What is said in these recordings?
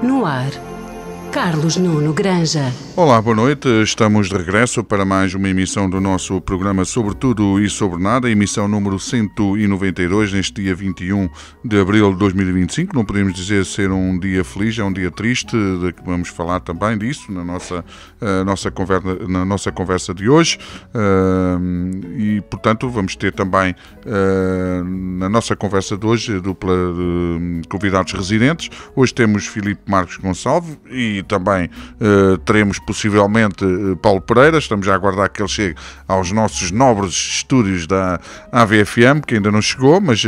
No ar, Carlos Nuno Granja. Olá, boa noite. Estamos de regresso para mais uma emissão do nosso programa Sobre Tudo e Sobre Nada, emissão número 192, neste dia 21 de abril de 2025. Não podemos dizer ser um dia feliz, é um dia triste, de que vamos falar também disso na nossa conversa de hoje. E, portanto, vamos ter também na nossa conversa de hoje dupla de convidados residentes. Hoje temos Filipe Marques Gonçalves e também teremos possivelmente Paulo Pereira. Estamos a aguardar que ele chegue aos nossos nobres estúdios da AVFM, que ainda não chegou, mas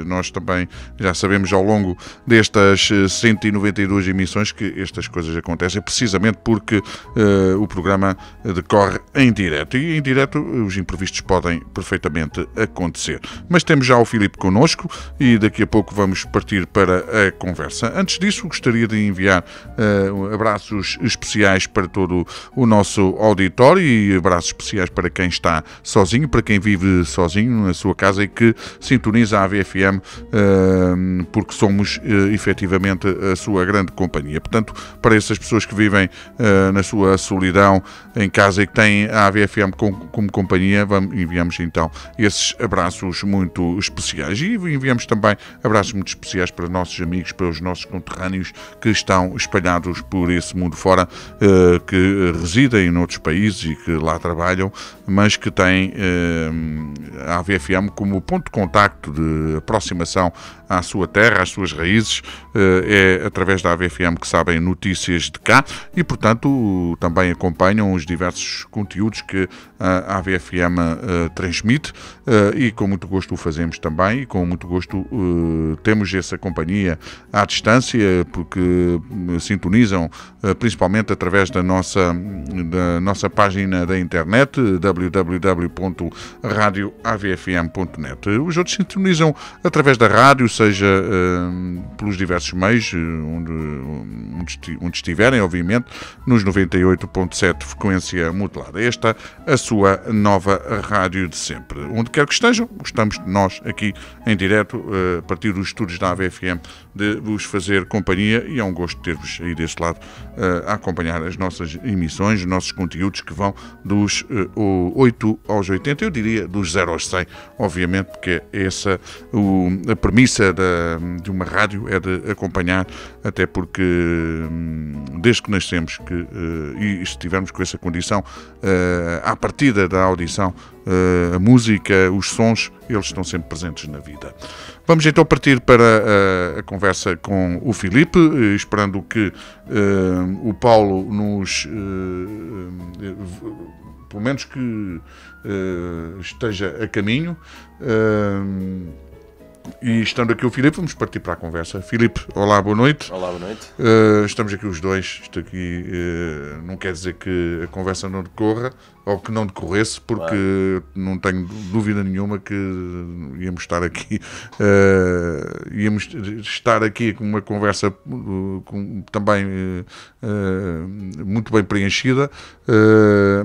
nós também já sabemos ao longo destas 192 emissões que estas coisas acontecem precisamente porque o programa decorre em direto, e em direto os imprevistos podem perfeitamente acontecer. Mas temos já o Filipe connosco e daqui a pouco vamos partir para a conversa. Antes disso, gostaria de enviar abraços especiais para todo o nosso auditório e abraços especiais para quem está sozinho, para quem vive sozinho na sua casa e que sintoniza a AVFM, porque somos efetivamente a sua grande companhia. Portanto, para essas pessoas que vivem na sua solidão em casa e que têm a AVFM como companhia, enviamos então esses abraços muito especiais e enviamos também abraços muito especiais para os nossos amigos, para os nossos conterrâneos que estão espalhados por esse mundo fora, que residem noutros países e que lá trabalham, mas que têm a AVFM como ponto de contacto, de aproximação à sua terra, às suas raízes. É através da AVFM que sabem notícias de cá e, portanto, também acompanham os diversos conteúdos que a AVFM transmite, e com muito gosto o fazemos também, e com muito gosto temos essa companhia à distância, porque sintonizam principalmente através da nossa página da internet, www.radioavfm.net. Os outros sintonizam através da rádio, seja pelos diversos meios onde estiverem, obviamente, nos 98.7 frequência modulada. Esta a sua nova rádio de sempre. Onde quer que estejam, gostamos de nós aqui em direto, a partir dos estúdios da AVFM, de vos fazer companhia, e é um gosto ter-vos aí deste lado a acompanhar as nossas emissões, os nossos conteúdos que vão dos 8 aos 80, eu diria dos 0 aos 100, obviamente, porque é essa a premissa de uma rádio, é de acompanhar, até porque desde que nascemos e estivermos com essa condição, à partida da audição, a música, os sons, eles estão sempre presentes na vida. Vamos então partir para a conversa com o Filipe, esperando que o Paulo nos, pelo menos que esteja a caminho. E estando aqui o Filipe, vamos partir para a conversa. Filipe, olá, boa noite. Olá, boa noite. Estamos aqui os dois. Isto aqui não quer dizer que a conversa não decorra ou que não decorresse, porque não tenho dúvida nenhuma que íamos estar aqui com uma conversa também muito bem preenchida,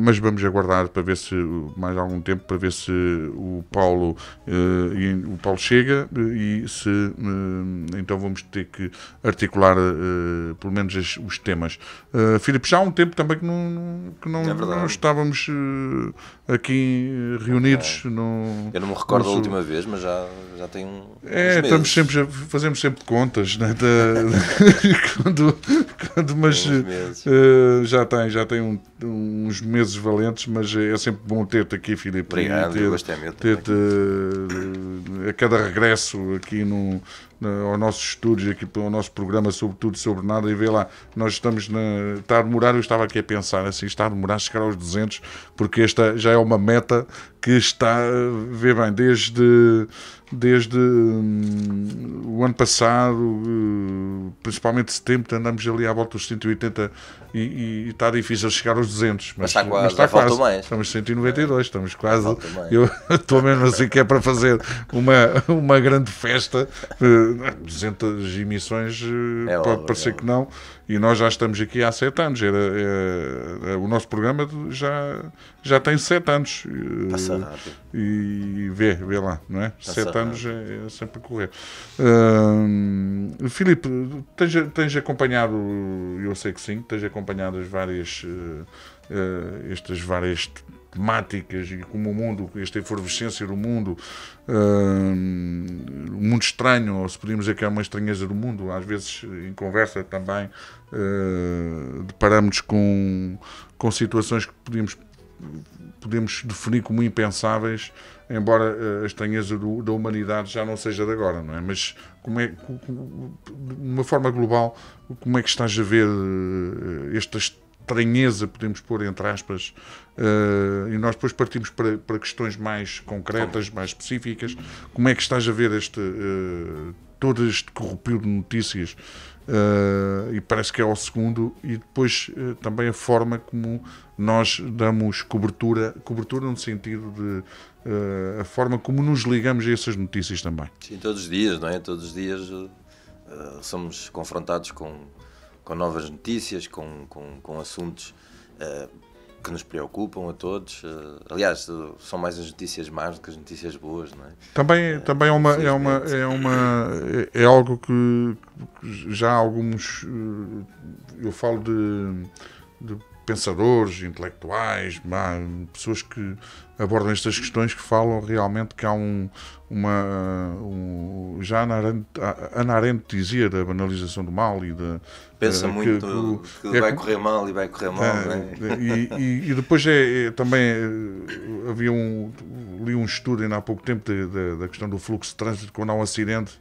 mas vamos aguardar para ver se mais algum tempo, para ver se o Paulo chega, e se então vamos ter que articular pelo menos os temas. Filipe, já há um tempo também que não estávamos aqui reunidos. Eu não me recordo da última vez, mas já tem estamos fazemos sempre contas, né? Mas já tem uns meses valentes, mas é sempre bom ter-te aqui, Filipe. Obrigado, eu gostei mesmo. Ter-te a cada regresso aqui ao nosso estúdio, aqui para o nosso programa Sobre Tudo e Sobre Nada, e vê lá, nós estamos está a demorar, eu estava aqui a pensar assim, está a demorar a chegar aos 200, porque esta já é uma meta que está, vê bem, desde o ano passado, principalmente setembro, andamos ali à volta dos 180 e está difícil chegar aos 200, mas está quase, mais. Estamos 192, estamos quase. Eu estou mesmo assim, que é para fazer uma grande festa, 200 emissões pode óbvio, parecer que não, e nós já estamos aqui há 7 anos. O nosso programa já tem 7 anos. Passa rápido. E vê lá, não é? Passa 7 anos é sempre a correr. Filipe, tens acompanhado, eu sei que sim, tens acompanhado estas várias temáticas e como o mundo, esta efervescência do mundo, o mundo estranho, ou se podíamos dizer que é uma estranheza do mundo, às vezes em conversa também deparamos com situações que podemos definir como impensáveis, embora a estranheza da humanidade já não seja de agora, não é? Mas de uma forma global, como é que estás a ver esta estranheza, podemos pôr entre aspas, e nós depois partimos para questões mais concretas, mais específicas. Como é que estás a ver todo este corrupio de notícias, e parece que é ao segundo, e depois também a forma como nós damos cobertura no sentido de a forma como nos ligamos a essas notícias também. Sim, todos os dias, não é? Todos os dias somos confrontados com novas notícias, com assuntos que nos preocupam a todos. Aliás, são mais as notícias más do que as notícias boas, não é? Também é algo que já alguns, eu falo de pensadores, intelectuais, pessoas que abordam estas questões, que falam realmente que há já Hannah Arendt dizia da banalização do mal e pensa muito que vai correr mal e vai correr mal, não é? E depois também li um estudo ainda há pouco tempo da questão do fluxo de trânsito quando há um acidente.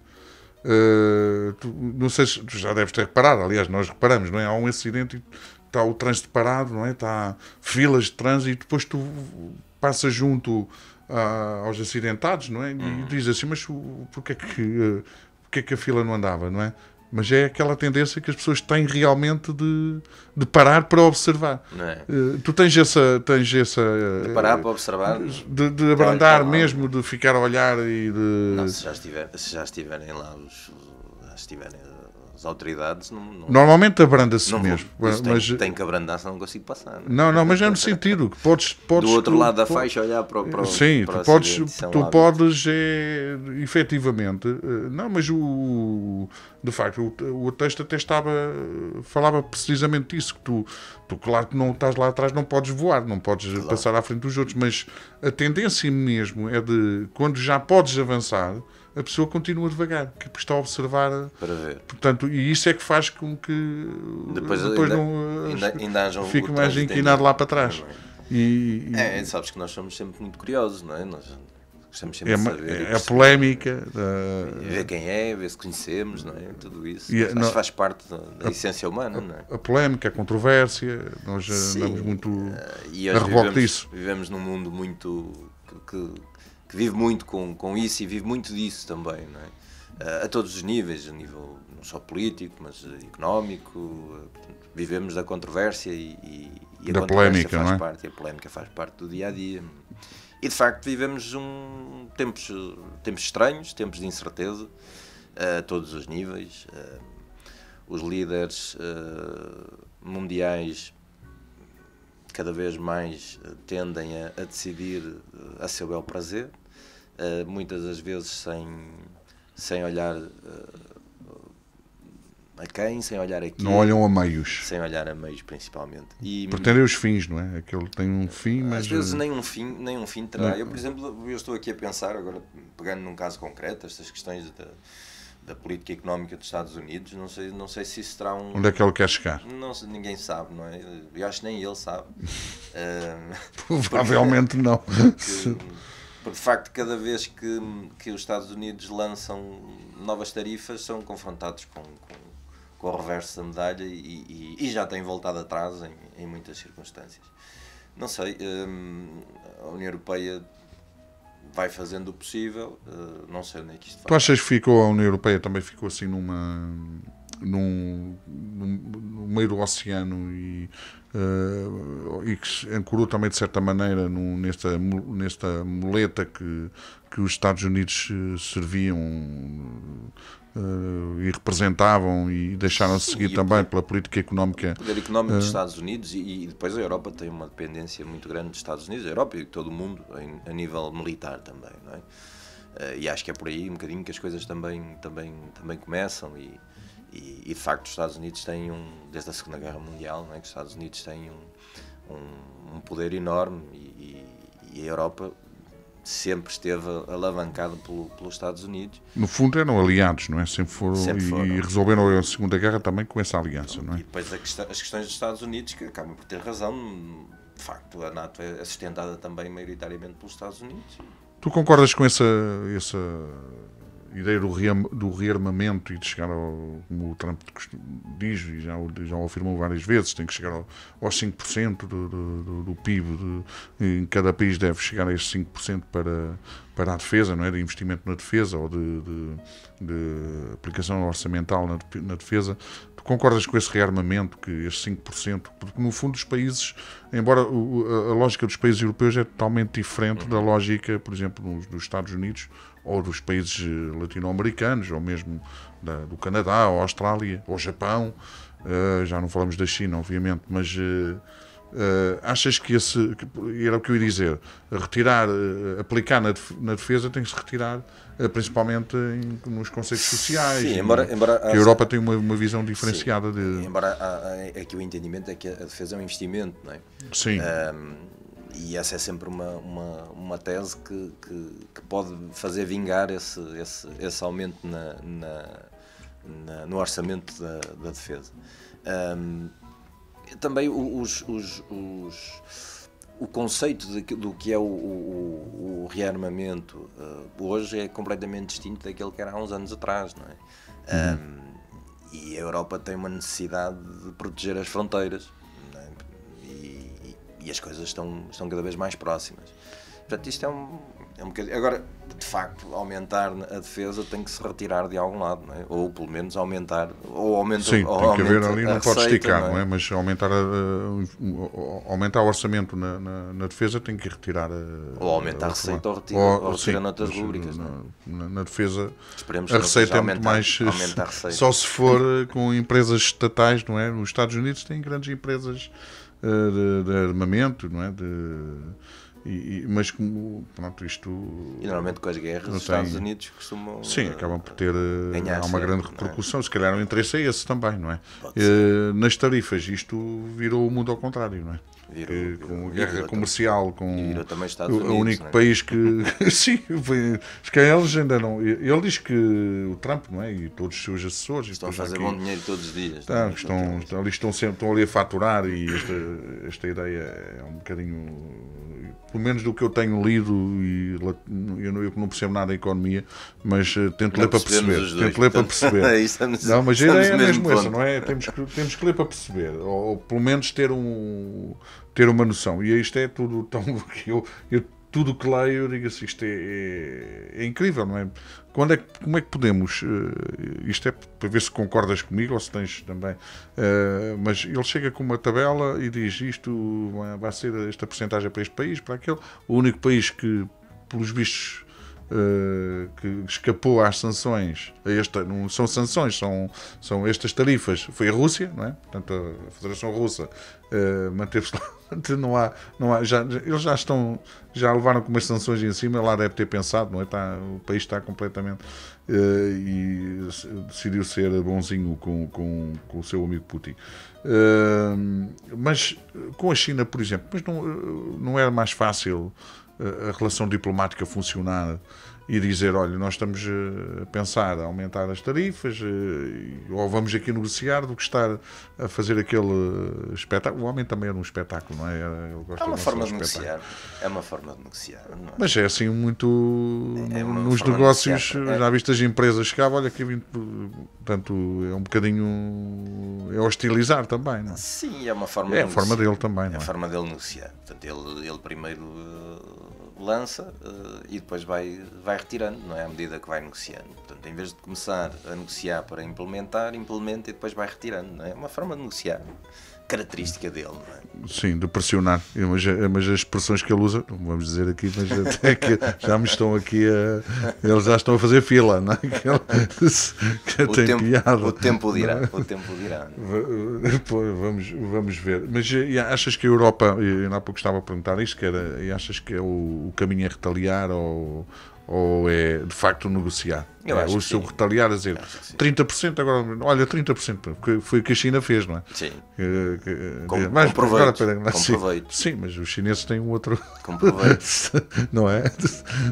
Não sei se tu já deves ter reparado, aliás, nós reparamos, não é? Há um acidente e está o trânsito parado, não é? Está filas de trânsito e depois tu passas junto aos acidentados, não é? E dizes assim, mas porquê que a fila não andava, não é? Mas é aquela tendência que as pessoas têm realmente de parar para observar. Não é? Tu tens essa de parar para observar, de abrandar mesmo, de ficar a olhar e de... Não, se já estiverem lá as autoridades, normalmente abranda-se mesmo. Mas tem que abrandar, senão não consigo passar. Não, mas é no sentido que podes do outro lado da faixa olhar para o sim, para tu podes efetivamente, não, mas de facto o texto até falava precisamente isso, que tu claro que não estás lá atrás, não podes voar, não podes passar à frente dos outros, mas a tendência mesmo é de, quando já podes avançar, a pessoa continua devagar, que está a observar para ver. Portanto, e isso é que faz com que depois ainda fique mais inclinado lá para trás. Sabes que nós somos sempre muito curiosos, não é? Nós gostamos sempre de saber. A polémica. Ver quem é, ver se conhecemos, não é? Tudo isso. Mas faz parte da essência humana, não é? A polémica, a controvérsia, nós andamos muito e a reboque disso. Vivemos num mundo muito que vive muito com isso e vive muito disso também, não é? A todos os níveis, a nível não só político, mas económico. Vivemos da controvérsia e a da controvérsia polémica, faz não é? parte, e a polémica faz parte do dia a dia. E de facto vivemos tempos estranhos, tempos de incerteza a todos os níveis. Os líderes mundiais cada vez mais tendem a decidir a seu bel prazer, muitas das vezes sem olhar a quem, sem olhar a quem. Não olham a meios. Sem olhar a meios, principalmente. Pretendem os fins, não é? Aquele tem um fim, mas... Às vezes nem um fim terá. Não. Eu, por exemplo, estou aqui a pensar, agora pegando num caso concreto, estas questões da política económica dos Estados Unidos, não sei se isso terá um... Onde é que ele quer chegar? Não sei, ninguém sabe, não é? Eu acho que nem ele sabe. Provavelmente não. Porque de facto, cada vez que os Estados Unidos lançam novas tarifas, são confrontados com o reverso da medalha e já têm voltado atrás em muitas circunstâncias. Não sei, a União Europeia vai fazendo o possível, não sei onde é que isto vai. Tu achas que a União Europeia também ficou assim no meio do oceano e que se ancorou também de certa maneira nesta muleta que os Estados Unidos serviam e representavam e deixaram-se seguir também pela política económica. O poder económico dos Estados Unidos e depois a Europa tem uma dependência muito grande dos Estados Unidos, a Europa e todo o mundo a nível militar também, não é? E acho que é por aí um bocadinho que as coisas também começam e de facto os Estados Unidos têm desde a Segunda Guerra Mundial, não é? Que os Estados Unidos têm um poder enorme e a Europa sempre esteve alavancada pelos Estados Unidos. No fundo eram aliados, não é? Sempre foram. E resolveram a Segunda Guerra também com essa aliança, não é? E depois as questões dos Estados Unidos, que acabam por ter razão, de facto a NATO é sustentada também maioritariamente pelos Estados Unidos. Tu concordas com essa ideia do rearmamento e de chegar como o Trump diz, e já o afirmou várias vezes, tem que chegar aos 5% do PIB, em cada país deve chegar a esses 5% para a defesa, não é? De investimento na defesa ou de aplicação orçamental na defesa. Tu concordas com esse rearmamento, que esses 5%, porque no fundo os países, embora a lógica dos países europeus é totalmente diferente da lógica, por exemplo, dos Estados Unidos ou dos países latino-americanos, ou mesmo do Canadá, ou Austrália, ou Japão, já não falamos da China, obviamente, mas achas que era o que eu ia dizer, aplicar na defesa tem que se retirar, principalmente nos conceitos sociais. Sim, embora a Europa tem uma visão diferenciada. Sim, embora aqui o entendimento é que a defesa é um investimento, não é? Sim. E essa é sempre uma tese que pode fazer vingar esse aumento no orçamento da defesa. Também o conceito do que é o rearmamento hoje é completamente distinto daquele que era há uns anos atrás, não é? E a Europa tem uma necessidade de proteger as fronteiras, não é? E as coisas estão cada vez mais próximas. Portanto, isto é um bocadinho... Agora, de facto, aumentar a defesa tem que se retirar de algum lado, não é? Ou pelo menos aumentar... Sim, tem que haver ali, não pode esticar, não é? Mas aumentar o orçamento na defesa tem que retirar... Ou aumentar a receita ou retirar noutras rubricas, não é? Na defesa, esperemos a receita é muito mais... Só se for com empresas estatais, não é? Nos Estados Unidos tem grandes empresas de armamento, não é? Mas como, pronto, isto... E normalmente com as guerras os Estados Unidos costumam... Sim, acabam por ter há uma grande repercussão, se calhar o interesse é esse também, não é? Nas tarifas isto virou o mundo ao contrário, não é? Com a guerra comercial, com o único país que... Sim, se calhar eles ainda não... Ele diz que o Trump, não é? E todos os seus assessores... Estão a fazer bom dinheiro todos os dias. Estão ali a faturar e esta ideia é um bocadinho... Pelo menos do que eu tenho lido, e eu não percebo nada da economia, mas tento ler para perceber. Não, mas a ideia é mesmo essa, não é? Temos que ler para perceber, ou pelo menos ter uma noção. E isto é tudo tão que eu tudo que leio, eu digo assim, isto é incrível, não é? Como é que podemos, isto é para ver se concordas comigo ou se tens também, mas ele chega com uma tabela e diz isto vai ser esta porcentagem para este país, para aquele, o único país que, pelos vistos, que escapou às sanções, não são sanções, são estas tarifas, foi a Rússia, não é? Portanto, a Federação Russa manteve-se lá, eles já levaram com umas sanções em cima, lá deve ter pensado, não é? O país está completamente e decidiu ser bonzinho com o seu amigo Putin. Mas com a China, por exemplo, mas não era mais fácil a relação diplomática funcionar e dizer, olha, nós estamos a pensar a aumentar as tarifas ou vamos aqui negociar do que estar a fazer aquele espetáculo. O homem também era um espetáculo, não é? Ele gosta é uma forma de negociar. É uma forma de negociar. Não é? Mas é assim muito... nos negócios, já viste as empresas chegavam, olha aqui, portanto, é um bocadinho... é hostilizar também, não é? Sim, é uma forma a forma dele também, não é? É a forma dele negociar. Portanto, ele primeiro lança e depois vai retirando, não é? À medida que vai negociando. Portanto, em vez de começar a negociar para implementa e depois vai retirando, não é? É uma forma de negociar característica dele, não é? Sim, de pressionar. Mas as expressões que ele usa, não vamos dizer aqui, mas até que já me estão aqui eles já estão a fazer fila, não é? O tempo dirá. Vamos ver. Mas achas que a Europa, eu há pouco estava a perguntar isto, que era, e achas que é o caminho é retaliar ou é de facto negociar? Eu acho que sim. O retaliar a dizer 30% agora, olha, 30%, porque foi o que a China fez, não é? Sim. Mas Comproveito. Sim, mas os chineses têm um outro. Comproveito. Não é?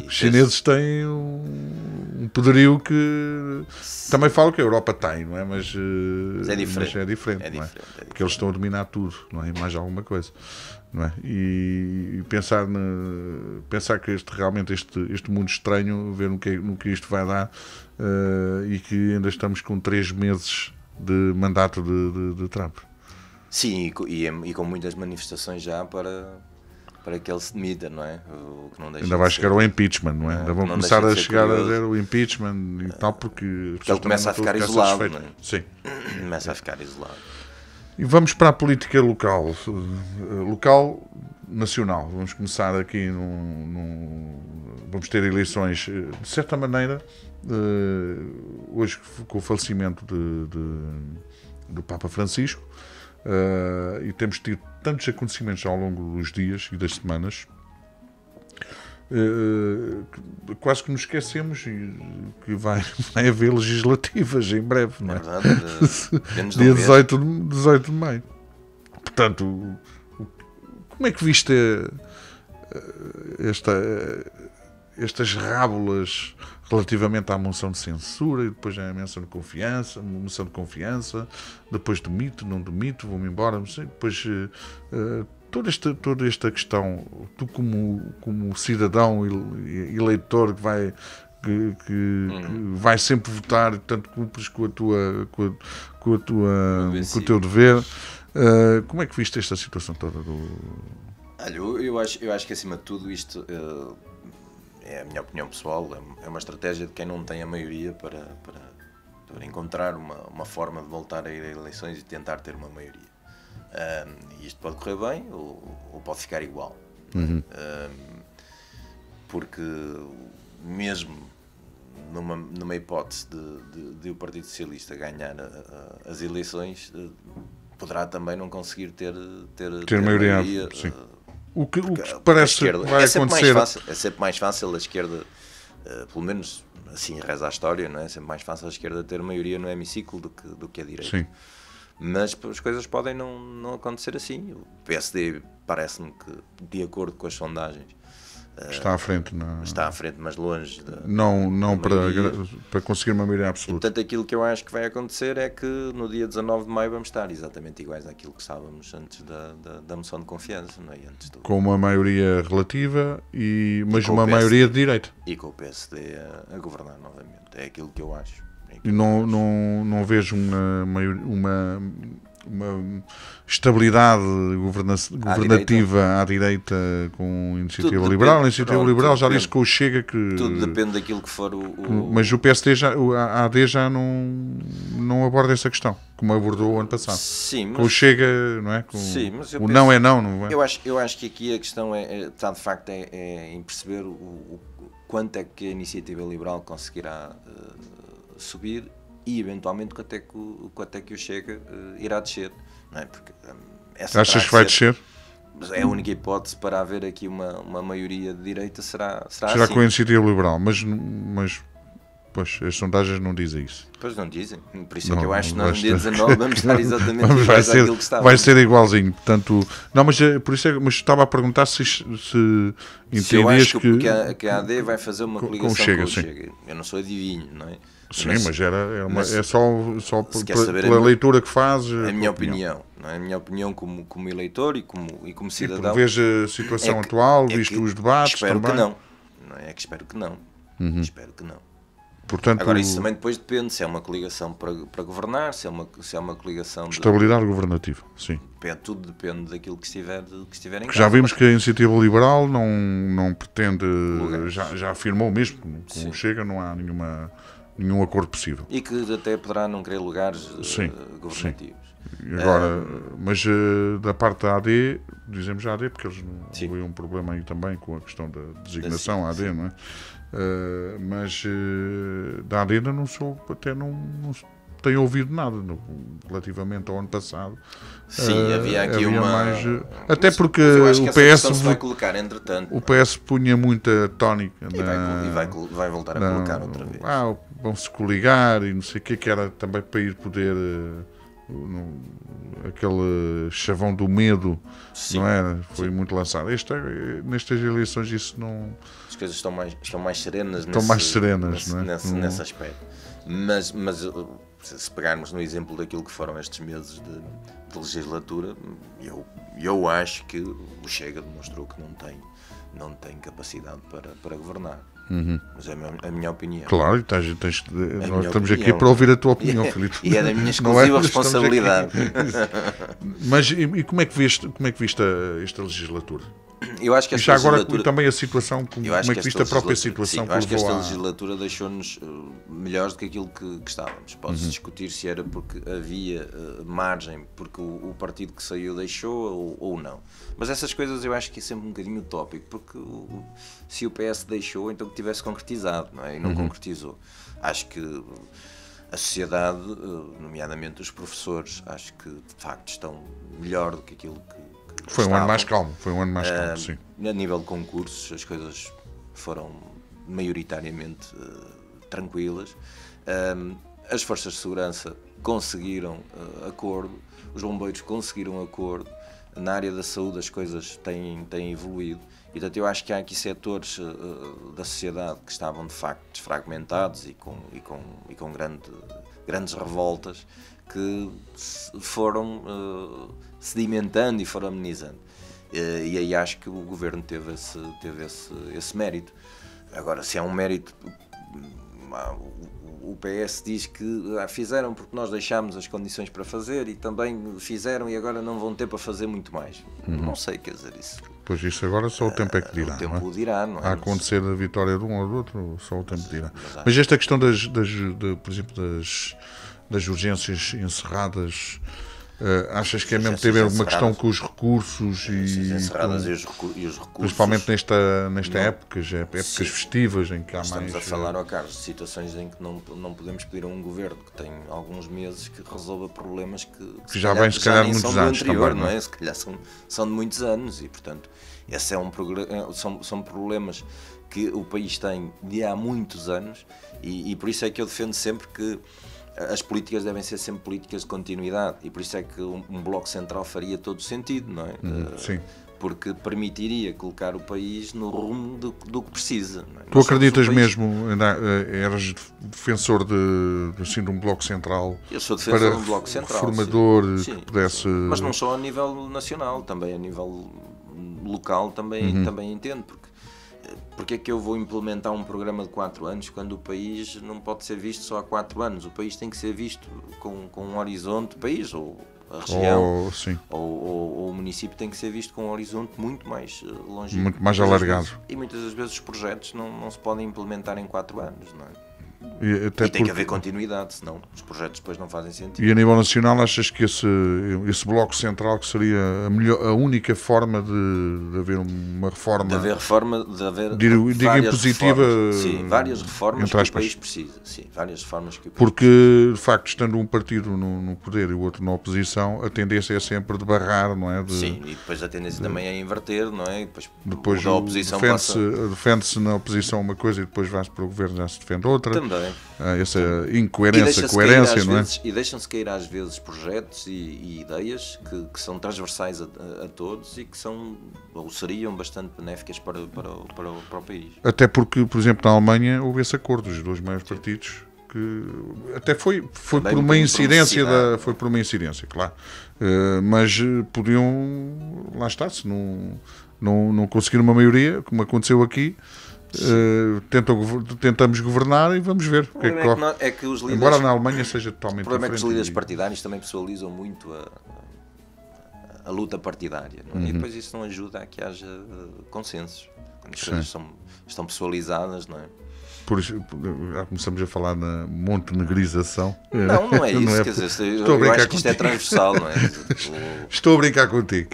Os chineses têm um poderio que também falo que a Europa tem, não é? Mas é diferente. Mas é diferente, não é? Porque eles estão a dominar tudo, não é? E mais alguma coisa. Não é? E pensar que realmente este mundo estranho, ver no que isto vai dar, e que ainda estamos com 3 meses de mandato de Trump. Sim, e com muitas manifestações já para que ele se demita, não é? O que não deixa ainda vai chegar ao impeachment, não é? Ainda vão começar a chegar curioso. a ver o impeachment e tal, porque ele começa a ficar isolado, não é? Sim. Começa a ficar isolado. E vamos para a política local, nacional. Vamos começar aqui vamos ter eleições, de certa maneira, hoje com o falecimento do Papa Francisco, e temos tido tantos acontecimentos ao longo dos dias e das semanas, quase que nos esquecemos que vai haver legislativas em breve, não é? Verdade, dia 18 de maio. Portanto, como é que viste estas rábulas relativamente à moção de censura e depois à moção de confiança, depois demito, não demito, vou-me embora, não sei, depois toda esta questão, tu como cidadão eleitor que vai sempre votar, tanto cumpres com o teu dever, como é que viste esta situação toda Olha, eu acho que acima de tudo isto é a minha opinião pessoal, é uma estratégia de quem não tem a maioria para encontrar uma forma de voltar a ir a eleições e tentar ter uma maioria. E isto pode correr bem ou pode ficar igual. Porque mesmo numa hipótese de o Partido Socialista ganhar as eleições, poderá também não conseguir ter maioria. Sim. O que parece vai acontecer. É sempre mais fácil a esquerda, pelo menos assim reza a história, não é? É sempre mais fácil a esquerda ter maioria no hemiciclo do que a direita. Sim. Mas as coisas podem não acontecer assim. O PSD parece-me que, de acordo com as sondagens, está à frente, mas longe não para conseguir uma maioria absoluta. E, portanto, aquilo que eu acho que vai acontecer é que no dia 19 de maio vamos estar exatamente iguais àquilo que estávamos antes da moção de confiança, não é? Com uma maioria relativa, mas uma maioria de direita. E com o PSD a governar novamente. É aquilo que eu acho. E não vejo uma estabilidade governativa à direita com a Iniciativa Liberal. A Iniciativa Liberal já disse que o Chega que... Tudo depende daquilo que for Mas o PSD, a AD já não aborda essa questão, como abordou o ano passado. Sim, mas... Com o Chega, não é? Sim, mas o não é não, não é? Eu acho que aqui a questão está de facto em perceber o quanto é que a Iniciativa Liberal conseguirá subir e eventualmente quanto é que o Chega irá descer, não é? Porque achas que vai descer? É a única hipótese para haver aqui uma maioria de direita será assim. Com a Iniciativa Liberal, mas pois, as sondagens não dizem isso. Pois não dizem, por isso é que eu acho que nós no dia 19 vamos estar exatamente iguais àquilo que estava. Vai ser igualzinho, portanto... Não, mas por isso mas estava a perguntar se entendias eu acho que a AD vai fazer uma coligação com o Chega. Eu não sou adivinho, não é? Sim, mas é só pela leitura que faz. A minha opinião, não é? A minha opinião como eleitor e como cidadão. Vês a situação atual, viste os debates espero também? Que não é que espero que não. Espero que não. Portanto, agora, isso também depois depende se é uma coligação para governar, se é uma coligação de estabilidade governativa, sim. tudo depende daquilo que estiver em Já causa. vimos que a Iniciativa Liberal não pretende, já afirmou mesmo que com o Chega não há nenhum acordo possível. E que até poderá não querer lugares Sim, governativos. Agora, mas da parte da AD, dizemos a AD porque eles houve um problema aí também com a questão da designação AD, não é? Mas da AD ainda não sou, até não tenho ouvido nada relativamente ao ano passado. Sim, havia aqui até porque eu acho que o essa PS se vai colocar, entretanto. o PS punha muita tónica E vai voltar a colocar outra vez. Vão-se coligar e não sei o que era também para ir poder aquele chavão do medo, sim, não era? Foi muito lançado. Nestas eleições isso não... As coisas estão mais serenas, nesse aspecto. Mas se pegarmos no exemplo daquilo que foram estes meses de legislatura, eu acho que o Chega demonstrou que não tem capacidade para governar. Mas é a minha opinião. Claro, nós estamos aqui para ouvir a tua opinião, Filipe. E é da minha exclusiva responsabilidade. Mas e como é que viste esta legislatura? Eu acho que já agora também a situação, como é que viste a própria situação? Sim, eu acho que esta legislatura deixou-nos melhores do que aquilo que estávamos. Pode-se discutir se era porque havia margem, porque o partido que saiu deixou ou não. Mas essas coisas eu acho que é sempre um bocadinho utópico, porque se o PS deixou, então que tivesse concretizado, não é? E não concretizou. Acho que a sociedade, nomeadamente os professores, acho que de facto estão melhor do que aquilo que foi um ano mais calmo, sim. A nível de concursos, as coisas foram maioritariamente tranquilas. As forças de segurança conseguiram acordo, os bombeiros conseguiram acordo. Na área da saúde as coisas têm evoluído. E, portanto, eu acho que há aqui setores da sociedade que estavam de facto desfragmentados e com grandes revoltas que foram sedimentando e foram amenizando. E aí acho que o governo teve esse mérito. Agora, se é um mérito, o PS diz que fizeram porque nós deixámos as condições para fazer e também fizeram e agora não vão ter para fazer muito mais. Não sei, quer dizer isso. Pois isso agora só o tempo é que dirá. O tempo dirá, não é? A acontecer a vitória de um ou do outro, só o tempo dirá. Mas esta questão por exemplo, das urgências encerradas, achas que é mesmo ter alguma questão com os recursos encerradas e os recursos, principalmente nesta época, épocas festivas em que há estamos mais... a falar, Carlos, de situações em que não podemos pedir a um governo que tem alguns meses que resolva problemas que já vêm se calhar muitos anos anterior, também, não é? Se calhar são de muitos anos e, portanto, esse são problemas que o país tem de há muitos anos e por isso é que eu defendo sempre que as políticas devem ser sempre políticas de continuidade e por isso é que um bloco central faria todo o sentido, não é? Sim. Porque permitiria colocar o país no rumo do que precisa. Não é? Tu acreditas mesmo, eras defensor de um bloco central? Eu sou defensor de um bloco central. Reformador, sim. que pudesse... Mas não só a nível nacional, também a nível local também entendo, porque é que eu vou implementar um programa de 4 anos quando o país não pode ser visto só há 4 anos? O país tem que ser visto com um horizonte, o país ou a região ou o município tem que ser visto com um horizonte muito mais longe. Muito mais alargado. E muitas das vezes os projetos não se podem implementar em 4 anos, não é? E tem que haver continuidade, senão os projetos depois não fazem sentido. E a nível nacional, achas que esse bloco central que seria a única forma de haver uma reforma? De haver reforma, de haver várias positiva, reformas. Sim, várias reformas que o país precisa. Sim, várias reformas que o país porque, precisa. de facto, estando um partido no poder e o outro na oposição, a tendência é sempre de barrar, não é? Sim, e depois a tendência também é inverter, não é? E depois a oposição defende-se na oposição uma coisa e depois vai-se para o governo e já se defende outra. Também. Essa incoerência, coerência, não é? E deixam-se cair às vezes projetos e ideias que são transversais a todos e que são ou seriam bastante benéficas para o país. Até porque, por exemplo, na Alemanha houve esse acordo dos dois maiores partidos que até foi por uma incidência foi por uma incidência, claro. Mas podiam, lá está, se não conseguir uma maioria, como aconteceu aqui, tentamos governar e vamos ver o que é que corre. É que os líderes, embora na Alemanha seja totalmente o problema diferente. É que os líderes partidários também pessoalizam muito a luta partidária, não é? E depois isso não ajuda a que haja consensos. Quando as coisas estão pessoalizadas, não é? Por isso, já começamos a falar na montenegrização. Não é isso, não é, quer dizer, estou a brincar eu acho que isto é contigo. transversal, não é? Estou a brincar contigo,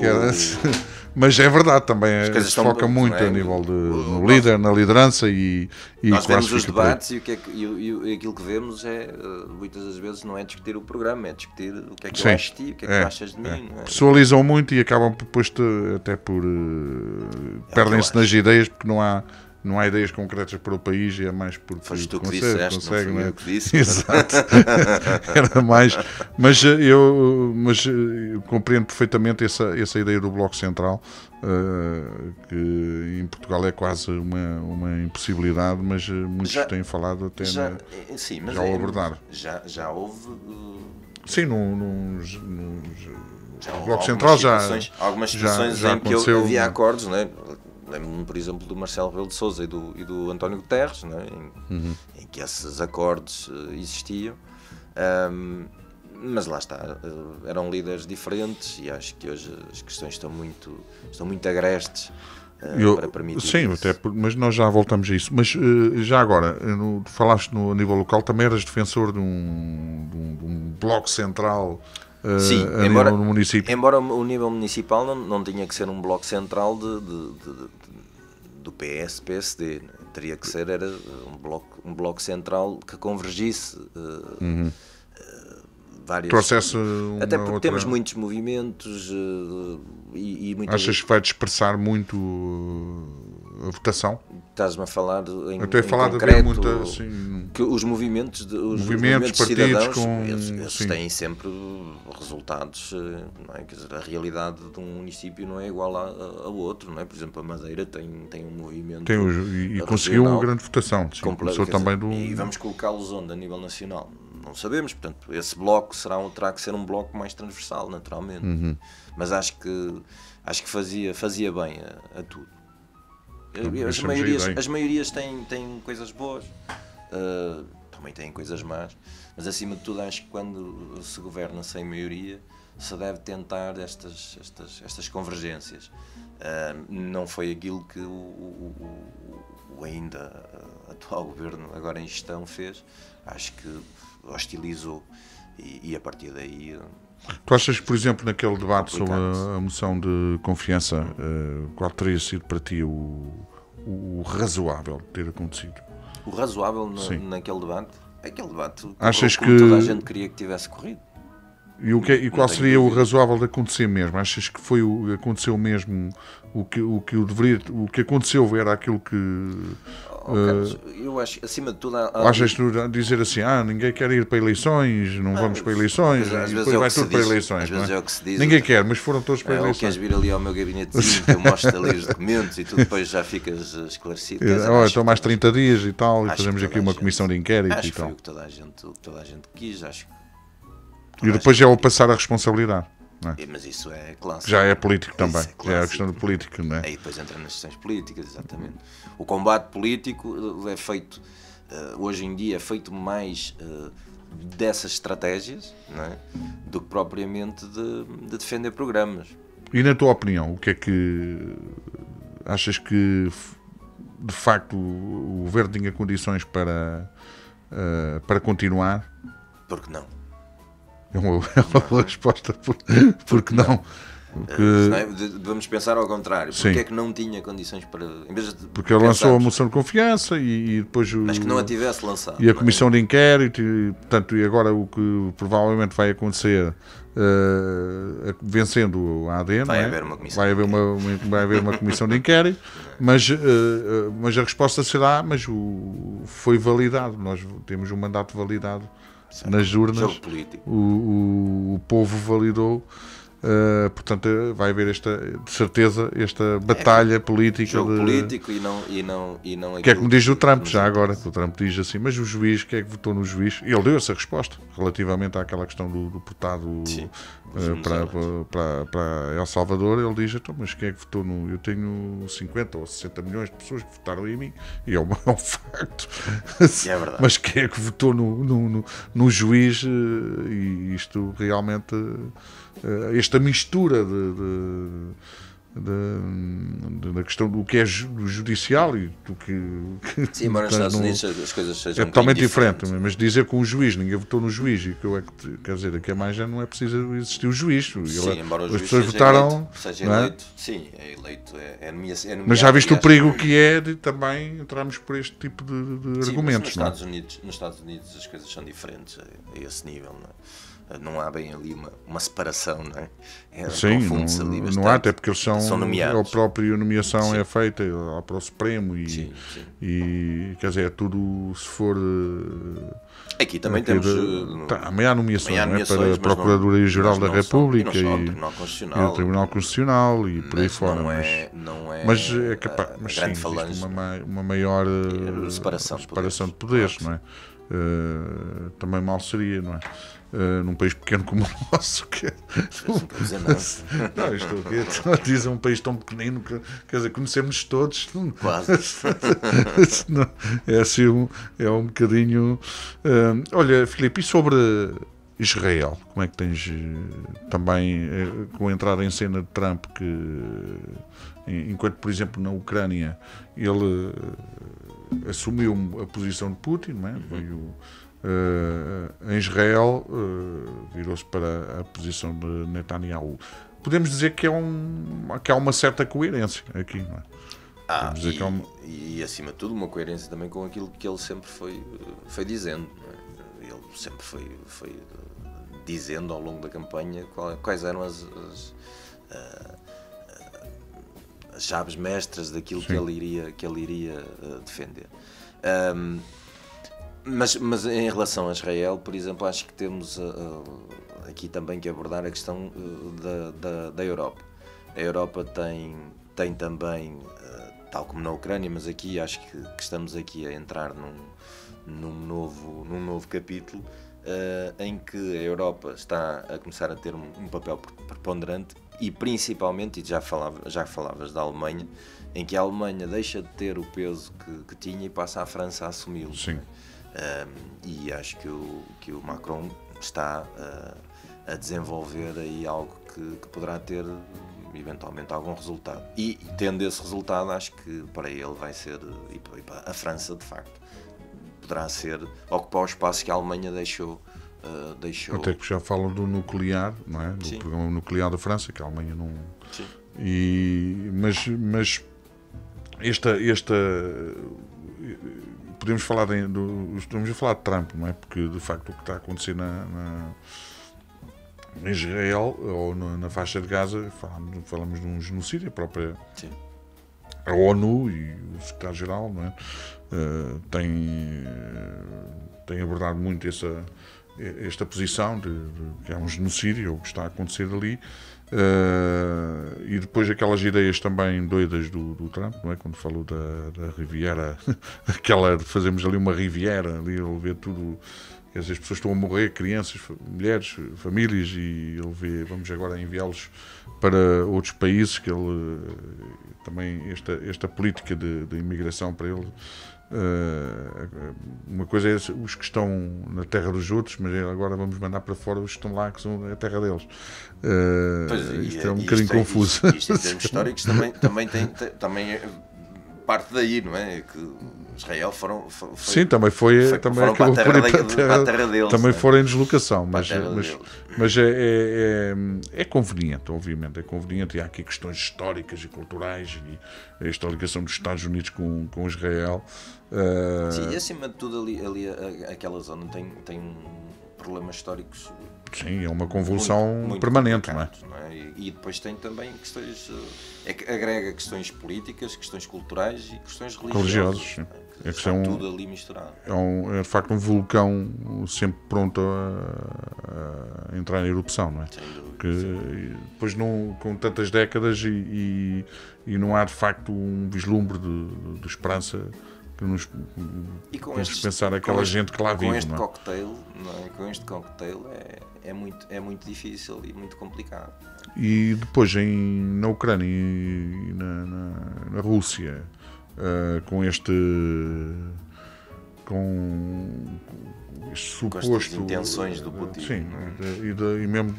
mas é verdade também, se foca muito é? a nível no líder, na liderança e nós quase vemos os fica por aí. debates e aquilo que vemos é, muitas das vezes, não é discutir o programa, é discutir o que é que eu acho de ti, o que é que tu achas de mim. Não é? Pessoalizam muito e acabam depois até por perdem-se nas ideias, porque não há ideias concretas para o país e é mais porque foste tu que disseste, consegue, não é? eu que disse. Exato. Era mais, mas eu compreendo perfeitamente essa ideia do Bloco Central, que em Portugal é quase uma impossibilidade, mas muitos têm falado até já o abordaram. Já houve. Sim, no Bloco Central algumas situações em que havia acordos, não é? Lembro-me, por exemplo, do Marcelo Rebelo de Sousa e do António Guterres, não é? Em que esses acordos existiam, mas lá está, eram líderes diferentes e acho que hoje as questões estão muito agrestes para permitir sim, isso. mas nós já voltamos a isso. Mas já agora, falaste a nível local, também eras defensor de um bloco central. Sim, embora o nível municipal não tinha que ser um bloco central do PS, PSD, né? Teria que ser um bloco central que convergisse vários... Processo até porque temos muitos movimentos e muitas... Achas que vai dispersar muito a votação? Estás-me a falar em concreto, que os movimentos partidos cidadãos, com... têm sempre resultados, não é? Quer dizer, a realidade de um município não é igual ao outro, não é? Por exemplo, a Madeira tem um movimento e conseguiu uma grande votação, e vamos colocá-los onde a nível nacional? Não sabemos, portanto, esse bloco terá que ser um bloco mais transversal, naturalmente, mas acho que fazia bem a tudo. As maiorias têm coisas boas, também têm coisas más, mas acima de tudo acho que quando se governa sem maioria se deve tentar estas convergências. Não foi aquilo que o ainda atual governo, agora em gestão, fez. Acho que hostilizou e a partir daí... Tu achas que, por exemplo, naquele debate sobre a moção de confiança, qual teria sido para ti o razoável ter acontecido? O razoável naquele debate? Aquele debate achas como toda a gente queria que tivesse corrido. E qual seria o razoável de acontecer mesmo? Achas que aconteceu mesmo o que aconteceu era aquilo que... Carlos, eu acho, acima de tudo... Achas que dizer assim, ninguém quer ir para eleições, não vamos para eleições, e depois vai tudo para eleições, às vezes é o que se diz. Ninguém quer, mas foram todos para eleições. Ou queres vir ali ao meu gabinetezinho que eu mostro ali os documentos e tu depois já ficas esclarecido. Então mais 30 dias e tal, e fazemos aqui uma comissão de inquérito e tal. Foi o que toda a gente quis, acho que... E depois é o passar a responsabilidade. Não é? Mas isso é clássico. Já é político também, já é a questão do político, não é? Aí depois entra nas questões políticas, exatamente. O combate político é feito, hoje em dia, é feito mais dessas estratégias, não é? Do que propriamente de defender programas. E na tua opinião, o que é que achas que de facto o governo tinha condições para continuar? Porque não. É uma boa resposta, porque não. Vamos pensar ao contrário. Porque é que não tinha condições para... Porque ele lançou a moção de confiança e depois... Mas que não a tivesse lançado. E a comissão de inquérito, e agora o que provavelmente vai acontecer, vencendo a AD, vai haver uma comissão vai haver uma comissão de inquérito, mas a resposta será, foi validado, nós temos um mandato validado. Nas urnas, o povo validou Portanto, vai haver de certeza esta batalha política. Jogo político e não que é como diz o Trump, já agora, que o Trump diz assim, mas o juiz, quem é que votou no juiz? E ele deu essa resposta, relativamente àquela questão do deputado para El Salvador. Ele diz, então, mas quem é que votou no... Eu tenho 50 ou 60 milhões de pessoas que votaram em mim, e é um facto. É verdade. Mas quem é que votou no juiz? E isto realmente... esta mistura da questão do que é judicial e do que... Sim, embora nos Estados Unidos as coisas sejam totalmente diferente, mas dizer que um juiz, ninguém votou no juiz, e que eu quer dizer, daqui a mais já não é preciso existir o juiz. Sim, embora o as juiz pessoas seja votaram, seja não é? eleito, sim, é eleito, é nomeado. Mas já viste o perigo que é de também entrarmos por este tipo de sim, argumentos, mas nos Estados Unidos as coisas são diferentes a esse nível, não é? Não há bem ali uma separação, não é? Sim, não há, até porque eles são nomeados. A própria nomeação é feita lá para o Supremo e quer dizer, é tudo, se for... Aqui também temos... Amanhã há nomeações, não é? Para a Procuradoria-Geral da República e o Tribunal Constitucional e por aí fora. Mas é capaz, mas sim, existe uma maior separação de poderes, não é? Também mal seria, não é? Num país pequeno como o nosso, não, estou a dizer um país tão pequenino que, quer dizer, conhecemos todos, quase. É assim, é um bocadinho. Olha, Filipe, e sobre Israel, como é que tens também com a entrada em cena de Trump, que enquanto, por exemplo, na Ucrânia ele assumiu a posição de Putin, não é? Veio em Israel virou-se para a posição de Netanyahu. Podemos dizer que há uma certa coerência aqui, não é? E acima de tudo uma coerência também com aquilo que ele sempre foi dizendo, não é? Ele sempre foi dizendo ao longo da campanha quais eram as chaves mestras daquilo que ele iria defender. Mas em relação a Israel, por exemplo, acho que temos aqui também que abordar a questão da Europa. A Europa tem também, tal como na Ucrânia, mas aqui acho que estamos aqui a entrar num novo capítulo em que a Europa está a começar a ter um papel preponderante e principalmente, e já falavas da Alemanha, em que a Alemanha deixa de ter o peso que tinha e passa a França a assumi-lo. Sim. E acho que o Macron está a desenvolver aí algo que poderá ter eventualmente algum resultado. E tendo esse resultado, acho que para ele vai ser, e para a França de facto, poderá ser ocupar o espaço que a Alemanha deixou. Até que já falam do nuclear, não é? Do programa nuclear da França, que a Alemanha não... Sim. Mas esta podemos falar estamos a falar de Trump, não é? Porque de facto o que está a acontecer em Israel ou na faixa de Gaza, falamos de um genocídio, a própria a ONU e o secretário-geral, não é? Tem abordado muito esta posição de que é um genocídio o que está a acontecer ali. E depois aquelas ideias também doidas do Trump, não é? Quando falou da Riviera, fazemos ali uma Riviera, ali ele vê tudo, que as pessoas estão a morrer, crianças, mulheres, famílias, e ele vê, vamos agora enviá-los para outros países, que ele também esta política de imigração para ele. Uma coisa é os que estão na terra dos outros, mas agora vamos mandar para fora os que estão lá, que são a terra deles. Isto é um bocadinho confuso. Isto em termos históricos também parte daí, não é? Que Israel sim, também foram para a terra deles. Também foram em deslocação, mas é conveniente, obviamente, é conveniente, e há aqui questões históricas e culturais, e esta ligação dos Estados Unidos com Israel. Sim, e acima de tudo ali aquela zona tem problemas históricos. Sim, é uma convulsão muito permanente, não é? E depois tem também questões, agrega questões políticas, questões culturais e questões religiosas. É que está tudo ali misturado. É de facto um vulcão sempre pronto a entrar em erupção, não é? Sem dúvida. Que depois com tantas décadas e não há de facto um vislumbre de esperança que nos faz pensar aquela gente que lá vive. Com este não é? cocktail, não é? Com este cocktail é muito difícil e muito complicado. E depois na Ucrânia e na Rússia, com este suposto, com estas intenções do Putin. Sim, e mesmo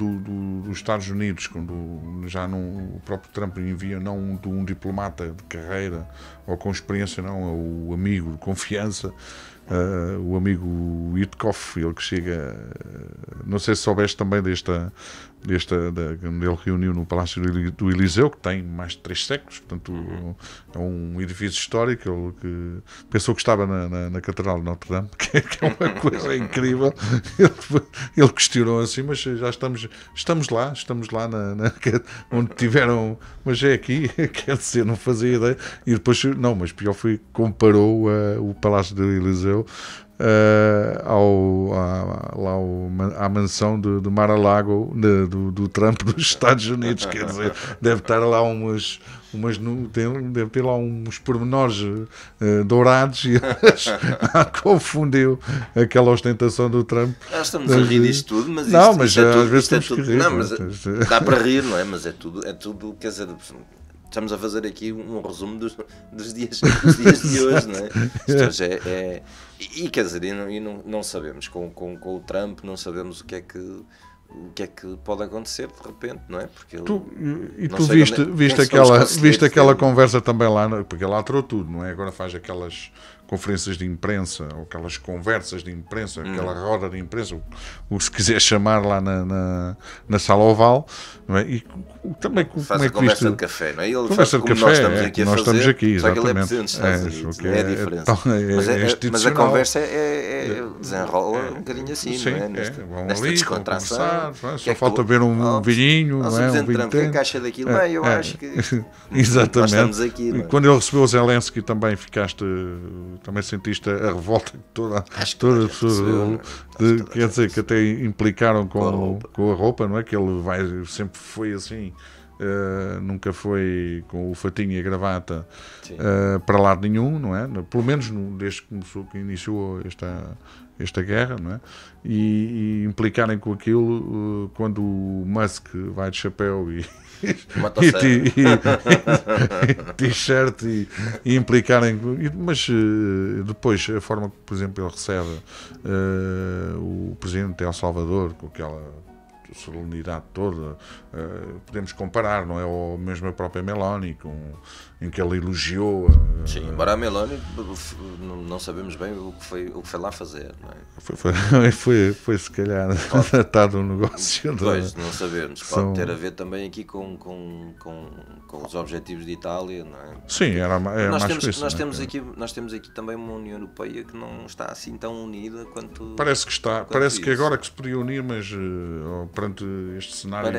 dos Estados Unidos, quando o próprio Trump envia não um diplomata de carreira ou com experiência, não, é o amigo de confiança, o amigo Witkoff, ele que chega, não sei se soubeste também quando ele reuniu no Palácio do Eliseu, que tem mais de 3 séculos, portanto é um edifício histórico. Ele que pensou que estava na Catedral de Notre Dame, que é uma coisa incrível. Ele questionou assim, mas já estamos lá onde tiveram, mas é aqui, quer dizer, não fazia ideia. E depois, não, mas pior foi que comparou o Palácio do Eliseu à mansão de Mar-a-Lago do Trump dos Estados Unidos. Quer dizer, deve estar lá deve ter lá uns pormenores dourados e confundiu aquela ostentação do Trump. Nós estamos a rir disto tudo, mas não, mas isto é tudo, às vezes isto temos que rir. Não, mas dá para rir, não é? Mas é tudo, quer dizer, estamos a fazer aqui um resumo dos dias de hoje, não é? Isto hoje e quer dizer, não sabemos, com o Trump não sabemos o que é que pode acontecer de repente, não é? Porque tu viste aquela conversa também lá, porque ele alterou tudo, não é? Agora faz aquelas conferências de imprensa, ou aquelas conversas de imprensa, aquela roda de imprensa, o que se quiser chamar lá na Sala Oval, não é? E também faz a conversa de café, não é? Ele faz como nós estamos aqui a fazer, estamos aqui, só que ele é exatamente. presidente dos Estados Unidos, é a diferença. Mas a conversa desenrola um bocadinho assim, sim, não é? Nesta descontração. Só falta ver um vinhinho, não é? Um Trump, o que é que acha daquilo? Eu acho que exatamente. Nós estamos aqui, não é? Quando ele recebeu o Zelensky também também sentiste a revolta de toda a pessoa, quer dizer, que até implicaram com a roupa, não é? Que ele sempre foi assim, nunca foi com o fatinho e a gravata para lado nenhum, não é? Pelo menos desde que iniciou esta guerra, não é? E implicarem com aquilo quando o Musk vai de chapéu e t-shirt e implicarem, mas depois a forma que, por exemplo, ele recebe o presidente de El Salvador com aquela solenidade toda, podemos comparar, não é? Ou mesmo a própria Meloni, em que ele elogiou. Sim, embora a Meloni não sabemos bem o que foi lá fazer, não é? Foi se calhar tratado um negócio. Pois, não sabemos. Pode ter a ver também aqui com os objetivos de Itália, não é? Sim, nós temos aqui também uma União Europeia que não está assim tão unida quanto. Parece que está. Parece que agora que se podia unir, mas perante este cenário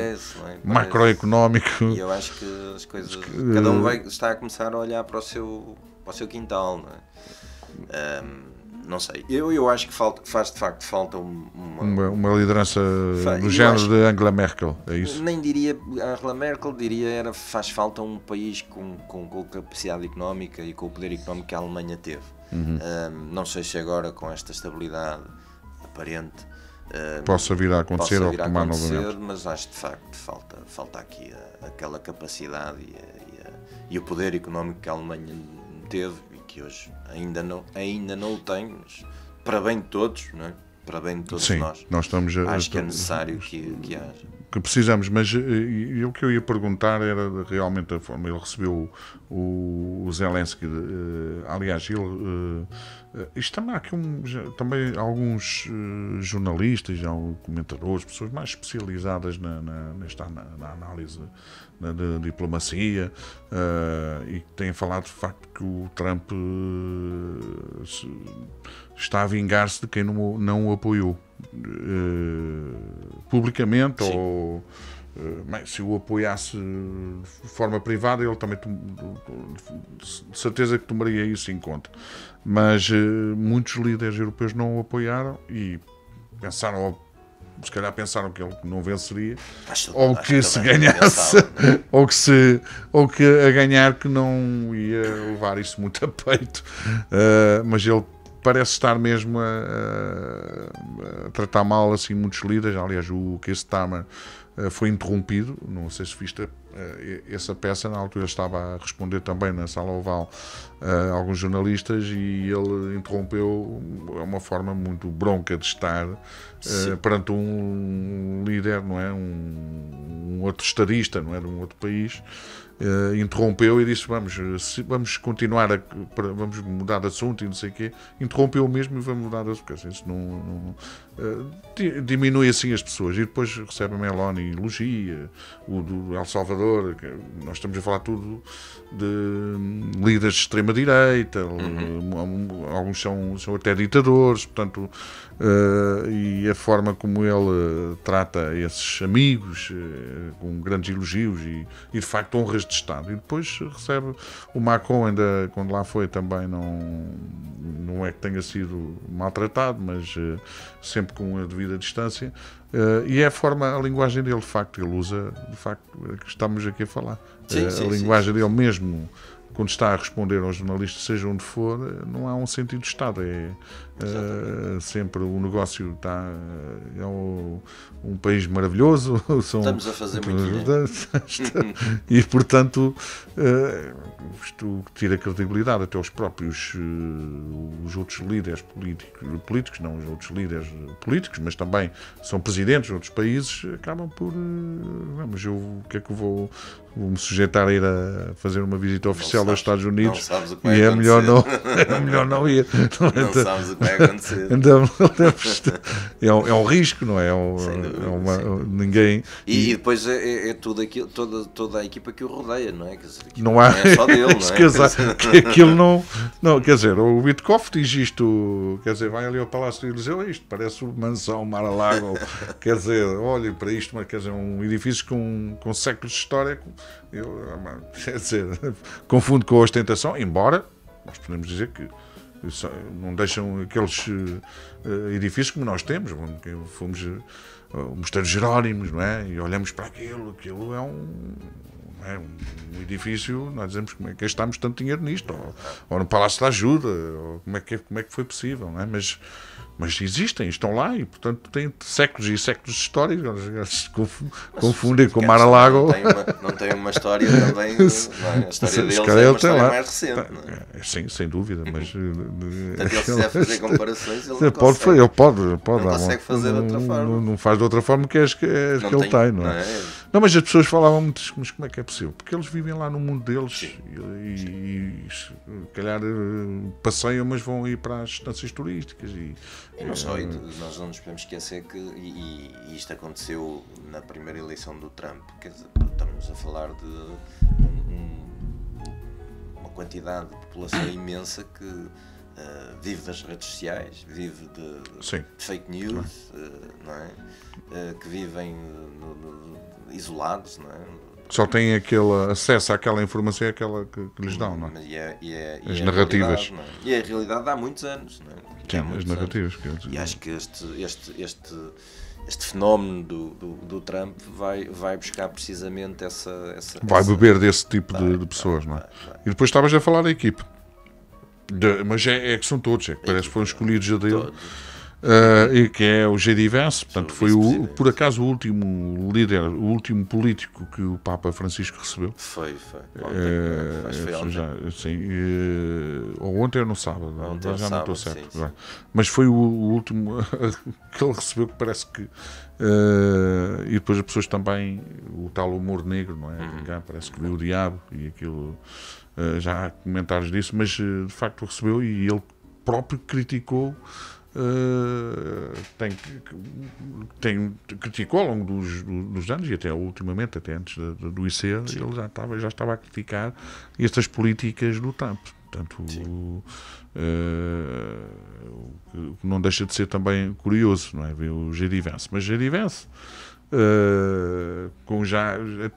macroeconómico. E eu acho que as coisas. Cada um está a começar a olhar para o seu quintal, não é? Não sei. Eu acho que faz de facto falta uma liderança do género de Angela Merkel, é isso? Nem diria Angela Merkel, faz falta um país com capacidade económica e com o poder económico que a Alemanha teve. Não sei se agora com esta estabilidade aparente possa vir a acontecer ou tomar novamente. Mas acho de facto falta aqui aquela capacidade e o poder económico que a Alemanha teve e que hoje ainda não o tem, mas para bem de todos, não é? Para bem de todos. Sim, nós estamos acho que é necessário que haja. Que precisamos, mas o que eu ia perguntar era realmente a forma. Ele recebeu o Zelensky, aliás, isto também há aqui também alguns jornalistas, comentadores, pessoas mais especializadas nesta análise da diplomacia, e que têm falado de facto que o Trump está a vingar-se de quem não o apoiou publicamente. Sim. se o apoiasse de forma privada, ele também de certeza que tomaria isso em conta. Mas muitos líderes europeus não o apoiaram e pensaram, se calhar pensaram que ele não venceria, ou que se ganhasse, ou que a ganhar que não ia levar isso muito a peito. Mas ele parece estar mesmo a tratar mal assim muitos líderes. Aliás, o Keir Starmer foi interrompido, não sei se viste essa peça, na altura estava a responder também na Sala Oval a alguns jornalistas e ele interrompeu. É uma forma muito bronca de estar perante um líder, não é? Um outro estadista, não é? De um outro país. Interrompeu e disse vamos continuar vamos mudar de assunto e não sei o quê. Interrompeu mesmo e vamos mudar de assunto. Isso diminui assim as pessoas. E depois recebe a Meloni elogia, o do El Salvador, nós estamos a falar tudo de líderes de extrema-direita, alguns são até ditadores, portanto, e a forma como ele trata esses amigos com grandes elogios e de facto honras de Estado. E depois recebe o Macron, ainda quando lá foi também não é que tenha sido maltratado, mas sempre com a devida distância. E é a linguagem dele, de facto, ele usa, de facto, que estamos aqui a falar. A linguagem dele mesmo, quando está a responder aos jornalistas, seja onde for, não há um sentido de Estado. Sempre o negócio está. É um país maravilhoso. Estamos a fazer muito dinheiro. E, portanto, isto tira credibilidade até os próprios os outros líderes políticos, não os outros líderes políticos, mas também são presidentes de outros países, acabam por. Mas o que é que eu vou-me sujeitar a ir a fazer uma visita oficial aos Estados Unidos? Não sabes o que vai acontecer. É melhor não ir. Não sabes o que vai acontecer. Então, é um risco, não é? Ninguém. E depois é tudo aquilo, toda a equipa que o rodeia, não é? Quer dizer, não é só dele, não é? Que aquilo não. Quer dizer, o Witkoff diz isto, quer dizer, vai ali ao Palácio do Eliseu, isto parece o Mansão Mar-a-Lago, quer dizer, olhe para isto, mas quer dizer, um edifício com séculos de história, quer dizer, confundo com a ostentação, embora nós podemos dizer que não deixam aqueles edifícios como nós temos, fomos o Mosteiro de Jerónimos, não é? E olhamos para aquilo é um edifício, nós dizemos como é que gastámos tanto dinheiro nisto, ou no Palácio da Ajuda, ou como é que foi possível, não é? Mas existem, estão lá e, portanto, têm séculos e séculos de história. Se confundem com o Mar-a-Lago. Não tem uma história também. Não é? A história deles é uma história mais recente. Não é? Sim, sem dúvida. Mas ele se quiser fazer comparações, ele não consegue. Ele pode. Não consegue fazer de outra forma. Não faz de outra forma que ele tem, não é? Não, mas as pessoas falavam muito, mas como é que é possível? Porque eles vivem lá no mundo deles e se calhar passeiam, mas vão ir para as estâncias turísticas. E não só, nós não nos podemos esquecer que isto aconteceu na primeira eleição do Trump. Quer dizer, estamos a falar de uma quantidade de população imensa que vive das redes sociais, vive de fake news, não é? Que vivem isolados, não é? Só têm aquele acesso àquela informação, aquela que lhes dão, não é? As narrativas. Não é? E a realidade há muitos anos, não é? Sim, as narrativas. E acho que este fenómeno do Trump vai buscar precisamente essa vai beber desse tipo de pessoas, não é? E depois estavas a falar da equipe. Mas é que são todos, parece que foram escolhidos a dele. E que é o J.D. Vance, portanto foi por acaso o último líder, o último político que o Papa Francisco recebeu. Foi ontem. Sim, ou ontem ou no sábado, já não estou certo. Sim. Mas foi o último que ele recebeu, que parece que e depois as pessoas também, o tal humor negro, não é? Parece que viu o diabo e aquilo, já há comentários disso, mas de facto recebeu e ele próprio criticou. Criticou ao longo dos anos e até ultimamente, até antes do IC, ele já estava a criticar estas políticas do Trump. Portanto, o que não deixa de ser também curioso, não é? Ver o Geri-Vence. Mas Geri-Vence,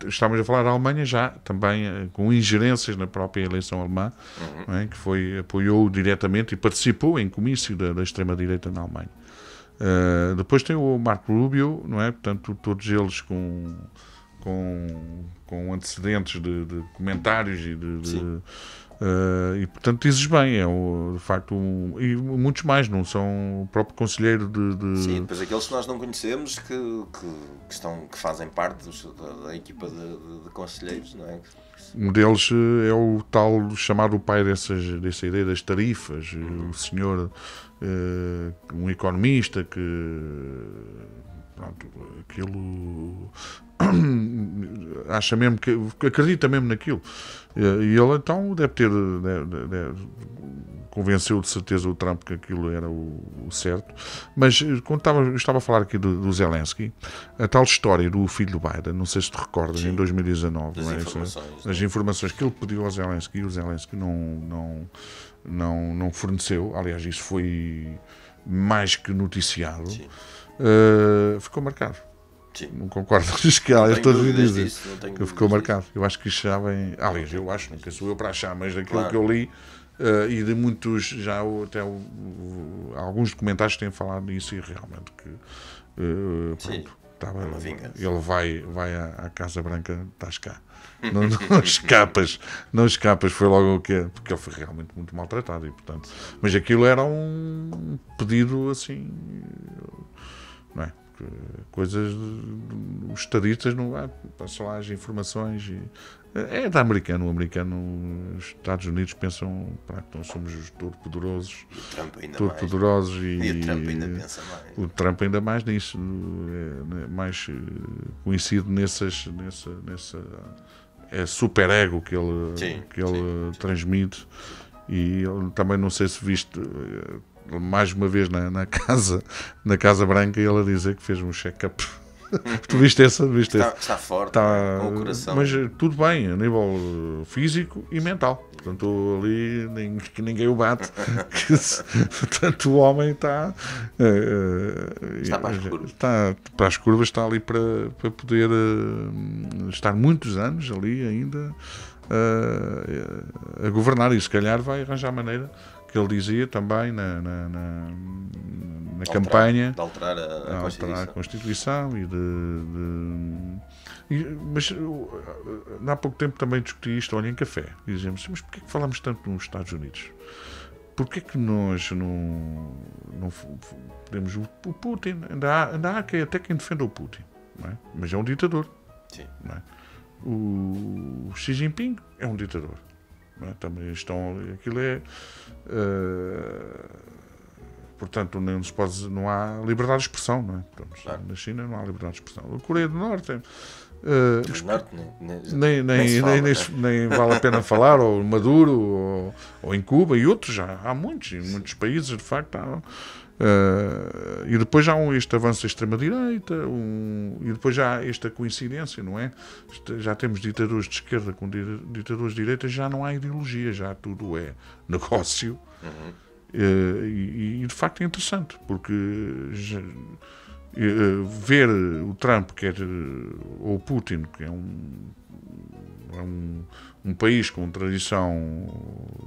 estávamos a falar da Alemanha já também com ingerências na própria eleição alemã, não é? Que apoiou diretamente e participou em comício da extrema-direita na Alemanha. Depois tem o Marco Rubio, não é? Portanto, todos eles com antecedentes de comentários e portanto dizes bem, de facto e muitos mais, não são o próprio conselheiro Sim, depois aqueles que nós não conhecemos que fazem parte da equipa de conselheiros, não é? Um deles é o tal chamado pai dessa ideia das tarifas, o senhor, um economista que pronto, aquilo acha mesmo que acredita mesmo naquilo, e ele então deve convenceu de certeza o Trump que aquilo era o certo. Mas quando eu estava a falar aqui do Zelensky, a tal história do filho do Biden, não sei se te recordas, em 2019, as informações que ele pediu ao Zelensky, e o Zelensky não forneceu, aliás isso foi mais que noticiado, ficou marcado. Sim. Não concordo com os que estou a dizer que ficou marcado. Disso. Eu acho que isto já vem. Aliás, eu acho, nunca sou eu para achar, mas daquilo que eu li e de muitos, já até alguns documentários têm falado nisso, e realmente que pronto, ele vai à Casa Branca, estás cá. Não escapas, foi logo o que é, porque ele foi realmente muito maltratado, e portanto, mas aquilo era um pedido assim, não é? Coisas os estadistas não passam lá as informações é da americano. O americano, os Estados Unidos pensam que nós somos os todo-poderosos, todo-poderosos, e o Trump ainda pensa mais. O Trump ainda mais nisso, mais conhecido nessa super ego que ele transmite, e ele também, não sei se viste mais uma vez na Casa Branca, ele a dizer que fez um check-up. Tu viste essa? Está forte, com o coração. Mas tudo bem, a nível físico e mental. Portanto, ali ninguém o bate. Portanto, o homem está para as curvas. Está para as curvas, está ali para poder estar muitos anos ali ainda a governar, e se calhar vai arranjar maneira, que ele dizia também na campanha, de alterar a Constituição mas há pouco tempo também discuti isto, olha, em café, e dizemos, mas porquê que falamos tanto nos Estados Unidos? Porquê que nós não podemos... O Putin, ainda há até quem defenda o Putin, não é? Mas é um ditador. Sim. Não é? O Xi Jinping é um ditador. Não é? Também aquilo é... portanto, não há liberdade de expressão, não é? Claro. Na China não há liberdade de expressão. A Coreia do Norte nem vale a pena falar, ou Maduro, ou em Cuba, e outros, já há muitos países, de facto, e depois já este avanço da extrema-direita, e depois já há esta coincidência, não é? Já temos ditadores de esquerda com ditadores de direita, já não há ideologia, já tudo é negócio. E de facto é interessante, porque ver o Trump, ou o Putin, que é um país com tradição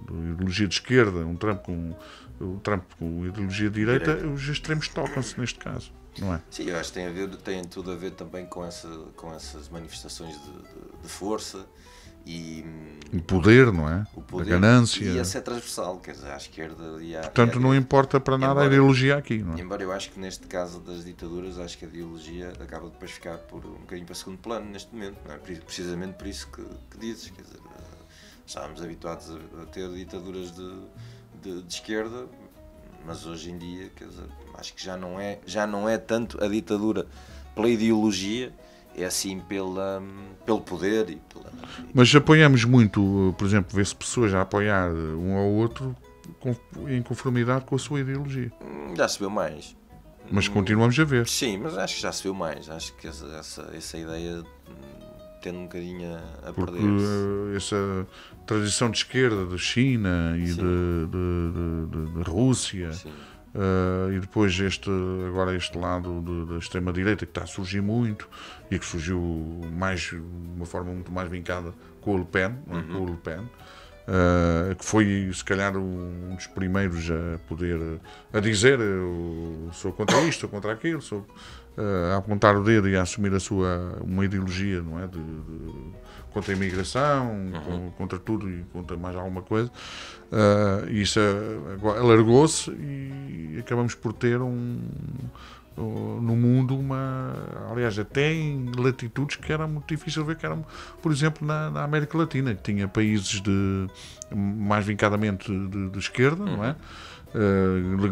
de ideologia de esquerda, o Trump com ideologia de direita, os extremos tocam-se neste caso, não é? Sim, eu acho que tem tudo a ver também com essas manifestações de força e o poder, não é? A ganância. E essa é transversal, quer dizer, à esquerda portanto, não importa para nada a ideologia aqui, não é? Embora eu acho que neste caso das ditaduras, acho que a ideologia acaba depois de ficar um bocadinho para segundo plano neste momento, não é? Precisamente por isso que dizes, quer dizer, estávamos habituados a ter ditaduras de esquerda, mas hoje em dia, quer dizer, acho que já não é tanto a ditadura pela ideologia, é assim pelo poder e pela... Mas apoiamos muito, por exemplo, vê-se pessoas a apoiar um ao outro em conformidade com a sua ideologia. Já se viu mais. Mas continuamos a ver. Sim, mas acho que já se viu mais. Acho que essa ideia tendo um bocadinho a porque perder-se. essa tradição de esquerda, de China e de Rússia, e depois agora este lado da extrema-direita que está a surgir muito e que surgiu de uma forma muito mais vincada com o Le Pen, com o Le Pen, que foi se calhar um dos primeiros a dizer eu sou contra isto, sou contra aquilo, a apontar o dedo e a assumir uma ideologia, não é, contra a imigração, contra tudo e contra mais alguma coisa. E isso alargou-se e acabamos por ter no mundo aliás, até em latitudes que era muito difícil ver, que eram, por exemplo, na América Latina, que tinha países mais vincadamente de esquerda, não é?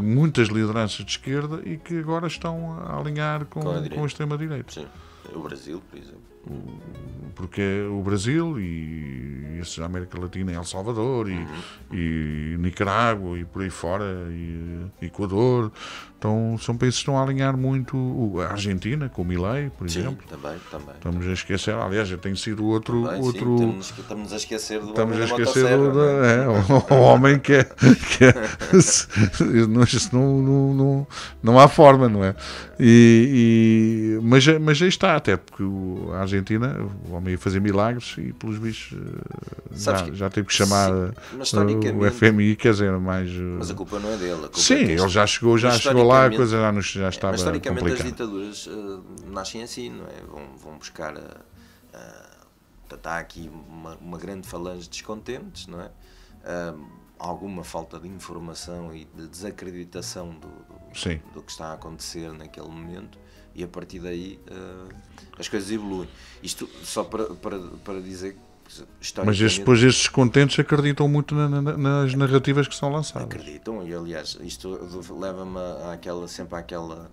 Muitas lideranças de esquerda e que agora estão a alinhar com a extrema-direita. Sim, o Brasil, por exemplo. Porque o Brasil e a América Latina, El Salvador e Nicarágua e por aí fora, e Equador, então são países que estão a alinhar muito. A Argentina, com o Milei, por exemplo. Também. Estamos a esquecer, aliás, já tem sido outro. Estamos a esquecer do Estamos homem a da esquecer motosserra, o homem que não há forma, não é? Mas aí está, até porque a Argentina, o homem ia fazer milagres e pelos bichos já teve que chamar o FMI, quer dizer, mais. Mas a culpa não é dele. Ele já chegou lá, a coisa já estava mas historicamente complicada. as ditaduras nascem assim, não é? Vão buscar há aqui uma grande falange de descontentes, não é? Alguma falta de informação e de desacreditação do que está a acontecer naquele momento, e a partir daí as coisas evoluem. Isto só para dizer que mas depois estes descontentes acreditam muito nas narrativas que são lançadas. Acreditam, e aliás isto leva-me sempre àquela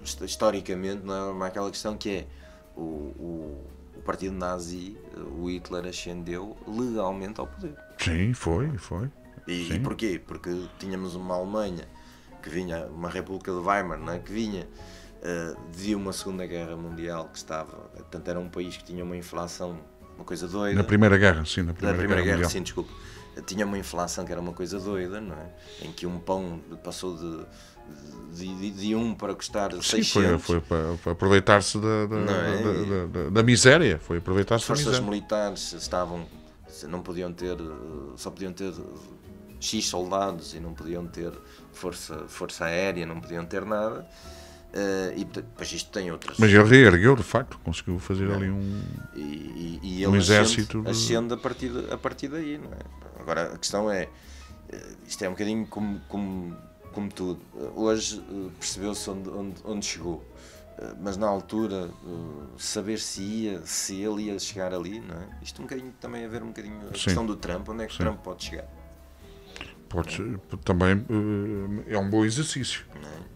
historicamente, não é, àquela questão que é o partido nazi, o Hitler ascendeu legalmente ao poder. Sim, foi. E porquê? Porque tínhamos uma Alemanha que vinha, uma República de Weimar, não é? Que vinha de uma Segunda Guerra Mundial, que estava, portanto era um país que tinha uma inflação, uma coisa doida. Na Primeira Guerra, sim, na Primeira Guerra, sim, desculpa. Tinha uma inflação que era uma coisa doida, não é? Em que um pão passou de 1 para custar 600. Foi para aproveitar-se da miséria. Foi aproveitar-se da miséria. As forças militares não podiam ter, só podiam ter X soldados e não podiam ter força aérea, não podiam ter nada. E depois isto tem outras. Mas ele reergueu, de facto, conseguiu fazer ali e um exército ascende a partir daí, não é? Agora a questão é, isto é um bocadinho como tudo. Hoje percebeu-se onde chegou, mas na altura saber se ele ia chegar ali, não é? Isto também a ver um bocadinho a questão do Trump, onde é que o Trump pode chegar. Também é um bom exercício.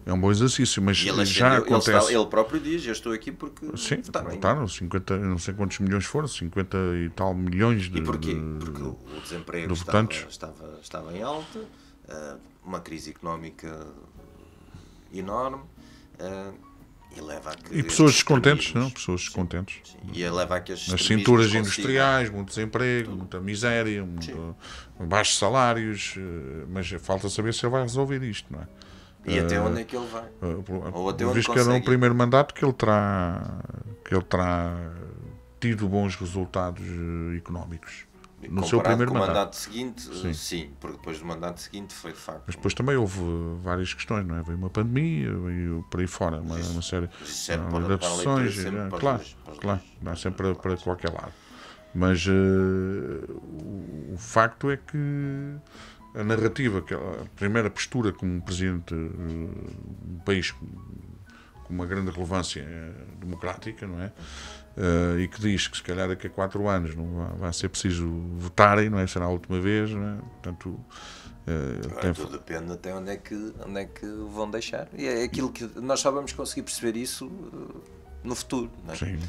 É um bom exercício, mas já acontece. Ele próprio diz: eu estou aqui porque. Sim, votaram 50, não sei quantos milhões foram, 50 e tal milhões de. E porquê? Porque o desemprego estava em alta, uma crise económica enorme. E leva a que pessoas descontentes, não? Pessoas descontentes. Sim. E leva a que as cinturas industriais, muito desemprego, muita miséria, baixos salários, mas falta saber se ele vai resolver isto, não é? E até onde é que ele vai? Ou até onde visto que era no primeiro mandato que ele terá tido bons resultados económicos. No seu primeiro mandato seguinte, sim, porque depois do mandato seguinte foi de facto. Mas depois também houve várias questões, não é? Veio uma pandemia, veio por aí fora, uma série de adaptações, claro, dá sempre para qualquer lado. Mas o facto é que a narrativa, a primeira postura como presidente de um país com uma grande relevância democrática, não é? E que diz que se calhar daqui a 4 anos não vai ser preciso votarem, não é? Será a última vez, não é? Portanto, tudo depende até onde é que vão deixar. E é aquilo que nós só vamos conseguir perceber isso no futuro, não é? Sim.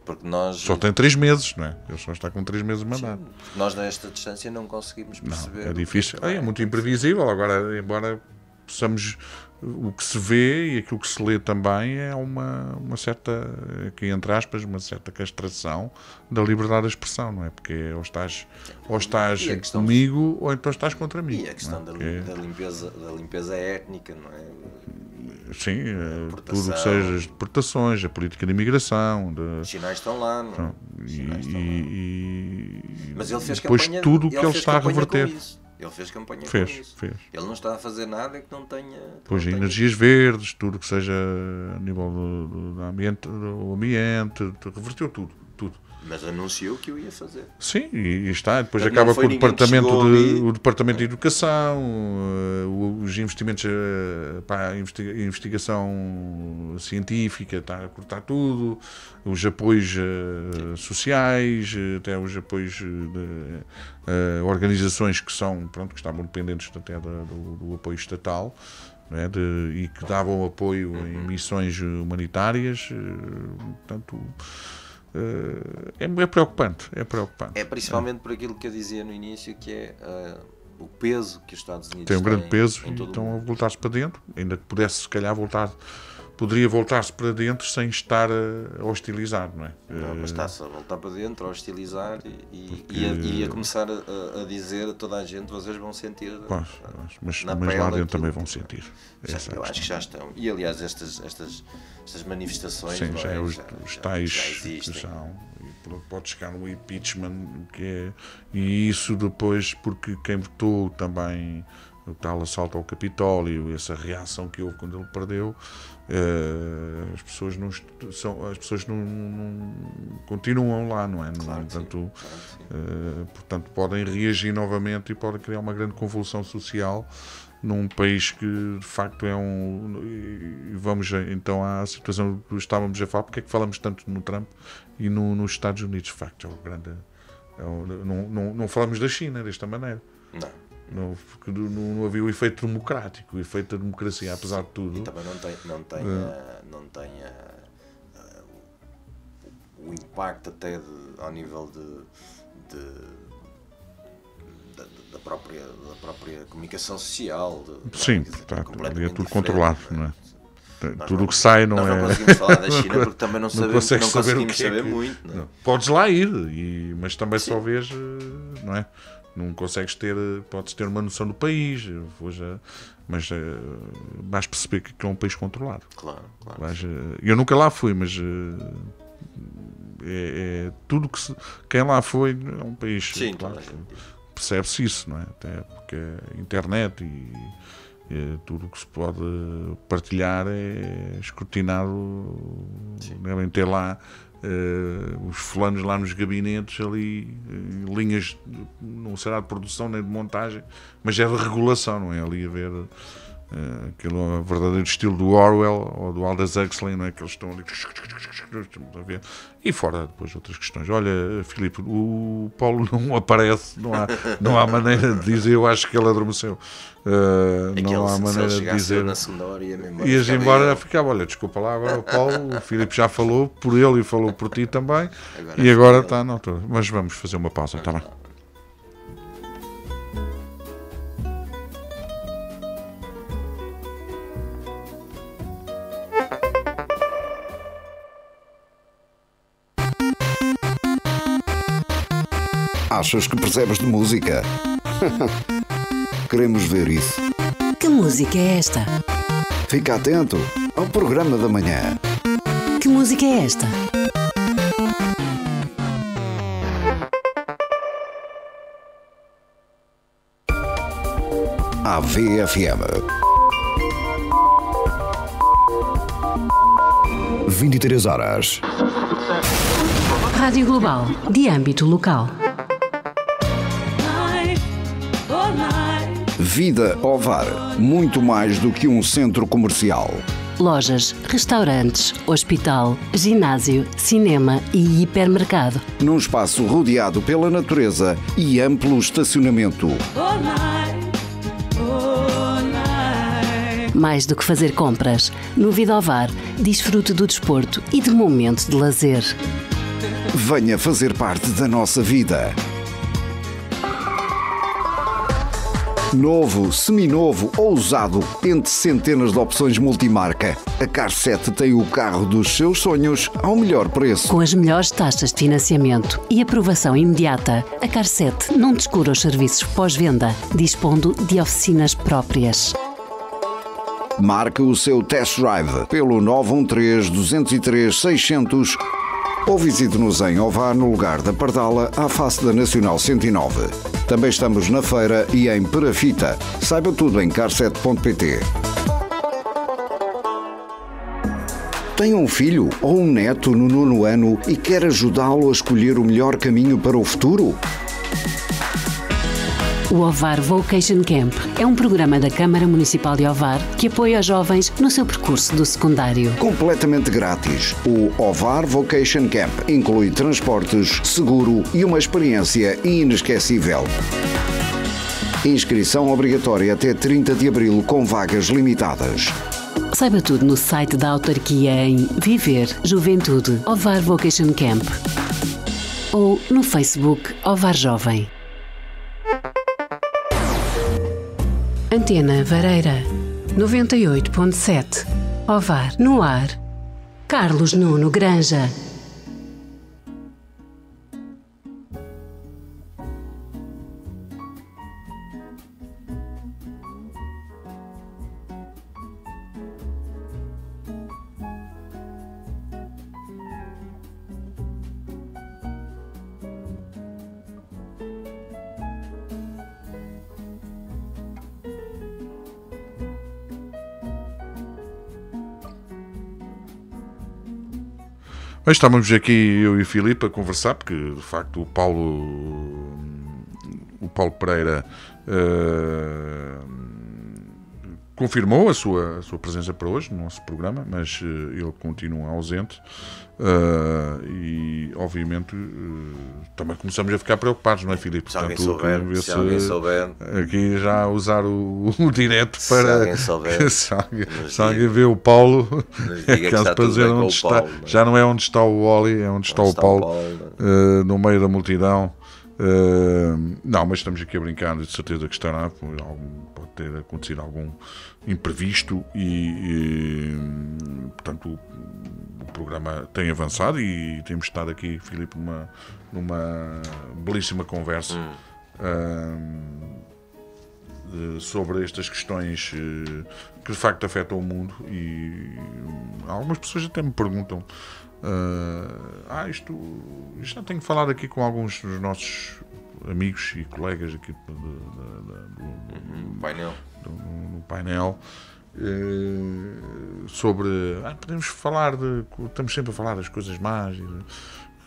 Porque nós só tem 3 meses, não é? Ele só está com 3 meses de mandato. Nós nesta distância não conseguimos perceber. Não, é difícil. É muito imprevisível. Agora, embora possamos o que se vê e aquilo que se lê também é uma certa, aqui entre aspas, uma certa castração da liberdade de expressão, não é? Porque ou estás comigo ou então estás contra mim. E a questão da limpeza étnica, não é? Sim, tudo o que seja as deportações, a política de imigração. Os sinais estão lá, não é? Mas ele fez depois campanha, tudo o que ele está a reverter. Ele fez campanha com isso. Ele não está a fazer nada que não tenha... Pois, energias verdes, tudo que seja a nível do ambiente, reverteu tudo. Mas anunciou que o ia fazer. Sim, e está. Depois acaba com o Departamento de Educação, os investimentos para a investigação científica, está a cortar tudo, os apoios sociais, até os apoios de organizações que são, que estavam dependentes até do apoio estatal. É, e que davam apoio em missões humanitárias. Portanto, é preocupante. É principalmente por aquilo que eu dizia no início, que é o peso que os Estados Unidos têm um grande peso e estão a voltar-se para dentro. Ainda que pudesse, se calhar, poderia voltar-se para dentro sem estar a hostilizar, não é? Não, mas está-se a voltar para dentro, a hostilizar e a começar a dizer a toda a gente: vocês vão sentir. Mas lá dentro também vão sentir. Eu acho que já estão. E aliás, estas manifestações. Sim, os tais pode chegar no impeachment, e isso depois, porque quem votou também o tal assalto ao Capitólio, essa reação que houve quando ele perdeu, as pessoas não continuam lá, não é? Claro, portanto, podem reagir novamente e podem criar uma grande convulsão social num país que de facto vamos então à situação que estávamos a falar. Porque é que falamos tanto no Trump e nos Estados Unidos? De facto, não falamos da China desta maneira. Porque não havia o efeito democrático, o efeito da democracia, apesar de tudo. E também não tem o impacto até ao nível da própria comunicação social. Sim, portanto, ali é tudo controlado, não é? Tudo o que sai não é. Nós não conseguimes falar da China porque também não conseguimos saber muito. Não é? Podes lá ir, mas também só vês, não é? Não consegues podes ter uma noção do país, mas vais perceber que é um país controlado. Claro. Eu nunca lá fui, mas tudo quem lá foi é um país. Sim, claro, percebe-se isso, não é? Até porque a internet e tudo o que se pode partilhar é escrutinado. Devem ter lá os fulanos lá nos gabinetes, ali linhas, não será de produção nem de montagem, mas é de regulação, não é? Ali a ver aquele verdadeiro estilo do Orwell ou do Aldous Huxley, não é? Que eles estão ali a ver. E fora depois outras questões. Olha, Filipe, o Paulo não aparece, não há maneira de dizer. Eu acho que ele adormeceu. Não há maneira de dizer. Na segunda hora ias embora, ficava, olha, desculpa lá, agora o Paulo, o Filipe já falou por ele e falou por ti também, e agora está, não estou. Mas vamos fazer uma pausa, está bem? Achas que percebes de música? Queremos ver isso. Que música é esta? Fica atento ao programa da manhã. Que música é esta? AVFM 23 horas. Rádio Global, de âmbito local. Vida Ovar, muito mais do que um centro comercial. Lojas, restaurantes, hospital, ginásio, cinema e hipermercado. Num espaço rodeado pela natureza e amplo estacionamento. Mais do que fazer compras, no Vida Ovar, desfrute do desporto e de momentos de lazer. Venha fazer parte da nossa vida. Novo, seminovo ou usado, entre centenas de opções multimarca, a Car7 tem o carro dos seus sonhos ao melhor preço. Com as melhores taxas de financiamento e aprovação imediata, a Car7 não descura os serviços pós-venda, dispondo de oficinas próprias. Marque o seu test drive pelo 913-203-600 ou visite-nos em Ovar, no lugar da Pardala, à face da Nacional 109. Também estamos na feira e em Perafita. Saiba tudo em car7.pt. Tem um filho ou um neto no 9º ano e quer ajudá-lo a escolher o melhor caminho para o futuro? O Ovar Vocation Camp é um programa da Câmara Municipal de Ovar que apoia os jovens no seu percurso do secundário. Completamente grátis. O Ovar Vocation Camp inclui transportes, seguro e uma experiência inesquecível. Inscrição obrigatória até 30 de abril com vagas limitadas. Saiba tudo no site da autarquia em Viver Juventude Ovar Vocation Camp ou no Facebook Ovar Jovem. Antena Vareira 98.7. Ovar no ar. Carlos Nuno Granja. Bem, estávamos aqui eu e o Filipe a conversar, porque de facto o Paulo Pereira confirmou a sua presença para hoje no nosso programa, mas ele continua ausente e obviamente também começamos a ficar preocupados, não é, Filipe? Se alguém souber aqui já usar o direto para se alguém souber, se alguém vê o Paulo, caso para dizer onde está, Paulo, já não é onde está o Oli, é onde está o Paulo, no meio da multidão. Não, mas estamos aqui a brincar, de certeza que estará, pode ter acontecido algum imprevisto e portanto o programa tem avançado e temos estado aqui, Filipe, numa belíssima conversa sobre estas questões que de facto afetam o mundo e algumas pessoas até me perguntam isto já tenho falado aqui com alguns dos nossos amigos e colegas aqui no painel sobre podemos falar estamos sempre a falar das coisas más,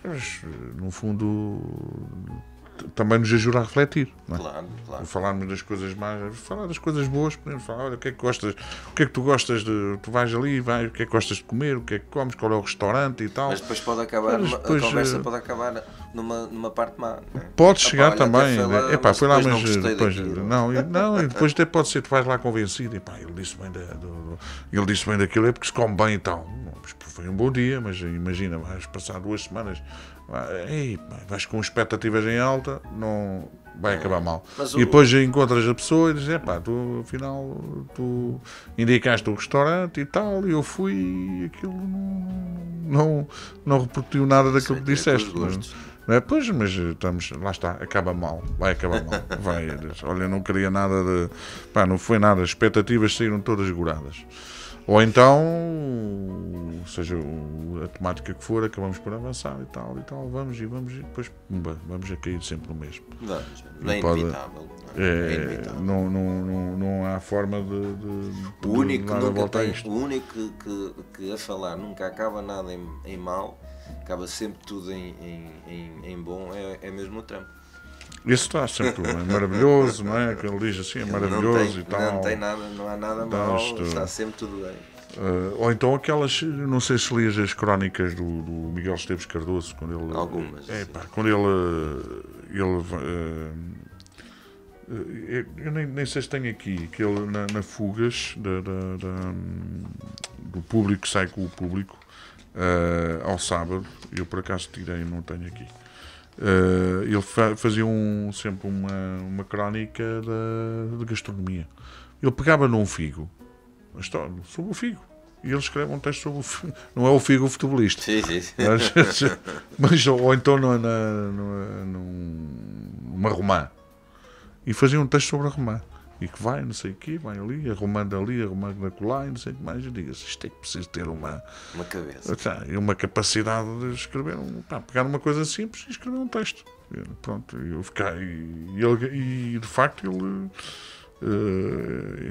mas no fundo também nos ajuda a refletir, não é? Claro. Falarmos das coisas más, falar das coisas boas, podemos falar, olha, o que é que gostas, o que é que tu gostas de, tu vais ali, o que é que gostas de comer, o que é que comes, qual é o restaurante e tal. Mas depois pode acabar, a conversa pode acabar numa parte má, não é? Pode chegar olha, também, foi lá, mas depois não, e depois até pode ser, tu vais lá convencido, ele disse bem daquilo, é porque se come bem e tal. Foi um bom dia, mas imagina, vais passar 2 semanas, vais com expectativas em alta, não vai acabar mal. E depois encontras a pessoa e dizes, tu afinal tu indicaste o restaurante e tal, e eu fui e aquilo não repercutiu nada daquilo que disseste. Não é? Pois, mas lá está, acaba mal, vai acabar mal. Olha, não queria nada de. Não foi nada, as expectativas saíram todas goradas. Ou então, seja a temática que for, acabamos por avançar e tal, vamos e depois vamos a cair sempre no mesmo. É inevitável. Não há forma de o único dar a volta a isto. O único que a falar nunca acaba nada em mal, acaba sempre tudo em bom, é mesmo o Trump. Isso está sempre maravilhoso, não é? Que ele diz assim, é maravilhoso e tal. Não há nada mal, está sempre tudo bem. Ou então aquelas, não sei se lias as crónicas do Miguel Esteves Cardoso, quando ele... Algumas. Quando eu nem sei se tenho aqui, que ele na Fugas do público, que sai com o público ao sábado, eu por acaso tirei, não tenho aqui. ele fazia sempre uma crónica de gastronomia. Ele pegava num figo, a história sobre o figo, e ele escreve um texto sobre o figo. Não é o figo futebolista. Sim. Mas, ou então numa romã. E fazia um texto sobre a romã. E que vai, não sei o quê, vai ali, arrumando acolá, e não sei o que mais. Eu digo, isto é que preciso ter uma cabeça. E uma capacidade de escrever, pegar uma coisa simples e escrever um texto. Pronto, eu fiquei. E de facto ele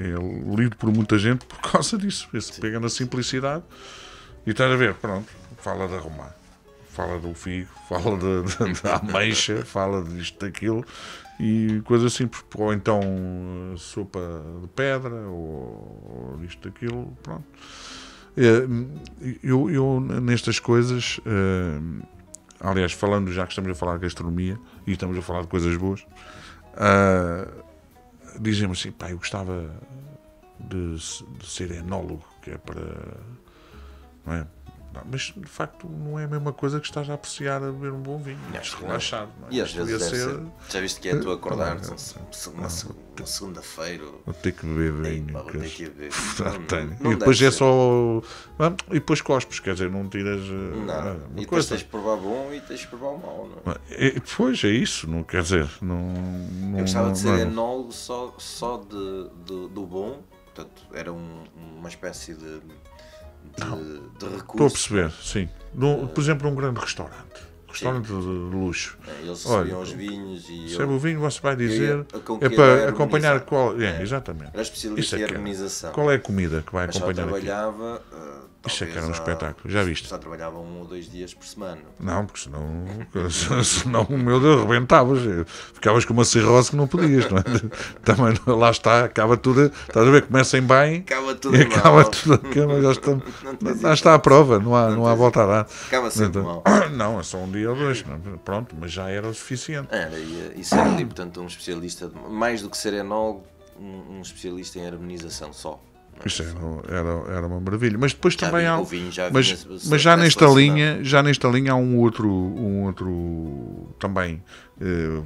é lido por muita gente por causa disso. Esse pega na simplicidade e estás a ver, pronto, fala da romã, fala do figo, fala da ameixa, fala disto, daquilo. E coisas simples, ou então sopa de pedra, ou isto, daquilo, pronto. Eu nestas coisas, aliás, falando, já que estamos a falar de gastronomia e estamos a falar de coisas boas, dizem-me assim, pá, eu gostava de ser enólogo, que é para... Não é? Mas de facto não é a mesma coisa que estás a apreciar a beber um bom vinho, relaxado. Não é? E às vezes já viste que é tu acordar uma segunda-feira, vou ter que beber vinho, não e depois é só e depois cospes, quer dizer, não tiras e depois tens de provar bom e tens de provar o mau, não é? Pois é isso, não quer dizer, não eu gostava de ser enólogo só do bom, portanto era uma espécie de recurso. Estou a perceber, sim. Por exemplo, um grande restaurante de luxo. Eles recebiam os vinhos e recebe o vinho, você vai dizer é para acompanhar qual. Exatamente. Era especialista em harmonização. Qual é a comida que vai acompanhar aqui? Trabalhava. Isso é que era um espetáculo, já viste? Só trabalhava 1 ou 2 dias por semana. Não, porque senão meu Deus, rebentavas. Ficavas com uma cirrose que não podias, não é? Também lá está, acaba tudo. Estás a ver, começam bem acaba tudo e acaba tudo já está à prova, não há volta a dar. Acaba sempre mal. Não, é só um dia ou dois, pronto, mas já era o suficiente. Isso era ali, portanto, um especialista, mais do que ser enólogo, um especialista em harmonização só. Isto era uma maravilha, mas depois já também há mas já nesta linha há um outro também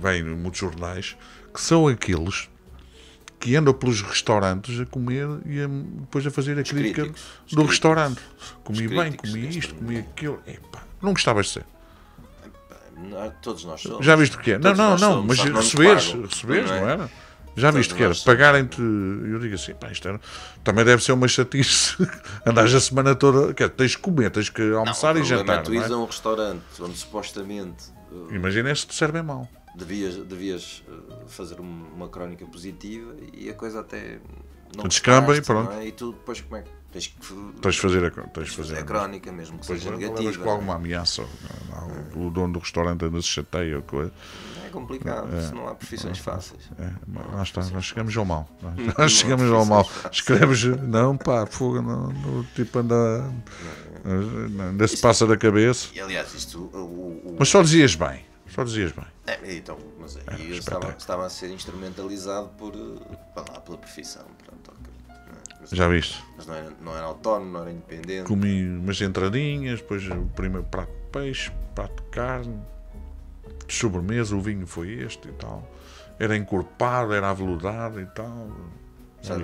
vem em muitos jornais, que são aqueles que andam pelos restaurantes a comer e depois a fazer a crítica do restaurante. Comi bem, comi isto, comi aquilo. Epá, não gostavas de ser. Todos nós somos. Já viste o que é? Não, mas receberes, não era? Já viste que era? Pagarem-te. Eu digo assim, pá, isto também deve ser uma chatice. Andares a semana toda. Tens que comer, tens que almoçar e jantar. Tu ires a um restaurante onde supostamente. Imagina se te servem mal. Devias fazer uma crónica positiva e a coisa até. Não descamba e pronto. Não é? E tu depois como é que. Tens de fazer a crónica, mesmo que seja negativa. Levas com alguma ameaça. O dono do restaurante anda se chateia. É complicado, se não há profissões fáceis. Lá está, nós chegamos ao mal. Nós chegamos ao mal. Escreves, não, pá, fogo, não, tipo ainda se passa da cabeça. E aliás, isto. Mas só dizias bem. Então, mas aí eu estava a ser instrumentalizado pela profissão. Portanto, já viste? Mas não era autónomo, não era independente. Comi umas entradinhas, depois o primeiro prato de peixe, prato de carne, de sobremesa, o vinho foi este e tal. Era encorpado, era aveludado e tal. Já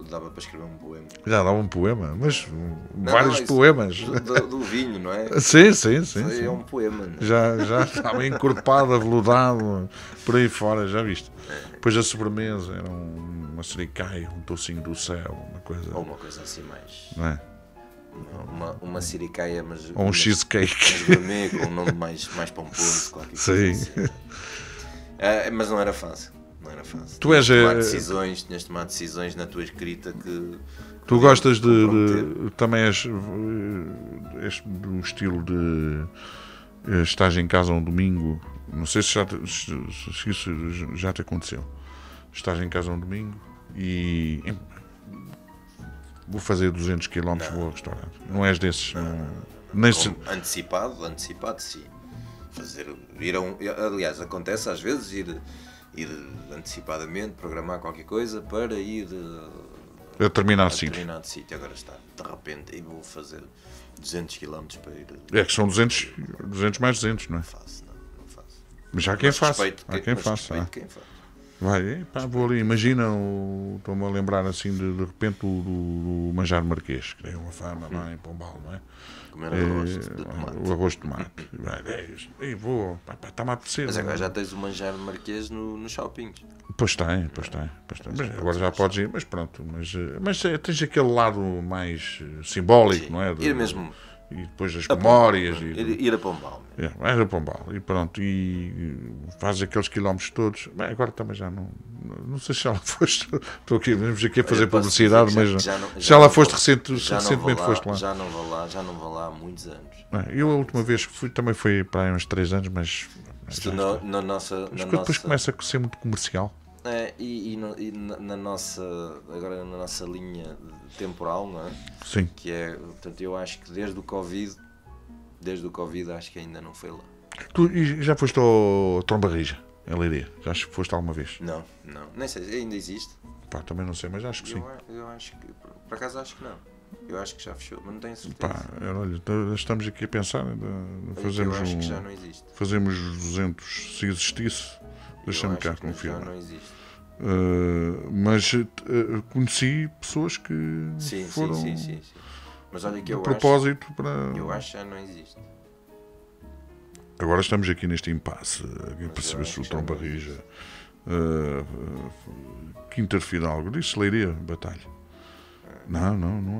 dava para escrever um poema. Já dava um poema, mas vários poemas. Do vinho, não é? Sim. É um poema. Não é? Já estava encorpado, aveludado, por aí fora, já viste? Depois a sobremesa era uma siricaia, um tocinho do céu, uma coisa. Ou uma coisa assim mais. Não é? Uma siricaia, mas. Ou um cheesecake. Gourmet, com um nome mais pomposo, qualquer coisa. Sim. Assim. Mas não era fácil. Não era fácil. Tu és tinhas de tomar decisões na tua escrita que. Tu gostas de também és do estilo de estás em casa um domingo. Não sei se isso já te aconteceu. Estás em casa um domingo e vou fazer 200 km, vou ao restaurante. Não és desses? Antecipado, sim. Aliás, acontece às vezes ir antecipadamente, programar qualquer coisa para ir a determinado sítio. Agora está, de repente, e vou fazer 200 km para ir. É que são 200 mais 200, não é? Não faço. Mas há quem faça. Há quem mas faça. respeito quem faz. Vai, pá, vou ali, imagina, estou-me a lembrar assim de repente do Manjar Marquês, que tem uma fama lá em Pombal, não é? Comer arroz de tomate. O arroz de tomate. E vou, está-me a apetecer. Mas agora já tens o Manjar Marquês nos shoppings. Pois tem. Mas agora já podes ir, mas pronto. Mas tens aquele lado mais simbólico, Sim. não é? Ir mesmo. E depois as memórias. Ir a Pombal. Vais a Pombal e pronto. E fazes aqueles quilómetros todos. Bem, agora também já não sei se já lá foste. Estou aqui, vamos aqui a fazer publicidade, mas já lá foste recentemente foste lá. Já não vou lá há muitos anos. Eu a última vez que fui também foi para aí uns 3 anos, mas. Na nossa. Depois começa a ser muito comercial. Na nossa linha temporal, não é? Sim. Que é, portanto, eu acho que desde o Covid acho que ainda não foi lá. Tu já foste ao Trombarrija, em Leiria? Já foste alguma vez? Não, nem sei, ainda existe. Pá, também não sei, mas acho que sim. Eu acho que, por acaso acho que não. Eu acho que já fechou, mas não tenho certeza. Pá, olha, estamos aqui a pensar, fazemos eu acho que já não existe. Fazemos 200, se existisse, deixa-me cá confirmar. Já não existe. Mas conheci pessoas que foram sim. Mas olha que a propósito para. Eu acho que já não existe. Agora estamos aqui neste impasse para saber se o Trombarrija, Quinta de Fidalgo, disse Leiria, Batalha. Não há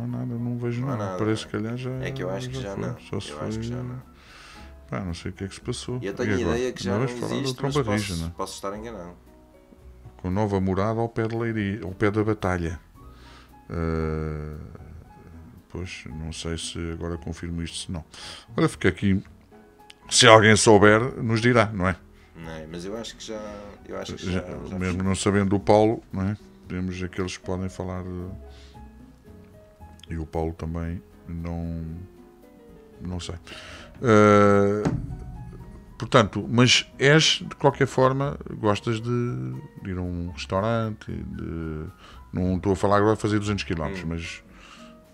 nada, não vejo nada. Parece que calhar já. É que eu acho que já não. Só se foi. Pá, não sei o que é que se passou. Eu tenho a ideia que já não existe, mas posso estar enganado. Com nova morada ao pé de Leiria, ao pé da Batalha. Pois, não sei se agora confirmo isto, se não. Olha, fica aqui. Se alguém souber, nos dirá, não é? Não é, mas eu acho que já. Mesmo não sabendo do Paulo, não é? Temos aqueles que podem falar. E o Paulo também não sei. Portanto, mas de qualquer forma, gostas de ir a um restaurante, não estou a falar agora de fazer 200 km, mas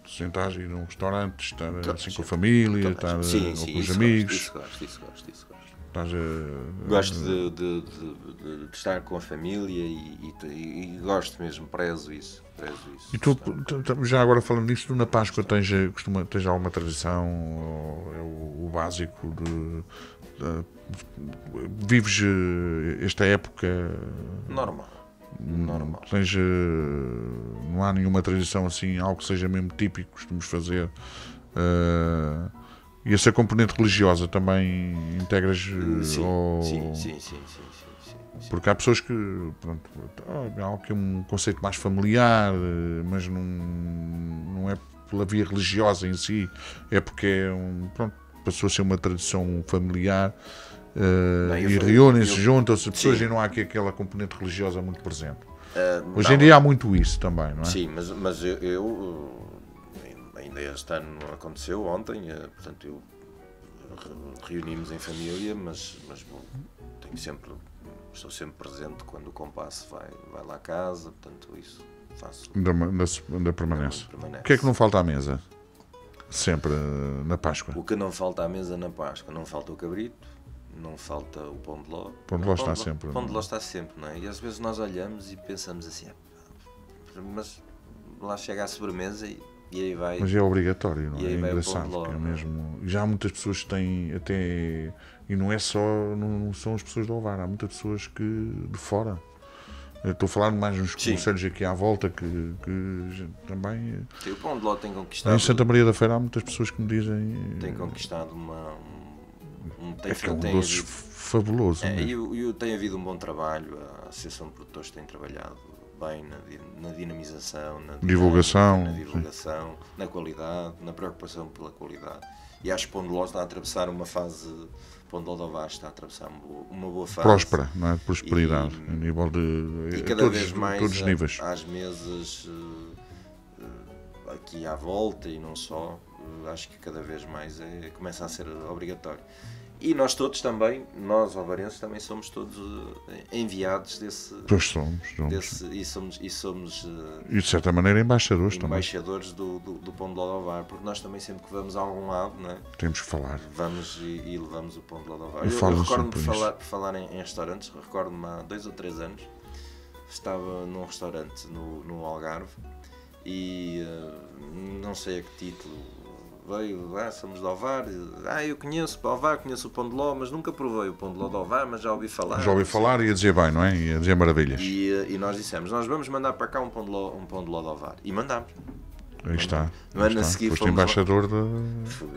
sentar e ir a um restaurante, estar assim com a família, estar com os amigos. Isso gosto. Gosto de estar com a família e gosto mesmo, prezo isso. E tu, já agora falando nisso, tu na Páscoa tens alguma tradição, ou é o básico vives esta época normal. Não há nenhuma tradição assim, algo que seja mesmo típico que costumamos fazer, e essa componente religiosa também integras? Sim. Porque há pessoas que, pronto, há algo que é um conceito mais familiar, mas não é pela via religiosa em si, é porque passou a ser uma tradição familiar, e reúnem-se, juntam-se pessoas, e não há aqui aquela componente religiosa muito presente. Hoje em dia há muito isso também, não é? Sim, mas eu ainda este ano aconteceu ontem, portanto reunimos em família, mas estou sempre presente quando o compasso vai lá a casa, portanto isso faço. Ainda permanece. O que é que não falta à mesa? Sempre na Páscoa. O que não falta à mesa na Páscoa? Não falta o cabrito, não falta o pão de ló. O pão de ló está sempre. O pão de ló está sempre, não é? E às vezes nós olhamos e pensamos assim, mas lá chega a sobremesa e aí vai. Mas é obrigatório, não é? É engraçado, ló, porque é mesmo. Já há muitas pessoas que têm até. E não são as pessoas de Ovar, há muitas pessoas de fora. Eu estou a falar mais uns conselhos aqui à volta que também. Sim, o pão de ló tem conquistado. Em Santa Maria da Feira há muitas pessoas que me dizem. Tem conquistado um doce fabuloso. E tem havido um bom trabalho, a Associação de Produtores tem trabalhado bem na dinamização, na divulgação, na qualidade, na preocupação pela qualidade. E acho que o pão de ló está a atravessar uma fase. O pão de ló de Ovar está a atravessar uma boa fase. Próspera, não é? De prosperidade, a nível de. E cada vez mais todos os níveis. Às mesas aqui à volta e não só, acho que cada vez mais começa a ser obrigatório. E nós todos também, nós ovarenses, também somos todos enviados desse... Pois somos. E somos E de certa maneira embaixadores também. Embaixadores do Pão de Ló de Ovar, porque nós também sempre que vamos a algum lado, não é? Temos que falar. Vamos e levamos o Pão de Ló de Ovar. Eu recordo-me por falar em restaurantes, recordo-me há 2 ou 3 anos, estava num restaurante no Algarve e não sei a que título veio, somos de Ovar, eu conheço Ovar, conheço o Pão de Ló, mas nunca provei o Pão de Ló de Ovar, mas já ouvi falar. Já ouvi falar e ia dizer bem, não é? Ia dizer maravilhas. E nós dissemos, nós vamos mandar para cá um Pão de Ló de Ovar. E mandámos. Aí está. No ano a seguir foste embaixador de... Fui.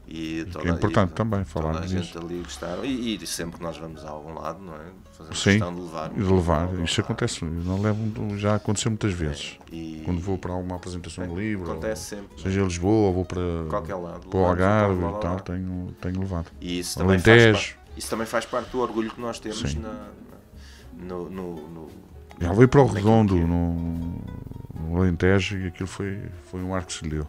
E é importante também falar nisso. A gente disso. ali gostaram. E sempre que nós vamos a algum lado, não é? Fazemos Sim, questão de levar. E de levar. Isso acontece. Não levo, já aconteceu muitas vezes. Quando vou para alguma apresentação de livro, acontece sempre. Seja em Lisboa, ou vou para qualquer lado, para o Algarve e tal, tenho levado. E isso também faz parte do orgulho que nós temos no Já veio para o Redondo, no Alentejo, e aquilo foi um ar que se lhe deu.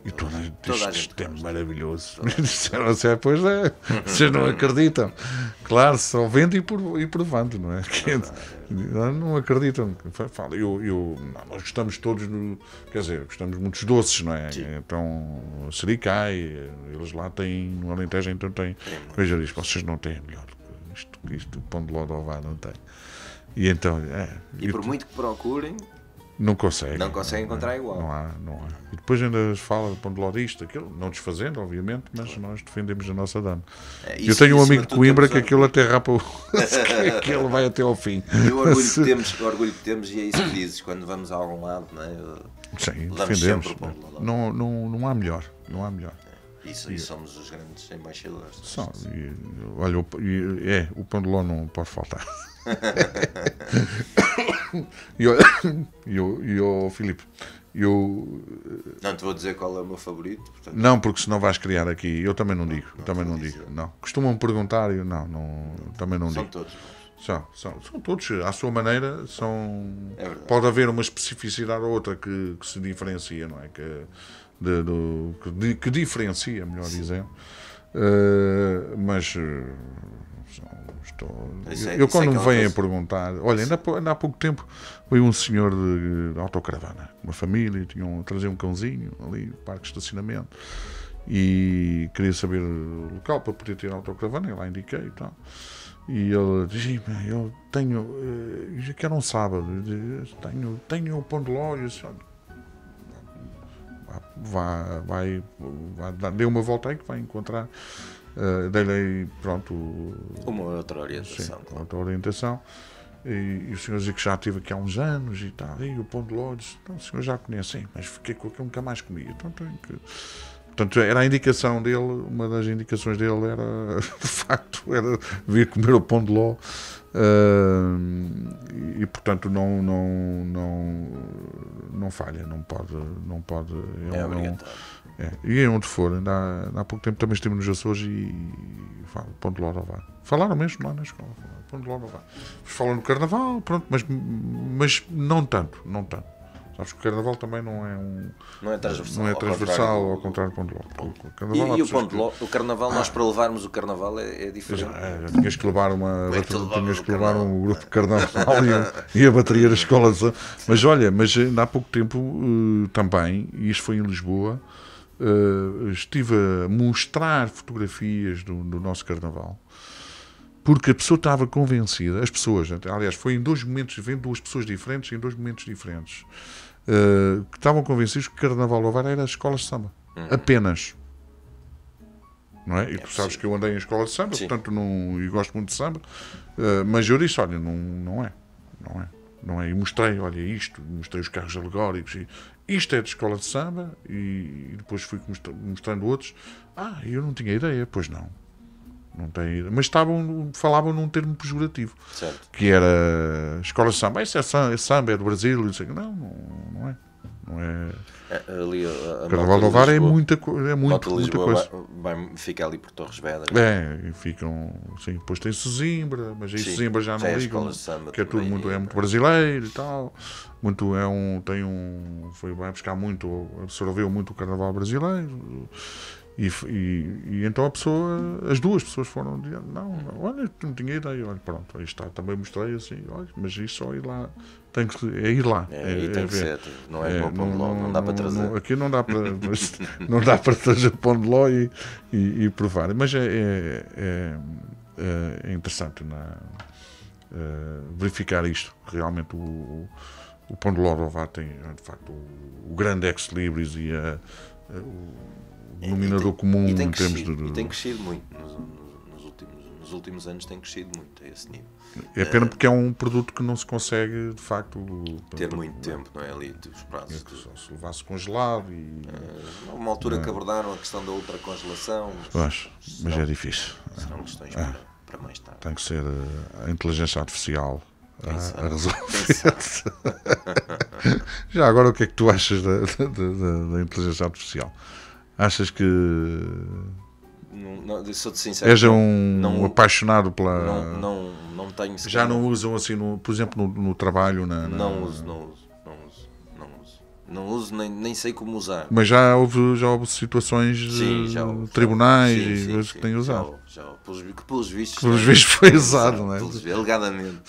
E toda a gente disse, isto é maravilhoso. Disseram assim, pois é, vocês não acreditam. Claro, só vendo e provando, não é? Não acreditam. Nós gostamos todos, quer dizer, gostamos muitos doces, não é? Sim. Então, Sericai, eles lá têm, no Alentejo, então têm. Veja, diz, vocês não têm melhor. Isto, o Pão de Ló de Ovar não tem. E então, e por muito que procurem, não conseguem encontrar igual. Não há. E depois ainda se fala do Pão de Ló disto, aquilo, não desfazendo, obviamente, mas nós defendemos a nossa dama. Eu tenho um amigo de Coimbra que aquilo até rapa que ele vai até ao fim. E o orgulho que temos, e é isso que dizes, quando vamos a algum lado, não é? Sim, defendemos. Não há melhor. Isso, e somos os grandes embaixadores. Olha, o Pão de Ló não pode faltar. E Filipe, não te vou dizer qual é o meu favorito, portanto... Não, porque senão vais criar aqui. Eu também não digo. Não. Costumam perguntar e também não são digo. Todos. São todos à sua maneira. Pode haver uma especificidade ou outra que se diferencia, não é? Que diferencia, melhor dizendo. Mas eu quando me vêm a perguntar, olha, ainda há pouco tempo veio um senhor de autocaravana, uma família, trazia um cãozinho ali no parque de estacionamento e queria saber o local para poder ter autocaravana, eu lá indiquei e tal. E ele dizia, eu quero um sábado, tenho o Pão de Ló, e eu disse, dê uma volta aí que vai encontrar. Dei-lhe, pronto, uma outra orientação. Sim, outra orientação. E o senhor dizia que já esteve aqui há uns anos e tal. E o Pão de Ló disse, o senhor já conhece, sim, mas fiquei com aquilo, nunca mais comi. Portanto, era a indicação dele, uma das indicações dele era, de facto, era vir comer o Pão de Ló. E portanto não falha, não pode. E onde for, ainda há pouco tempo também estive nos Açores e falo Pão de Ló de Ovar. Falaram mesmo lá na escola, Pão de Ló de Ovar. Falam no Carnaval, pronto, mas não tanto. Sabes que o Carnaval também não é transversal, ao contrário do Pão de Ló. E o Pão de Ló, o Carnaval, nós para levarmos o Carnaval é diferente. Tinhas que levar um grupo de Carnaval e a bateria da escola. Mas olha, há pouco tempo também, e isto foi em Lisboa, estive a mostrar fotografias do nosso Carnaval. Porque a pessoa estava convencida, as pessoas, aliás, foi em dois momentos diferentes, duas pessoas diferentes, em dois momentos diferentes, que estavam convencidos que Carnaval de Ovar era as escolas de samba. Apenas. Não é? E tu sabes que eu andei em escola de samba, sim, portanto, e gosto muito de samba, mas eu disse, olha, não é. E mostrei, olha isto, mostrei os carros alegóricos, isto é de escola de samba, e depois fui mostrando outros. Eu não tinha ideia, pois não. Não tem, mas falavam num termo pejorativo, certo, que era escola de samba. Isso é samba, é do Brasil. Não é. Ali, o Carnaval de Ovar é muita coisa. Fica ali por Torres Vedras. E ficam. Sim, depois tem Sesimbra, mas aí Sesimbra já não ligam, que é tudo muito brasileiro e tal. Vai buscar muito, absorveu muito o Carnaval brasileiro. E então as duas pessoas foram dizer, não, olha, não tinha ideia, olha, pronto, aí está, também mostrei assim, olha, mas isso só ir lá, é ir lá. E tem que ser, não é pão de ló, não dá para trazer. Aqui não dá para, não dá para trazer pão de ló e provar, mas é interessante verificar isto, realmente o pão de ló do Ovar tem, de facto, o grande ex-libris e o denominador comum em termos de... E tem crescido muito, nos últimos anos tem crescido muito a esse nível. É pena porque é um produto que não se consegue, de facto... Ter muito tempo, não é? Ali, os prazos. Só se levasse congelado e... Uma altura que abordaram a questão da ultracongelação. Mas é difícil. Serão questões para mais tarde. Tem que ser a inteligência artificial a resolver. Já agora, o que é que tu achas da inteligência artificial? Achas que não, sou-te sincero, és um apaixonado pela... Não tenho... Já não usam assim, por exemplo, no trabalho? Não uso, nem sei como usar. Mas já houve situações de tribunais e coisas que têm usado. Que pelos vistos foi usado, não é? Alegadamente.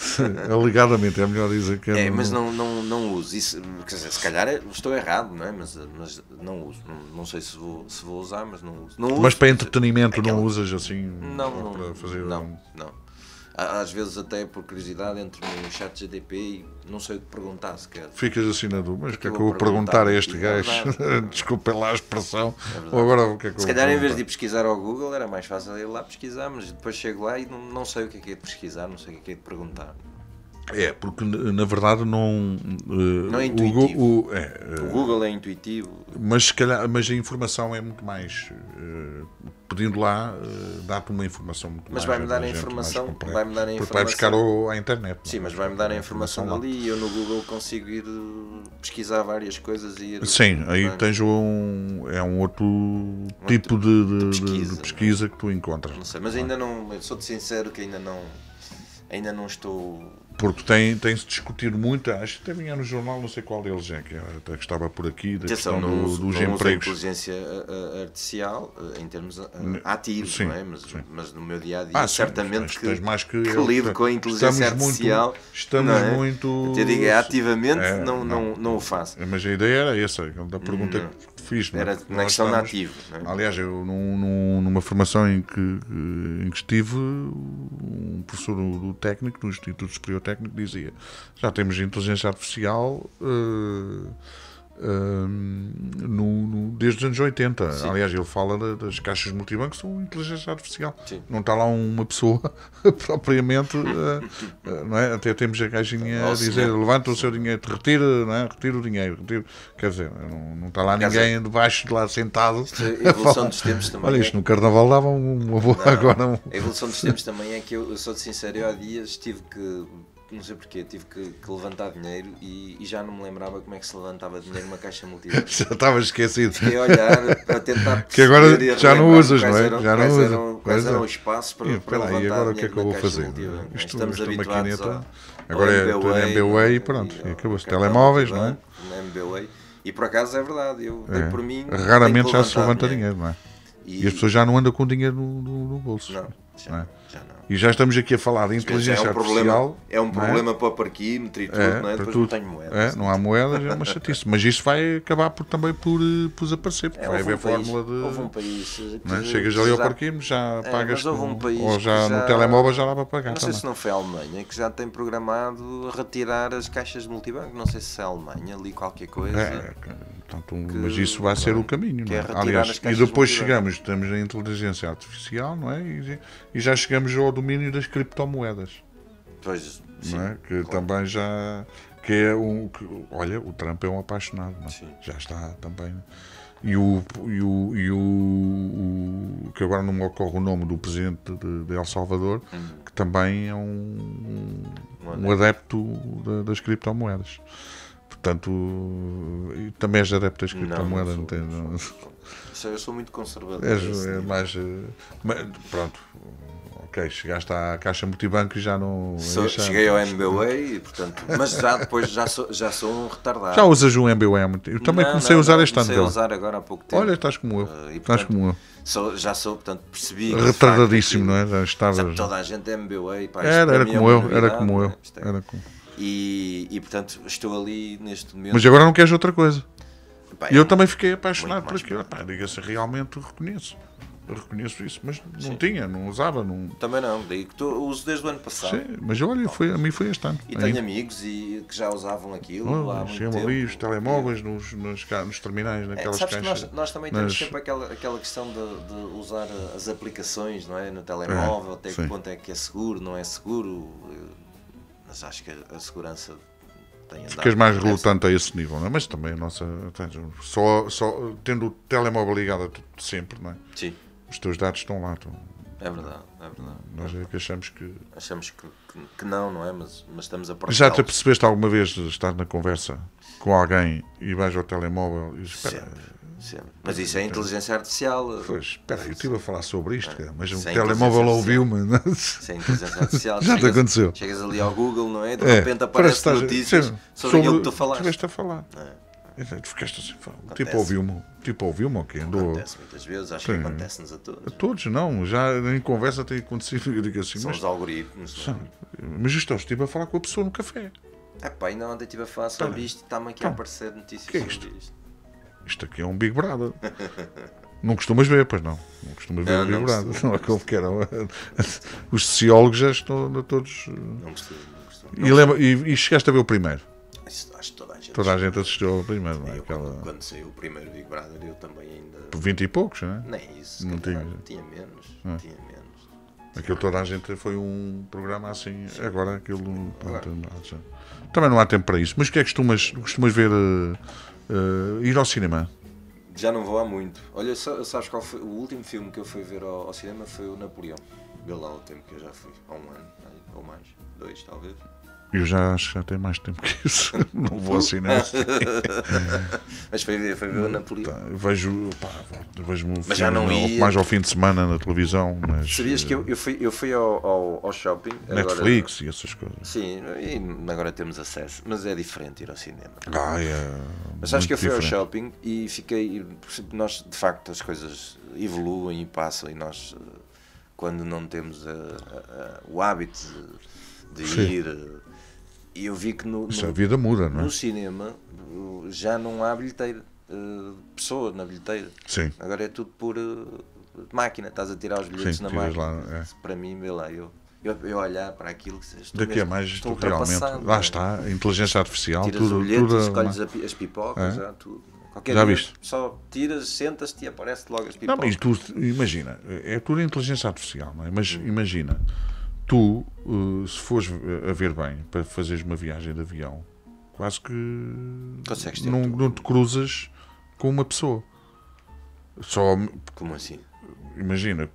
Alegadamente, é melhor dizer que mas não uso. Isso, quer dizer, se calhar estou errado, não é? Mas não uso. Não sei se vou usar, mas não uso. Mas para entretenimento não usas assim? Não, para fazer não. Às vezes até por curiosidade entro no chat GDP e não sei o que perguntar sequer. Ficas assim na dúvida, mas o que é que eu vou perguntar a este gajo? Desculpem lá a expressão. Ou agora o que é que se calhar em vez de ir pesquisar ao Google era mais fácil ir lá pesquisar, mas depois chego lá e não sei o que é de pesquisar, não sei o que é de perguntar. É, porque na verdade não é intuitivo. O Google é intuitivo. Mas a informação é muito mais... pedindo lá, dá-te uma informação muito mais... Mas vai-me dar a informação... Porque vai buscar à internet. Sim, mas vai-me dar a informação dali e eu no Google consigo ir pesquisar várias coisas e ir... Sim, aí tens um outro tipo de pesquisa que tu encontras. Não sei, mas ainda não... Sou-te sincero que ainda não estou... Porque tem-se discutido muito, acho que até vinha no jornal, não sei qual deles é, que estava por aqui, da questão dos empregos. A inteligência artificial em termos ativos, sim, não é? Mas no meu dia-a-dia, certamente que lido com a inteligência artificial. Estamos muito... Eu digo, ativamente não o faço. Mas a ideia era essa, da pergunta que fiz. Era na questão da ativo. Aliás, eu numa formação em que estive, um professor do técnico, do Instituto Superior Técnico, dizia, já temos inteligência artificial desde os anos 80. Sim. Aliás, ele fala das caixas multibanco, são inteligência artificial. Sim. Não está lá uma pessoa propriamente, não é? Até temos a caixinha a dizer, levanta o seu dinheiro, retira, não é? Retira o dinheiro, quer dizer, não está lá ninguém debaixo de lá sentado. A evolução dos tempos também. Olha, isto no Carnaval dava uma boa agora. A evolução dos tempos também é que eu sou de sincero, eu há dias tive que, não sei porquê, tive que levantar dinheiro e já não me lembrava como é que se levantava dinheiro numa caixa multibanco. Já estava esquecido. Fiquei a olhar para tentar que agora já não usas, não é? Quais eram os passos para levantar dinheiro. E agora o que é que eu vou fazer? Estamos habituados agora é MBWay e pronto, acabou-se. Telemóveis, não é? MBWay. E por acaso é verdade, eu dei por mim. Raramente já se levanta dinheiro, não é? E as pessoas já não andam com dinheiro no bolso. Não, já não. E já estamos aqui a falar de inteligência artificial. É um problema para o parquímetro e tudo, não é? Depois não tenho moedas. Não há moedas, é uma chatice. Mas isso vai acabar também por desaparecer, porque vai haver fórmula de... Houve um país... Chegas ali ao parquímetro, já pagas, ou já no telemóvel já dá para pagar. Não sei se não foi a Alemanha, que já tem programado retirar as caixas de multibanco. Não sei se é a Alemanha, ali qualquer coisa. Mas isso vai ser o caminho, não é? Aliás, e depois estamos na inteligência artificial, não é? E já chegamos ao domínio das criptomoedas. Pois, sim, não é? Que também já... olha, o Trump é um apaixonado, não é? Já está também... E que agora não me ocorre o nome do presidente de El Salvador, que também é um adepto das criptomoedas. Portanto, também és adepto das criptomoedas, não tem? Eu sou muito conservador. És mais. Pronto. Ok, chegaste à Caixa Multibanco e já não. Cheguei ao MBWay, portanto, mas depois já sou um retardado. Já usas o MBWay? Eu também comecei a usar este ano. Comecei a usar agora há pouco tempo. Olha, estás como eu. Já sou, portanto, percebi. Retardadíssimo, não é? Já estava... Toda a gente é MBWay. Pá, era como eu. E portanto, estou ali neste momento. Mas agora não queres outra coisa. E eu também fiquei apaixonado por aquilo. Diga-se, realmente reconheço. Eu reconheço isso, mas não usava. Também não, digo que uso desde o ano passado. Sim, mas olha, a mim foi este ano. E tenho amigos que já usavam aquilo há muito tempo. Ali os telemóveis nos terminais, naquelas caixas. Sabes que nós também temos sempre aquela questão de usar as aplicações, não é? No telemóvel, até que ponto é que é seguro, não é seguro. Mas acho que a segurança... Ficas mais relutante a esse nível, não é? Mas também a nossa... Só tendo o telemóvel ligado sempre, não é? Sim. Os teus dados estão lá. É verdade. Nós é que achamos que... Achamos que não é? Mas estamos a partilhá-los. Já te percebeste alguma vez de estar na conversa com alguém e vais ao telemóvel e dizes, Sempre. Mas isso é inteligência artificial. Pois, espera aí, eu estive a falar sobre isto, mas o telemóvel ouviu-me. Isso é inteligência artificial. Já te aconteceu. Chegas ali ao Google, não é? De repente aparecem notícias sobre aquilo que tu falaste. Estiveste a falar. Tu ficaste assim, tipo ouviu-me ou quê? Acontece muitas vezes, acho que acontece-nos a todos. A todos, não, já em conversa tem acontecido, eu digo assim, são os algoritmos. Mas isto estive a falar com a pessoa no café. Ainda ontem estive a falar sobre isto e está-me aqui a aparecer notícias sobre isto. Isto aqui é um Big Brother. Não costumas ver, pois não. Não costumas ver o Big Brother. Não é como que era. Os sociólogos já estão todos. Não costumo. E chegaste a ver o primeiro? Acho que toda a gente assistiu ao primeiro, não é? Quando saiu o primeiro Big Brother, eu também ainda. 20 e poucos, não é? Nem isso. Não tinha menos. Tinha menos. Aquilo toda a gente foi um programa assim. Sim. Agora aquilo. Também não há tempo para isso. Mas o que é que costumas ver? Ir ao cinema? Já não vou há muito. Olha, sabes qual foi? O último filme que eu fui ver ao cinema foi o Napoleão. Vê lá o tempo que eu já fui. Há um ano, ou mais. 2, talvez. Eu já acho que já tem mais tempo que isso. Não vou ao cinema. Mas foi ver o Napoleão. Vejo-me mas já não ia. Mais ao fim de semana na televisão. Mas, sabias que eu fui ao shopping. Netflix e essas coisas. Sim, e agora temos acesso. Mas é diferente ir ao cinema. Mas acho que eu fui ao shopping e fiquei. Nós, de facto, as coisas evoluem e passam. E nós, quando não temos o hábito de ir. E eu vi que a vida muda, não é? No cinema já não há bilheteira, pessoa na bilheteira. Sim. Agora é tudo por máquina, estás a tirar os bilhetes na máquina. Lá, Para mim, vê lá, eu olhar para aquilo que daqui a mais estou realmente. Lá está, a inteligência artificial, tiras tudo. O bilhete, escolhes as pipocas, já tudo. Já viste? Só tiras, sentas-te e aparece logo as pipocas. Não, mas tu imagina, é tudo inteligência artificial, não é? Mas imagina. Tu, se fores a ver bem, para fazeres uma viagem de avião, quase que não te cruzas com uma pessoa. Só. Como assim? Imagina,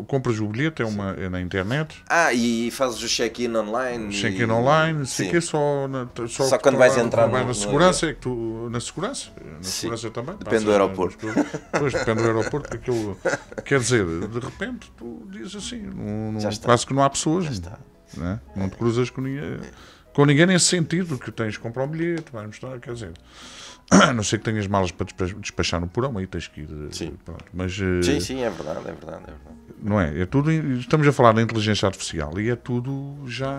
compras o bilhete, é na internet. E fazes o check-in online. Check-in online, sei que só quando vais entrar na segurança, é que tu. Na segurança também. Depende do aeroporto. Pois, depende do aeroporto, porque aquilo. Quer dizer, de repente, tu dizes assim, quase que não há pessoas. Não te cruzas com ninguém nesse sentido, que tens que comprar um bilhete, vais mostrar, quer dizer. A não ser que tenhas malas para despachar no porão, aí tens que ir. Sim. Pronto, mas, sim, é verdade. Não é? É tudo, estamos a falar da inteligência artificial e é tudo já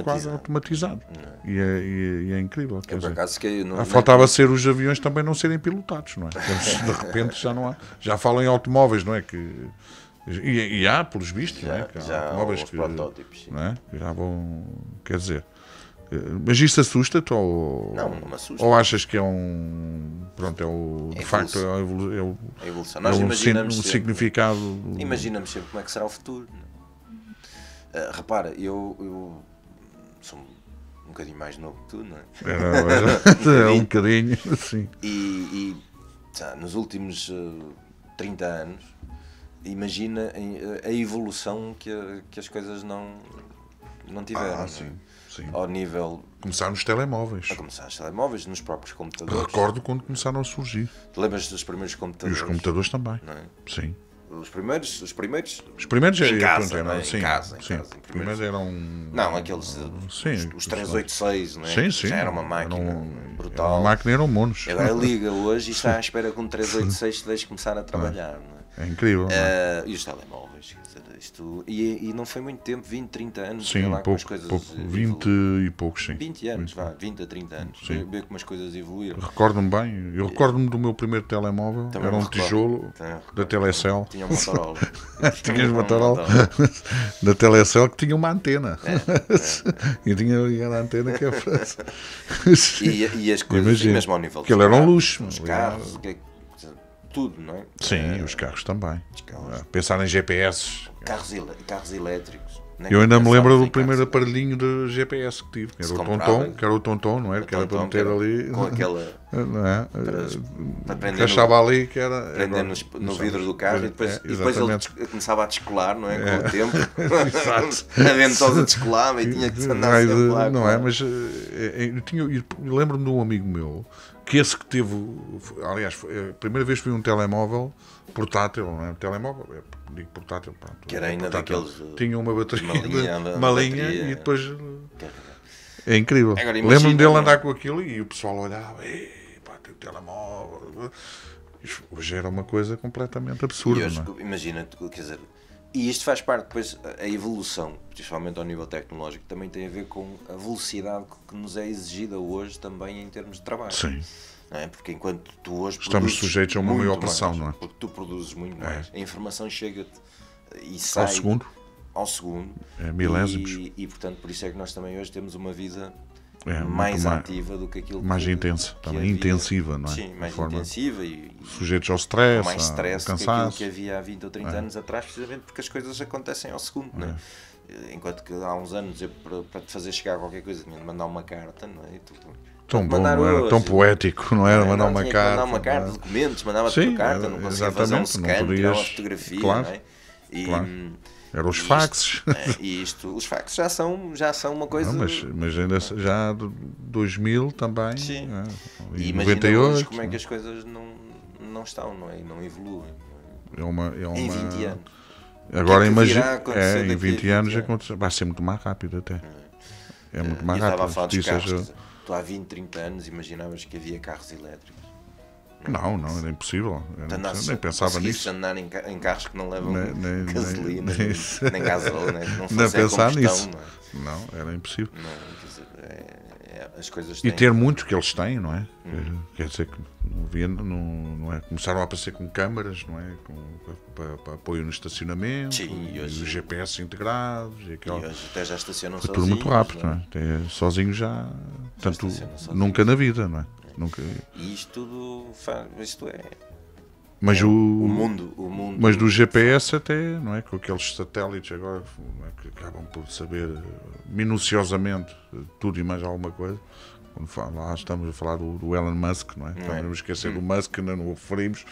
quase automatizado. E é incrível. Eu, por acaso, faltava ser os aviões também não serem pilotados, não é? De repente já não há. Já falam em automóveis, não é? E há, pelos vistos, não é? Que há automóveis que protótipos, não é? Já vão. Quer dizer. Mas isso assusta-te ou não me assusta. Ou achas que é de facto é a evolução. Nós imaginamos um significado. Imaginamos sempre como é que será o futuro. Repara, eu sou um bocadinho mais novo que tu, não é? É um bocadinho, sim. E nos últimos 30 anos, imagina a evolução que as coisas não não tiveram. Sim. Ao nível... Começaram nos telemóveis. A começar nos telemóveis, nos próprios computadores. Recordo quando começaram a surgir. Te lembras dos primeiros E computadores? os computadores também. Não é? Sim. Os primeiros Os primeiros em eu casa, perguntei, não é? sim, Em casa. sim. Os primeiros eram... Não, aqueles... Sim, os 386, não é? Sim. Já era uma máquina brutal. Uma máquina eram monos. Agora liga hoje e está à espera que um 386 te deixe começar a trabalhar, não é? É incrível. E os telemóveis, quer dizer, isto... E não foi muito tempo, 20, 30 anos. Sim, lá, pouco, as coisas 20 e poucos, sim. 20 anos, 20 a 30 anos. Ver como as coisas evoluíram. Recordo-me bem. Eu recordo-me do meu primeiro telemóvel. Também Era um me recordo. tijolo da Telecel. Tinha um Motorola. Tinhas Motorola da Telecel que tinha uma antena. E tinha ligado a antena que é E as coisas, e mesmo ao nível que ele era um luxo. os carros, tudo, não é? Sim, os carros também. Pensar em GPS. Carros elétricos. Eu ainda me lembro do primeiro aparelhinho de GPS que tive, que era o Tonton, não era? Que era para meter ali. Com aquela. Não é? Para prender Encaixava ali, que era. Prender no vidro do carro e depois ele começava a descolar, não é? Com o tempo. Exato. A ventosa descolava e tinha que andar sempre lá. Não é? Mas eu lembro-me de um amigo meu que esse que teve. Aliás, a primeira vez que vi um telemóvel portátil, não é? Telemóvel, digo portátil, pronto. Que era ainda daqueles. Tinha uma bateria, uma linha e depois. É incrível. Lembro-me dele andar com aquilo e o pessoal olhava, pá, tem o telemóvel. Hoje era uma coisa completamente absurda. E hoje, não é? imagina, quer dizer, e isto faz parte depois, a evolução, principalmente ao nível tecnológico, também tem a ver com a velocidade que nos é exigida hoje também em termos de trabalho. Sim. Não é? Porque enquanto tu hoje estamos sujeitos a uma maior pressão, mais, não é? Porque tu produzes muito mais, a informação chega-te e sai ao segundo. É milésimos. E portanto, por isso é que nós também hoje temos uma vida mais ativa do que aquilo mais intensa, também intensiva, não é? Sim, mais intensiva e sujeitos ao stress, mais stress do que aquilo que havia há 20 ou 30 anos atrás, precisamente porque as coisas acontecem ao segundo, não é? Enquanto que há uns anos eu, para te fazer chegar qualquer coisa tinha de mandar uma carta, não é? Tão bom, não era tão poético, não era? Mandar uma carta. Mandar uma carta, documentos, mandava-te por carta, não conseguia fazer um scan, tirar uma fotografia, claro, não é? Claro. Eram os faxes. E os faxes já são uma coisa... Não, mas ainda já de 2000 também. Sim. E 98. Hoje como é que as coisas não estão, não é? E não evoluem. Em 20 anos. Agora imagina, em 20 anos vai ser muito mais rápido até. É muito mais rápido. Estava a falar dos carros. Tu há 20, 30 anos imaginavas que havia carros elétricos. Não, era impossível. Nem pensava nisso. Andar em carros que não levam gasolina, nem gasóleo, não nem pensar nisso. Não, era impossível. As coisas e ter muitos que eles têm, não é? Quer dizer que não é? Começaram a aparecer com câmaras, não é? Para apoio no estacionamento, e os GPS integrados. E hoje até já estacionam sozinhos. Tudo muito rápido, não é? Até sozinhos já. Tanto nunca na vida, não é? Nunca. E isto é. Mas o mundo. Mas do GPS até, não é? Com aqueles satélites agora, não é? Que acabam por saber minuciosamente tudo e mais alguma coisa. Lá estamos a falar do Elon Musk, não é? Não vamos esquecer do Musk, ainda não o referimos.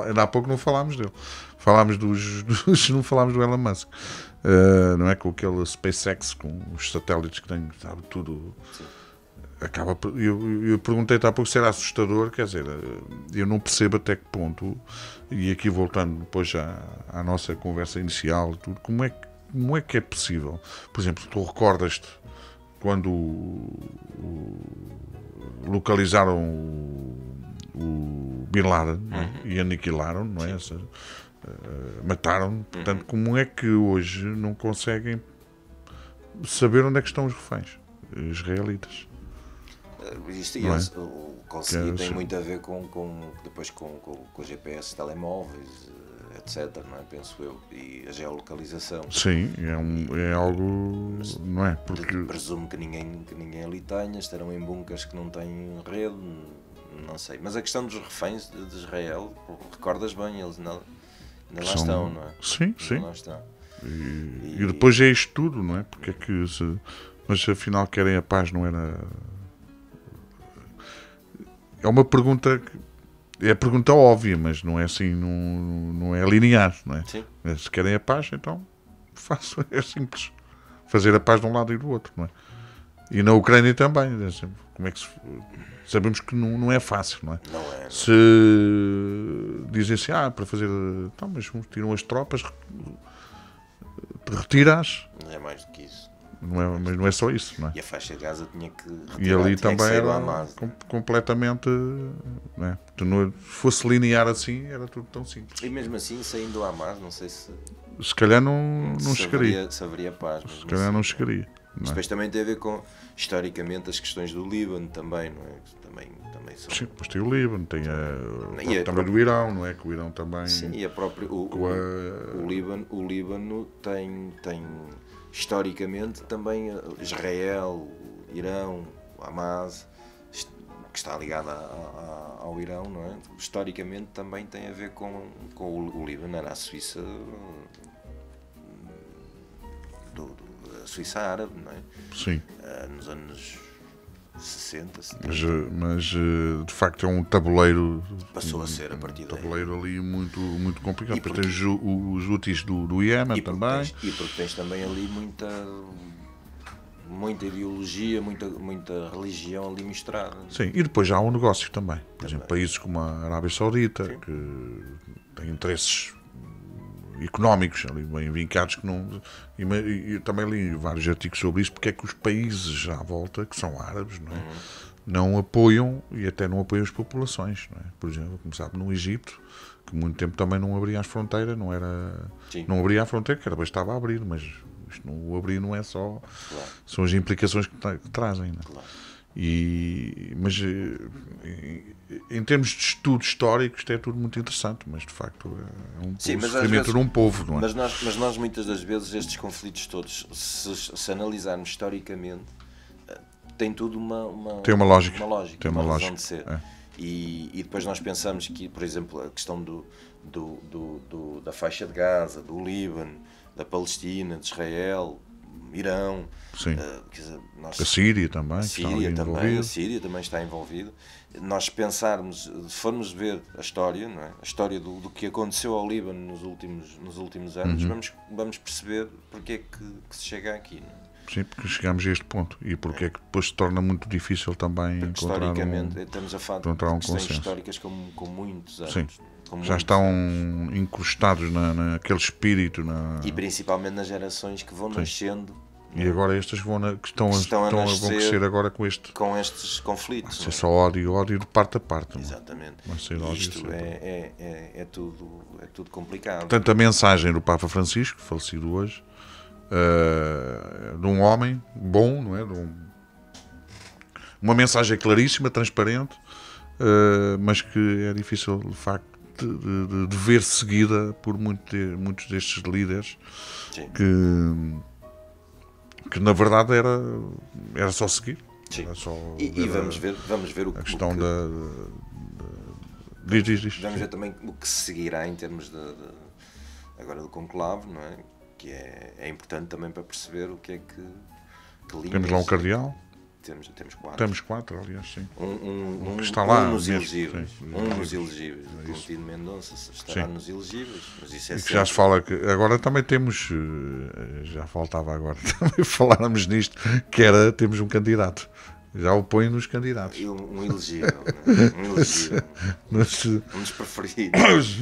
Ainda há pouco não falámos dele. Falámos não falámos do Elon Musk. Não é? Com aquele SpaceX, com os satélites que têm, sabe, tudo. Sim. Eu perguntei-te há pouco se era assustador, quer dizer, eu não percebo até que ponto, e aqui voltando depois à nossa conversa inicial, tudo, como é que é possível? Por exemplo, tu recordas-te quando localizaram o Bin Laden e aniquilaram, não é? Mataram, portanto, como é que hoje não conseguem saber onde é que estão os reféns israelitas? O conseguir tem muito a ver depois com o GPS, telemóveis, etc, não é? Penso eu, e a geolocalização. Sim, é algo, não é? Porque presumo que ninguém ali tenha, estarão em bunkers que não têm rede, não sei. Mas a questão dos reféns de Israel, recordas bem, eles ainda lá estão, não é? Sim. Lá estão. E depois é isto tudo, não é? Porque é que mas afinal querem a paz, não era? É uma pergunta, é pergunta óbvia, mas não é assim, não é linear, não é? Sim. Se querem a paz, então façam, é simples. fazer a paz de um lado e do outro, não é? E na Ucrânia também, como é que sabemos que não é fácil, não é? Não é. Se dizem assim, para fazer, então, mas tiram as tropas, retiras, Não é mais do que isso. mas não é só isso, não é? E a faixa de Gaza tinha que retirar, E ali tinha que também sair do era Hamas. completamente, não é? Se fosse linear assim, era tudo tão simples. E mesmo assim, saindo do Hamas, não sei se Se calhar não chegaria. se haveria paz. Se calhar não chegaria. Não é? Depois também tem a ver com, historicamente, as questões do Líbano também, não é? Também são... Sim, depois tem o Líbano, tem também do Irão, não é? Que o Irão também... Sim, e a própria... O Líbano tem historicamente também Israel, Irão, Hamas, que está ligada ao Irão, não é? Historicamente também tem a ver com o Líbano, era a Suíça a Suíça árabe, não é? Sim. Nos anos 60, 70. Mas de facto é um tabuleiro. Passou a ser a partir daí. Tabuleiro ali muito, muito complicado. E Depois tens os Houthis do Iémen também. E porque tens também ali muita ideologia, muita religião ali misturada. Sim, e depois já há um negócio também. Por exemplo, países como a Arábia Saudita, sim, que têm interesses económicos ali bem vincados, que não, e também li vários artigos sobre isso, porque é que os países à volta, que são árabes, não é? Não apoiam, e até não apoiam as populações, não é? Por exemplo, como sabe, no Egito, que muito tempo também não abria as fronteiras, não abria a fronteira, que era bastava abrir, mas isto o abrir não é só, claro, são as implicações que trazem, não é? Claro. Mas em termos de estudo histórico isto é tudo muito interessante, mas de facto é um sofrimento de um povo, não é? Mas nós muitas das vezes estes conflitos todos, se analisarmos historicamente, tem tudo tem uma lógica, tem uma razão de ser. É. E depois nós pensamos que, por exemplo, a questão da faixa de Gaza, do Líbano, da Palestina, de Israel, Irão, quer dizer, a Síria também, a Síria também está envolvida. Nós pensarmos, se formos ver a história, não é? A história do que aconteceu ao Líbano nos últimos anos, vamos perceber porque é que se chega aqui, não é? Sim, porque chegamos a este ponto e porque é que depois se torna muito difícil também encontrar estamos a falar de questões históricas com muitos anos. Sim. Já estão incrustados naquele espírito. E principalmente nas gerações que vão nascendo. E agora estas que estão vão crescer agora com estes conflitos. Vai ser só ódio de parte a parte. Exatamente. Vai ser ódio, isto é tudo complicado. Portanto, a mensagem do Papa Francisco, falecido hoje, de um homem bom, não é? Uma mensagem claríssima, transparente, mas que é difícil, de facto, de ver seguida por muitos destes líderes. Sim. Que na verdade era só seguir. Sim. Era só vamos ver o que... A questão diz. Vamos ver também o que se seguirá em termos agora do conclave, não é? Que é importante também para perceber o que é que linhas... Temos lá um cardeal. Temos 4. Temos 4, aliás, sim. Um que está lá. Nos elegíveis. Nos elegíveis. O Clotilde Mendonça estará nos elegíveis. Mas isso é e que já se fala que agora também temos, já faltava agora também falarmos nisto, temos um candidato. Já o põe nos candidatos. Um elegível. Um dos preferidos.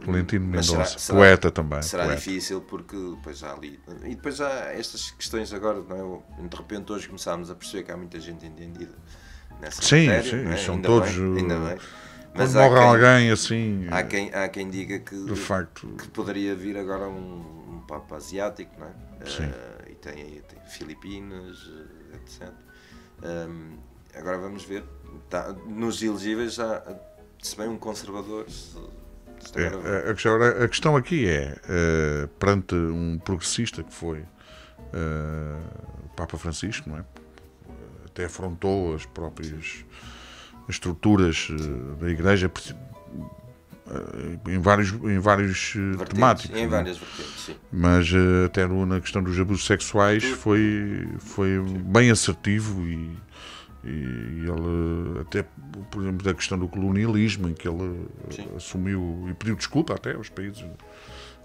Valentino Mendonça, poeta também. Será poeta. difícil porque depois há ali. E depois há estas questões agora, não é? De repente hoje começámos a perceber que há muita gente entendida nessa matéria. Sim, não é? são ainda todos. Bem, ainda bem. Mas morre alguém assim. Há quem diga que, de facto, que poderia vir agora um Papa asiático, não é? Sim. E tem Filipinas, etc. Agora vamos ver. Nos elegíveis já se bem um conservador. A questão aqui perante um progressista que foi o Papa Francisco, não é? Até afrontou as próprias estruturas da Igreja em vários temáticos. Em várias vertentes, sim. Mas até na questão dos abusos sexuais foi bem assertivo e ele, até por exemplo, da questão do colonialismo, em que ele assumiu e pediu desculpa até aos países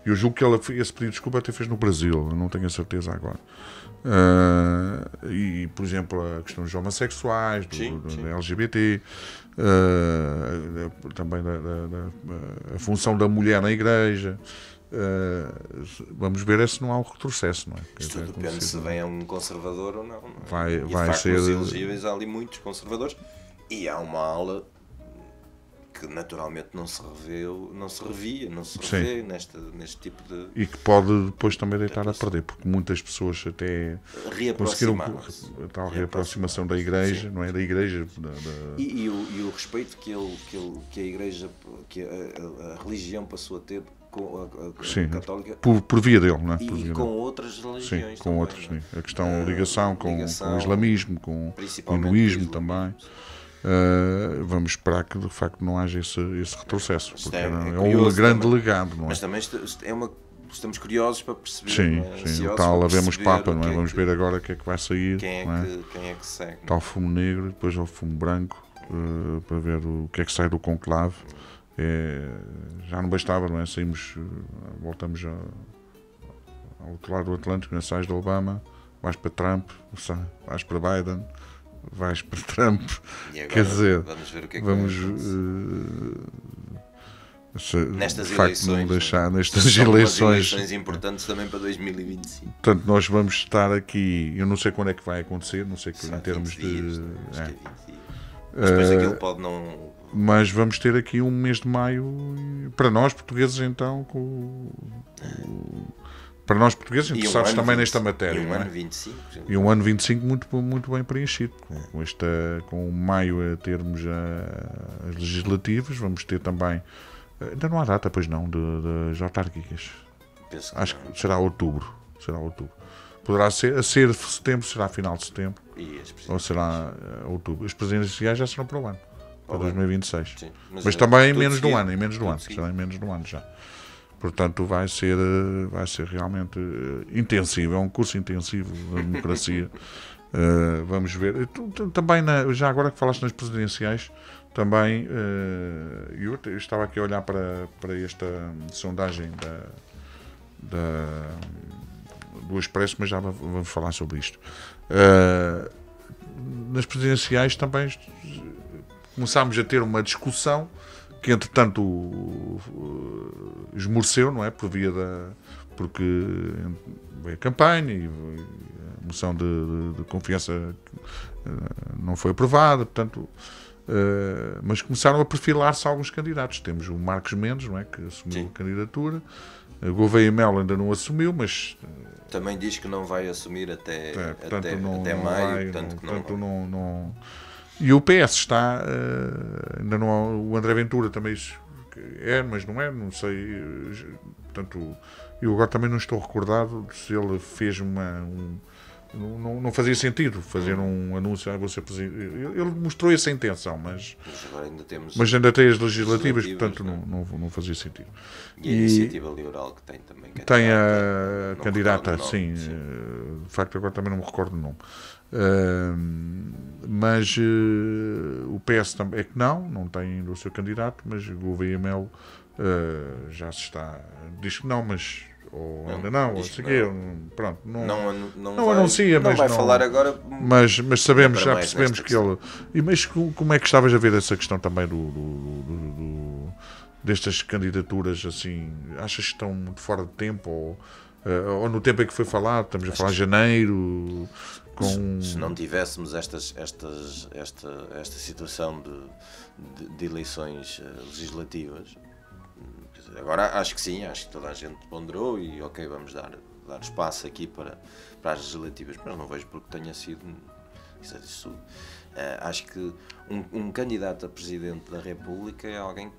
Eu julgo que esse pedido de desculpa até fez no Brasil, não tenho a certeza agora. E, por exemplo, a questão dos homossexuais, do LGBT, também a função da mulher na igreja. Vamos ver se não há um retrocesso, não é? Isto depende se vem um conservador ou não. Vai facto, ser. Os elegíveis, há ali muitos conservadores e há uma ala que naturalmente não se revê neste tipo de... E que pode depois também deitar a perder, porque muitas pessoas até conseguiram a tal reaproximação da igreja, não é? Da igreja. E o respeito que a igreja, que a religião passou a ter com a católica. Por via dele, não é? E com outras religiões. Sim, com outras, sim. A questão, ligação com o islamismo, com o hinduísmo também. Vamos esperar que de facto não haja esse retrocesso, porque é um grande legado, não é? Mas também estamos curiosos para perceber. Sim, o tal havemos Papa, não é? Vamos ver agora o que é que vai sair. Quem é que segue? Tal fumo negro, depois o fumo branco, para ver o que é que sai do conclave. Já não bastava, não é? Voltamos ao outro lado do Atlântico, sais de Obama, vais para Trump, vais para Biden. Vais para Trump, quer dizer, vamos ver o que é que nestas eleições importantes também para 2025. Portanto, nós vamos estar aqui, eu não sei quando é que vai acontecer, não sei que em termos dias, mas depois aquilo pode não... Mas vamos ter aqui um mês de maio, para nós portugueses então, para nós portugueses interessados também nesta matéria. E um ano 25. E um ano 25 muito bem preenchido. Com maio a termos as legislativas, vamos ter também, ainda não há data, pois não, das autárquicas. Acho que será outubro. Poderá ser setembro, será final de setembro. Ou será outubro. As presidenciais já serão para o ano, para 2026. Sim, mas também em menos de um ano, será em menos de um ano já. Portanto, vai ser realmente intensivo, é um curso intensivo da democracia. Vamos ver. Também, já agora que falaste nas presidenciais, também eu estava aqui a olhar para esta sondagem do Expresso, mas já vamos falar sobre isto. Nas presidenciais também começámos a ter uma discussão que entretanto esmoreceu, não é? Porque veio a campanha e a moção de confiança não foi aprovada, portanto, mas começaram a perfilar-se alguns candidatos. Temos o Marcos Mendes, não é? Que assumiu a candidatura. A Gouveia Melo ainda não assumiu, mas também diz que não vai assumir até maio, portanto não. E o PS está, ainda não há, o André Ventura também mas não é, não sei, portanto, eu agora também não estou recordado se ele fez não fazia sentido fazer um anúncio, vou ser presidente. Ele mostrou essa intenção, mas agora ainda temos ainda tem as legislativas, portanto não fazia sentido. E a iniciativa liberal que tem também. Tem a candidata, sim, de facto agora também não me recordo o nome. Mas o PS também é que não tem ainda o seu candidato, mas o Gouveia Melo já se está, diz que não, mas ou ainda não, ou pronto, não anuncia, mas não vai falar agora, mas sabemos, já percebemos que ele. Mas como é que estavas a ver essa questão também destas candidaturas, assim, achas que estão muito fora de tempo ou no tempo em que foi falado, estamos a falar de janeiro? Se não tivéssemos esta situação de eleições legislativas, agora acho que sim, acho que toda a gente ponderou e ok, vamos dar espaço aqui para as legislativas, mas não vejo porque tenha sido isso tudo. Acho que um candidato a Presidente da República é alguém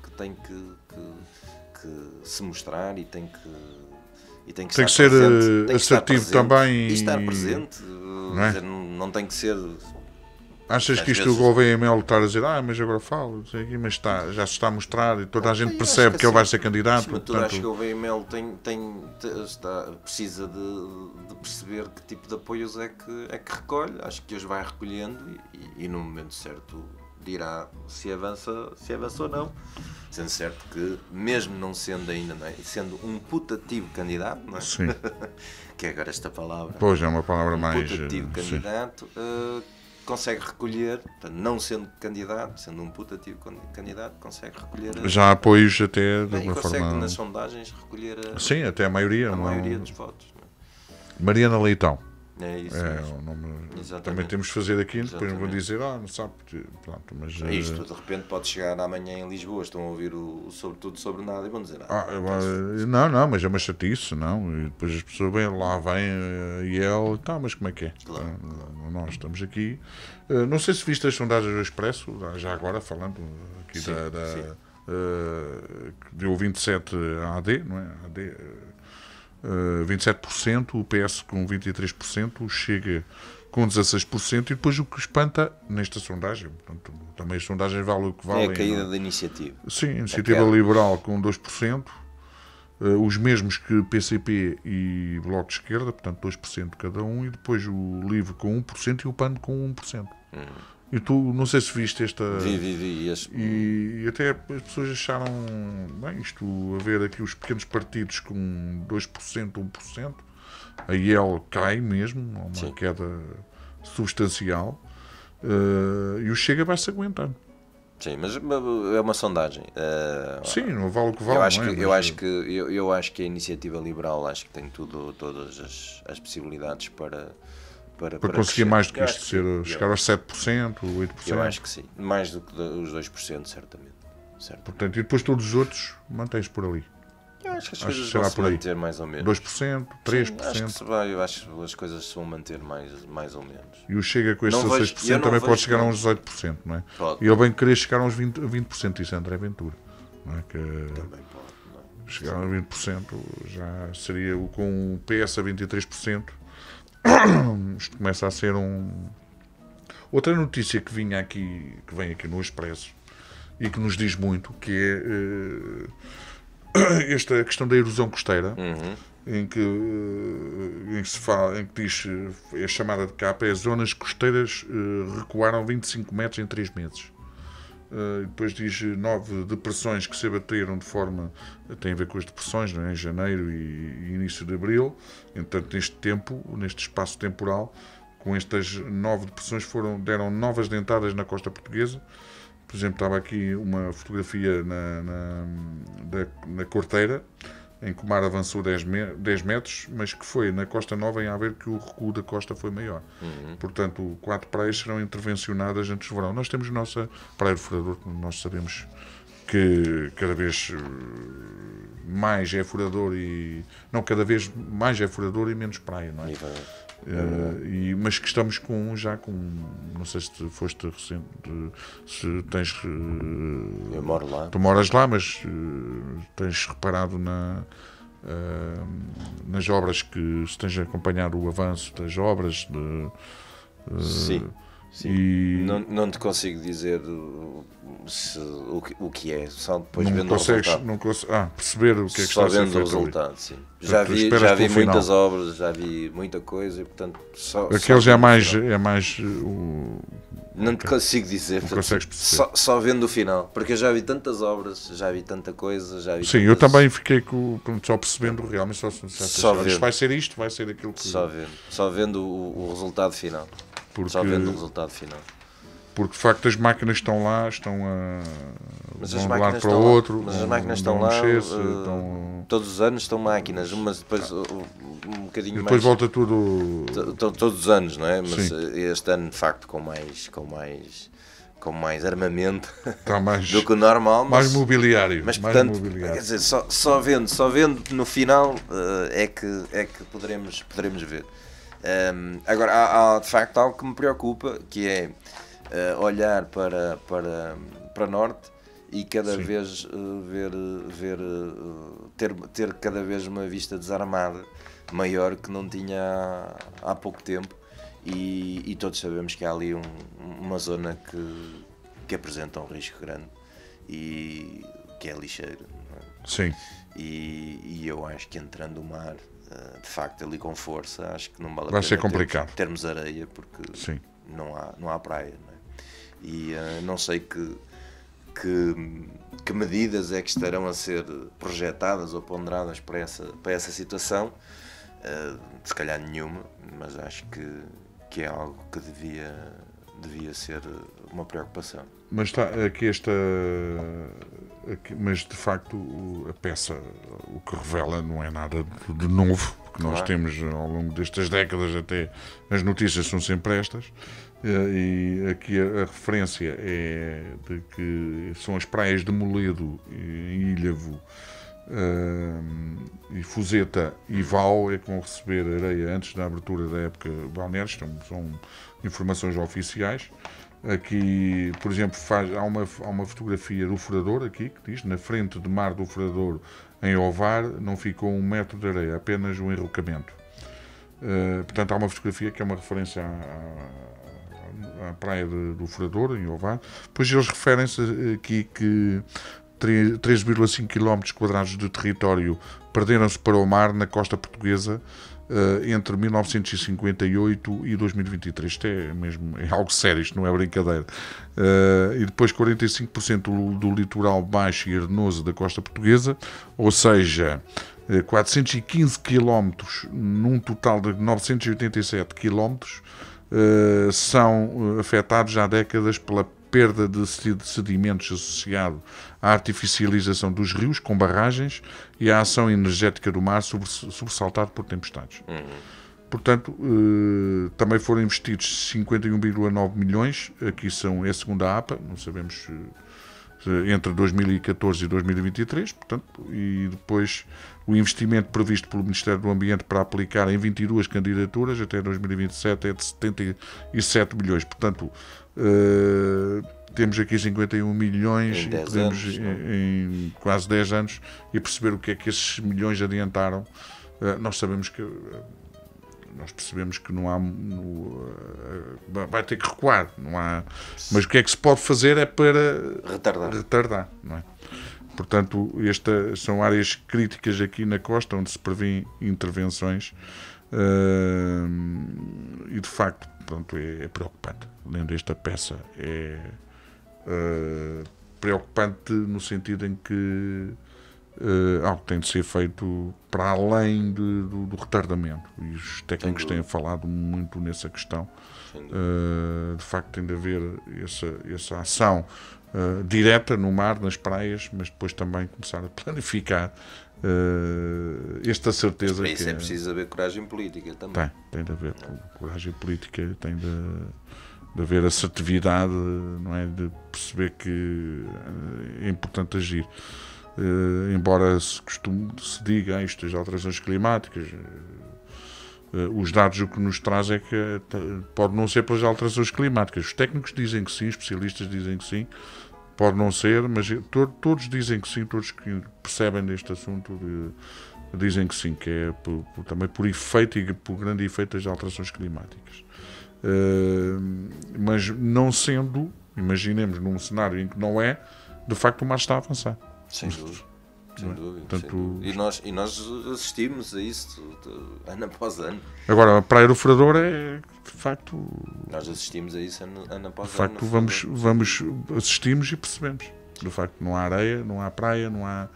que tem que se mostrar e tem que ser assertivo também e estar presente, não tem que ser. Achas que isto o Gouveia Melo estar a dizer mas agora falo, mas já se está a mostrar e toda a gente percebe que ele vai ser candidato? Acho que o Gouveia Melo precisa de perceber que tipo de apoios é que recolhe. Acho que hoje vai recolhendo e no momento certo dirá se avança ou não. Sendo certo que, mesmo não sendo ainda, não é? Sendo um putativo candidato, não é? Sim. Que é agora esta palavra. Pois, é uma palavra mais... Putativo candidato, consegue recolher, portanto, não sendo candidato, sendo um putativo candidato, consegue recolher... Já apoios até de uma consegue forma... nas sondagens recolher Sim, até a maioria. a maioria dos votos. Não é? Mariana Leitão. É isso É mesmo. o nome. Exatamente. Também temos de fazer aqui, depois não vou Exatamente. dizer, não sabe, pronto, mas... Isto de repente pode chegar amanhã em Lisboa, estão a ouvir o sobre tudo sobre nada e vão dizer não, mas é uma chatice, não, e depois as pessoas vêm, lá vem e ele, tá, mas como é que é? Claro. Nós estamos aqui, não sei se viste as sondagens do Expresso, já agora falando aqui Sim, sim. que deu 27 AD, não é? AD, 27%, o PS com 23%, o Chega com 16%, e depois o que espanta nesta sondagem, portanto, também as sondagens valem o que valem. É a caída da iniciativa. Sim, Iniciativa queda. Liberal com 2%, os mesmos que PCP e Bloco de Esquerda, portanto 2% cada um, e depois o LIVRE com 1% e o PAN com 1%. E tu, não sei se viste esta... Vi. E até as pessoas acharam, bem, isto, a ver aqui os pequenos partidos com 2%, 1%, a IEL cai mesmo, há uma Sim. queda substancial, e o Chega vai-se aguentando. Sim, mas é uma sondagem. Sim, não vale o que vale, Eu acho que a Iniciativa Liberal acho que tem todas as possibilidades para conseguir crescer. mais do que Eu isto, acho que chegar aos 7%, 8%. Eu acho que sim. Mais do que os 2%, certamente. Portanto, e depois todos os outros mantens por ali. Eu acho que as Acho coisas que será vão se por aí. manter mais ou menos. 2%, 3%. Eu acho que as coisas se vão manter mais ou menos. E o Chega com estes Não vejo- 16% eu não também vejo pode chegar a que- uns 18%, não é? Pode. E ele bem querer chegar a uns 20%, isso é André Ventura. Não é? Que Também pode. Não. chegar a 20% já seria com o PS a 23%. Isto começa a ser um... Outra notícia que vem aqui no Expresso e que nos diz muito, que é esta questão da erosão costeira, em que se fala, em que diz, é chamada de capa, as zonas costeiras recuaram 25 metros em 3 meses. Depois diz 9 depressões que se abateram de forma... Tem a ver com as depressões, não é? Em janeiro e início de abril. Entanto, neste espaço temporal, com estas 9 depressões deram novas dentadas na costa portuguesa. Por exemplo, estava aqui uma fotografia na Corteira, em que o mar avançou 10 metros, mas que foi na Costa Nova, em Aveiro, que o recuo da costa foi maior. Portanto, 4 praias serão intervencionadas antes do verão. Nós temos a nossa Praia do Furador, nós sabemos que cada vez mais é furador e... Não, cada vez mais é furador e menos praia, não é? Mas que estamos já com... Não sei se foste recente, se tens... Eu moro lá. Tu moras lá, mas tens reparado nas obras, que se tens acompanhado o avanço das obras Sim. e Não te consigo dizer o que é, só depois não vendo consegues o resultado. perceber o que é que Só está a ser vendo o feito ali. resultado, sim. Portanto, Já esperas vi pelo muitas final. obras, já vi muita coisa e, portanto, Aquele já é vendo mais o final. Não te consigo dizer, Não consegues perceber. só vendo o final, porque eu já vi tantas obras, já vi tanta coisa, já vi Sim, eu tantas- também fiquei só percebendo realmente, só Só isto vendo. vai ser isto, vai ser aquilo que... Só vendo o resultado final. Porque, Só vendo o resultado final. porque de facto as máquinas estão lá, estão Mas vão as de um lado máquinas para o estão lá. outro, Mas as vão- máquinas vão estão lá. mexer-se, estão- Todos os anos estão máquinas, mas depois um bocadinho e depois mais. volta tudo... Todos os anos, não é? Mas Sim. este ano, de facto, com mais armamento Está mais, do que o normal. mais mobiliário. Mas mais portanto, mobiliário. quer dizer, só vendo no final é que poderemos ver. Agora, há de facto algo que me preocupa, que é olhar para norte e cada Sim. vez ter cada vez uma vista desarmada maior que não tinha há pouco tempo, e todos sabemos que há ali uma zona que apresenta um risco grande, e que é lixeiro, não é? Sim. E eu acho que entrando o mar, de facto, ali com força, acho que não vale a Vai pena ser complicado. termos areia, porque Sim. não há praia, não é? E não sei que medidas é que estarão a ser projetadas ou ponderadas para essa situação. Se calhar nenhuma, mas acho que é algo que devia ser uma preocupação. Mas mas de facto a peça, o que revela não é nada de novo, porque nós temos ao longo destas décadas, até as notícias são sempre estas, e aqui a referência é de que são as praias de Moledo, em Ilhavo, e Fuseta e Val é que vão receber areia antes da abertura da época balnear. São informações oficiais. Aqui, por exemplo, há uma fotografia do furador aqui que diz: na frente de mar do furador em Ovar não ficou 1 metro de areia, apenas um enrocamento. Portanto, há uma fotografia que é uma referência à praia do furador em Ovar. Depois eles referem-se aqui que 3,5 km² de território perderam-se para o mar na costa portuguesa entre 1958 e 2023. Isto é algo sério, isto não é brincadeira. E depois 45% do litoral baixo e arenoso da costa portuguesa, ou seja, 415 km num total de 987 km são afetados há décadas pela perda de sedimentos associado à artificialização dos rios com barragens e à ação energética do mar sobressaltado por tempestades. Portanto, também foram investidos 51,9 milhões, aqui é a segunda APA, não sabemos entre 2014 e 2023, portanto, e depois o investimento previsto pelo Ministério do Ambiente para aplicar em 22 candidaturas até 2027 é de 77 milhões, portanto, temos aqui 51 milhões em 10 podemos anos, em quase 10 anos e perceber o que é que esses milhões adiantaram. Nós percebemos que não há, vai ter que recuar, não há, mas o que é que se pode fazer é para retardar, não é? Portanto, estas são áreas críticas aqui na costa onde se prevêem intervenções e de facto, pronto, é preocupante. Lendo esta peça é preocupante no sentido em que algo tem de ser feito para além do retardamento, e os técnicos têm falado muito nessa questão. De facto tem de haver essa ação direta no mar, nas praias, mas depois também começar a planificar esta certeza. Mas para isso que é preciso haver coragem política também. Tem de haver coragem política, tem de haver assertividade, não é? De perceber que é importante agir. Embora se diga isto das alterações climáticas, os dados o que nos traz é que pode não ser pelas alterações climáticas. Os técnicos dizem que sim, os especialistas dizem que sim, pode não ser, mas todos dizem que sim, todos que percebem deste assunto dizem que sim, que é também por efeito e por grande efeito das alterações climáticas. Mas não sendo, imaginemos num cenário em que não é, de facto o mar está a avançar. Sem dúvida. Sem dúvida, Portanto, sem dúvida. E nós assistimos a isso ano após ano. Agora, a Praia do Furador é, de facto... Nós assistimos a isso ano após ano. De facto, assistimos e percebemos. De facto, não há areia, não há praia, não há...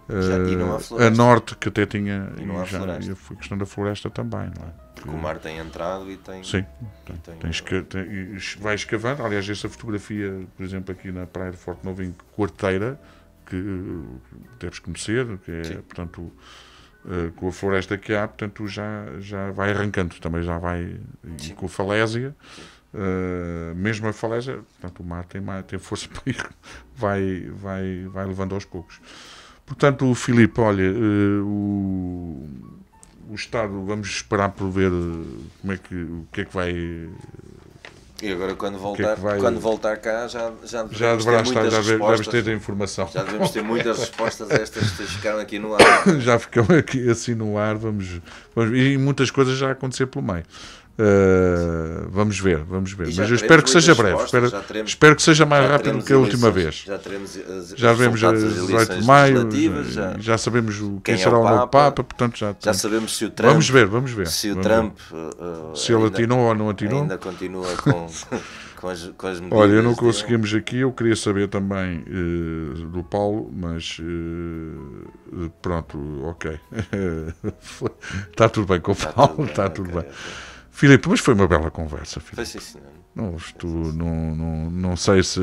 não há floresta. A norte, que até tinha... E não há floresta. E a questão da floresta também, não é? Porque o mar tem entrado e tem... Sim, vai escavando. Aliás, essa fotografia, por exemplo, aqui na Praia de Forte Novo, em Quarteira, que deves conhecer, que é, portanto, com a floresta que há, portanto, já vai arrancando, também já vai, e com a falésia, mesmo a falésia, portanto, o mar tem força para ir, vai levando aos poucos. Portanto, Filipe, olha, o Estado, vamos esperar por ver o que é que vai... E agora quando voltar cá já deverás ter a informação. Já devemos ter muitas respostas a estas que ficaram aqui no ar. Já ficam aqui assim no ar, vamos, e muitas coisas já a acontecer pelo meio. Vamos ver. Mas eu já espero que seja breve. respostas, Espero que seja mais rápido do que a última vez. Já vemos as 18 de maio, já sabemos quem será o novo Papa, portanto já sabemos se o Trump. Vamos ver. Se o Trump se ele atinou ou não atinou. Ainda continua com as medidas. Olha, eu não conseguimos aqui, eu queria saber também do Paulo, mas pronto, ok. Está tudo bem com o Paulo, está tudo bem. Filipe, mas foi uma bela conversa, Filipe. Foi sim, senhor. Não sei se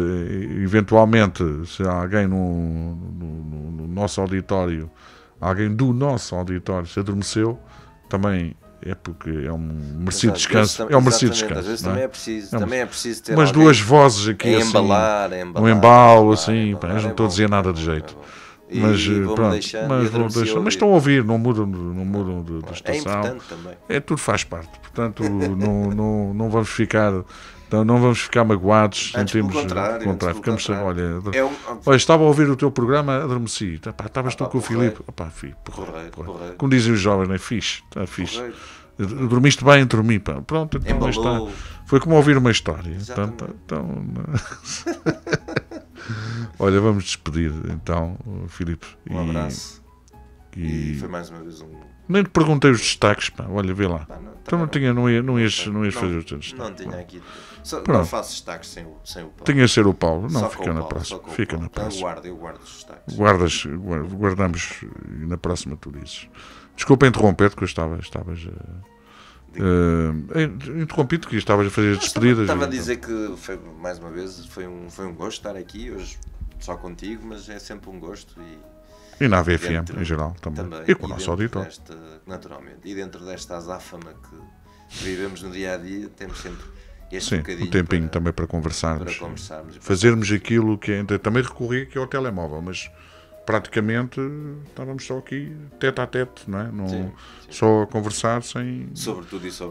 eventualmente se há alguém no nosso auditório, alguém do nosso auditório se adormeceu, também é porque é um merecido descanso. É um merecido descanso. Às vezes também é preciso ter umas duas vozes aqui assim, um embalo assim, eu não estou a dizer nada de jeito. Mas pronto, mas estão a ouvir, não mudam de estação. É importante também. Tudo faz parte. Portanto, não vamos ficar magoados. Sentimos o contrário. Ficamos, olha, estava a ouvir o teu programa, adormeci. Estavas tu com o Filipe. Porreiro. Como dizem os jovens, não é? Fixe. Dormiste bem, dormi. Pronto, então está. Foi como ouvir uma história. Então, olha, vamos despedir então, Filipe. Um abraço. E foi mais uma vez Nem te perguntei os destaques, olha, vê lá. Então não ias fazer os destaques. Não tinha aqui. Não faço destaques sem o Paulo. Tinha de ser o Paulo. Não, fica na próxima. Na próxima. Eu guardo os destaques. Guardamos e na próxima tu dizes. Desculpa interromper-te, que eu estavas interrompido, que estavas a fazer as despedidas. Estava a dizer que foi, mais uma vez foi um gosto estar aqui hoje só contigo, mas é sempre um gosto e na AVFM em geral também. E com o nosso auditório. Naturalmente. E dentro desta azáfama que vivemos no dia a dia, temos sempre este bocadinho. Um tempinho também para conversarmos. Fazermos aquilo que é. Também recorri aqui ao telemóvel, mas praticamente estávamos só aqui tete a tete, não é? Sim. Só a conversar sem.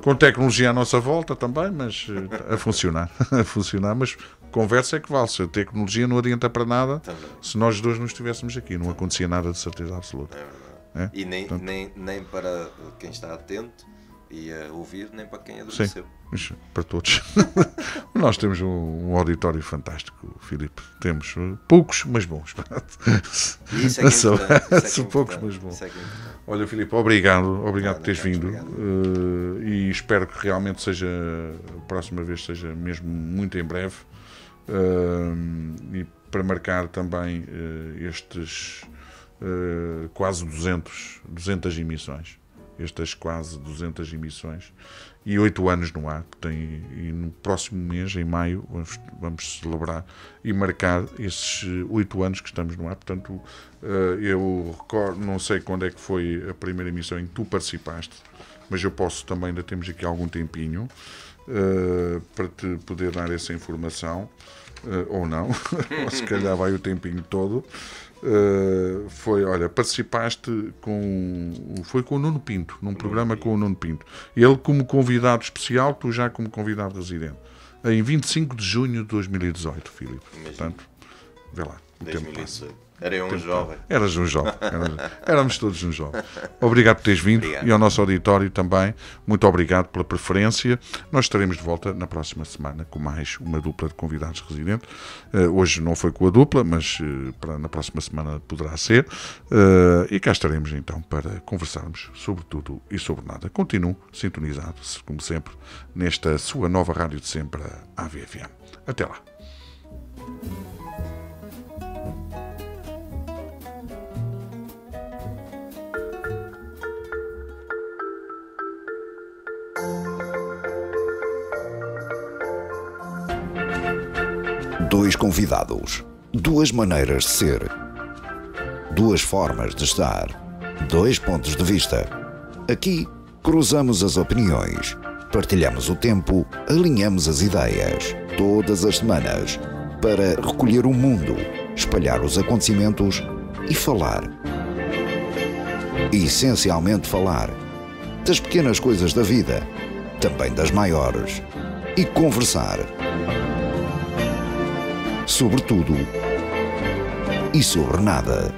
Com tecnologia à nossa volta também, mas a funcionar. Mas conversa é que vale. Se a tecnologia não adianta para nada, também. Se nós dois não estivéssemos aqui, não acontecia nada de certeza absoluta. É verdade. E nem para quem está atento e a ouvir, nem para quem adormeceu. Sim, para todos. Nós temos um auditório fantástico, Filipe. Temos poucos, mas bons. Isso é que são poucos, mas bons. Olha, Filipe, obrigado por teres vindo. E espero que realmente a próxima vez seja mesmo muito em breve. E para marcar também estes quase 200 emissões. Estas quase 200 emissões e 8 anos no ar. E no próximo mês, em maio, vamos celebrar e marcar esses 8 anos que estamos no ar. Portanto, eu recordo, não sei quando é que foi a primeira emissão em que tu participaste, mas eu posso também, ainda temos aqui algum tempinho para te poder dar essa informação, ou não, ou se calhar vai o tempinho todo. Participaste foi com o Nuno Pinto, num programa com o Nuno Pinto, ele como convidado especial, tu já como convidado residente, em 25 de junho de 2018, Filipe. Portanto, vê lá, o tempo passa. Era um jovem. Eras um jovem. Éramos todos um jovem. Obrigado por teres vindo. Obrigado. E ao nosso auditório também. Muito obrigado pela preferência. Nós estaremos de volta na próxima semana com mais uma dupla de convidados residentes. Hoje não foi com a dupla, mas na próxima semana poderá ser. E cá estaremos então para conversarmos sobre tudo e sobre nada. Continuo sintonizado, como sempre, nesta sua nova rádio de sempre, a AVFM. Até lá. Dois convidados, duas maneiras de ser, duas formas de estar, dois pontos de vista. Aqui cruzamos as opiniões, partilhamos o tempo, alinhamos as ideias, todas as semanas, para recolher o mundo, espalhar os acontecimentos e falar. E, essencialmente falar das pequenas coisas da vida, também das maiores, e conversar. Sobre tudo e sobre nada.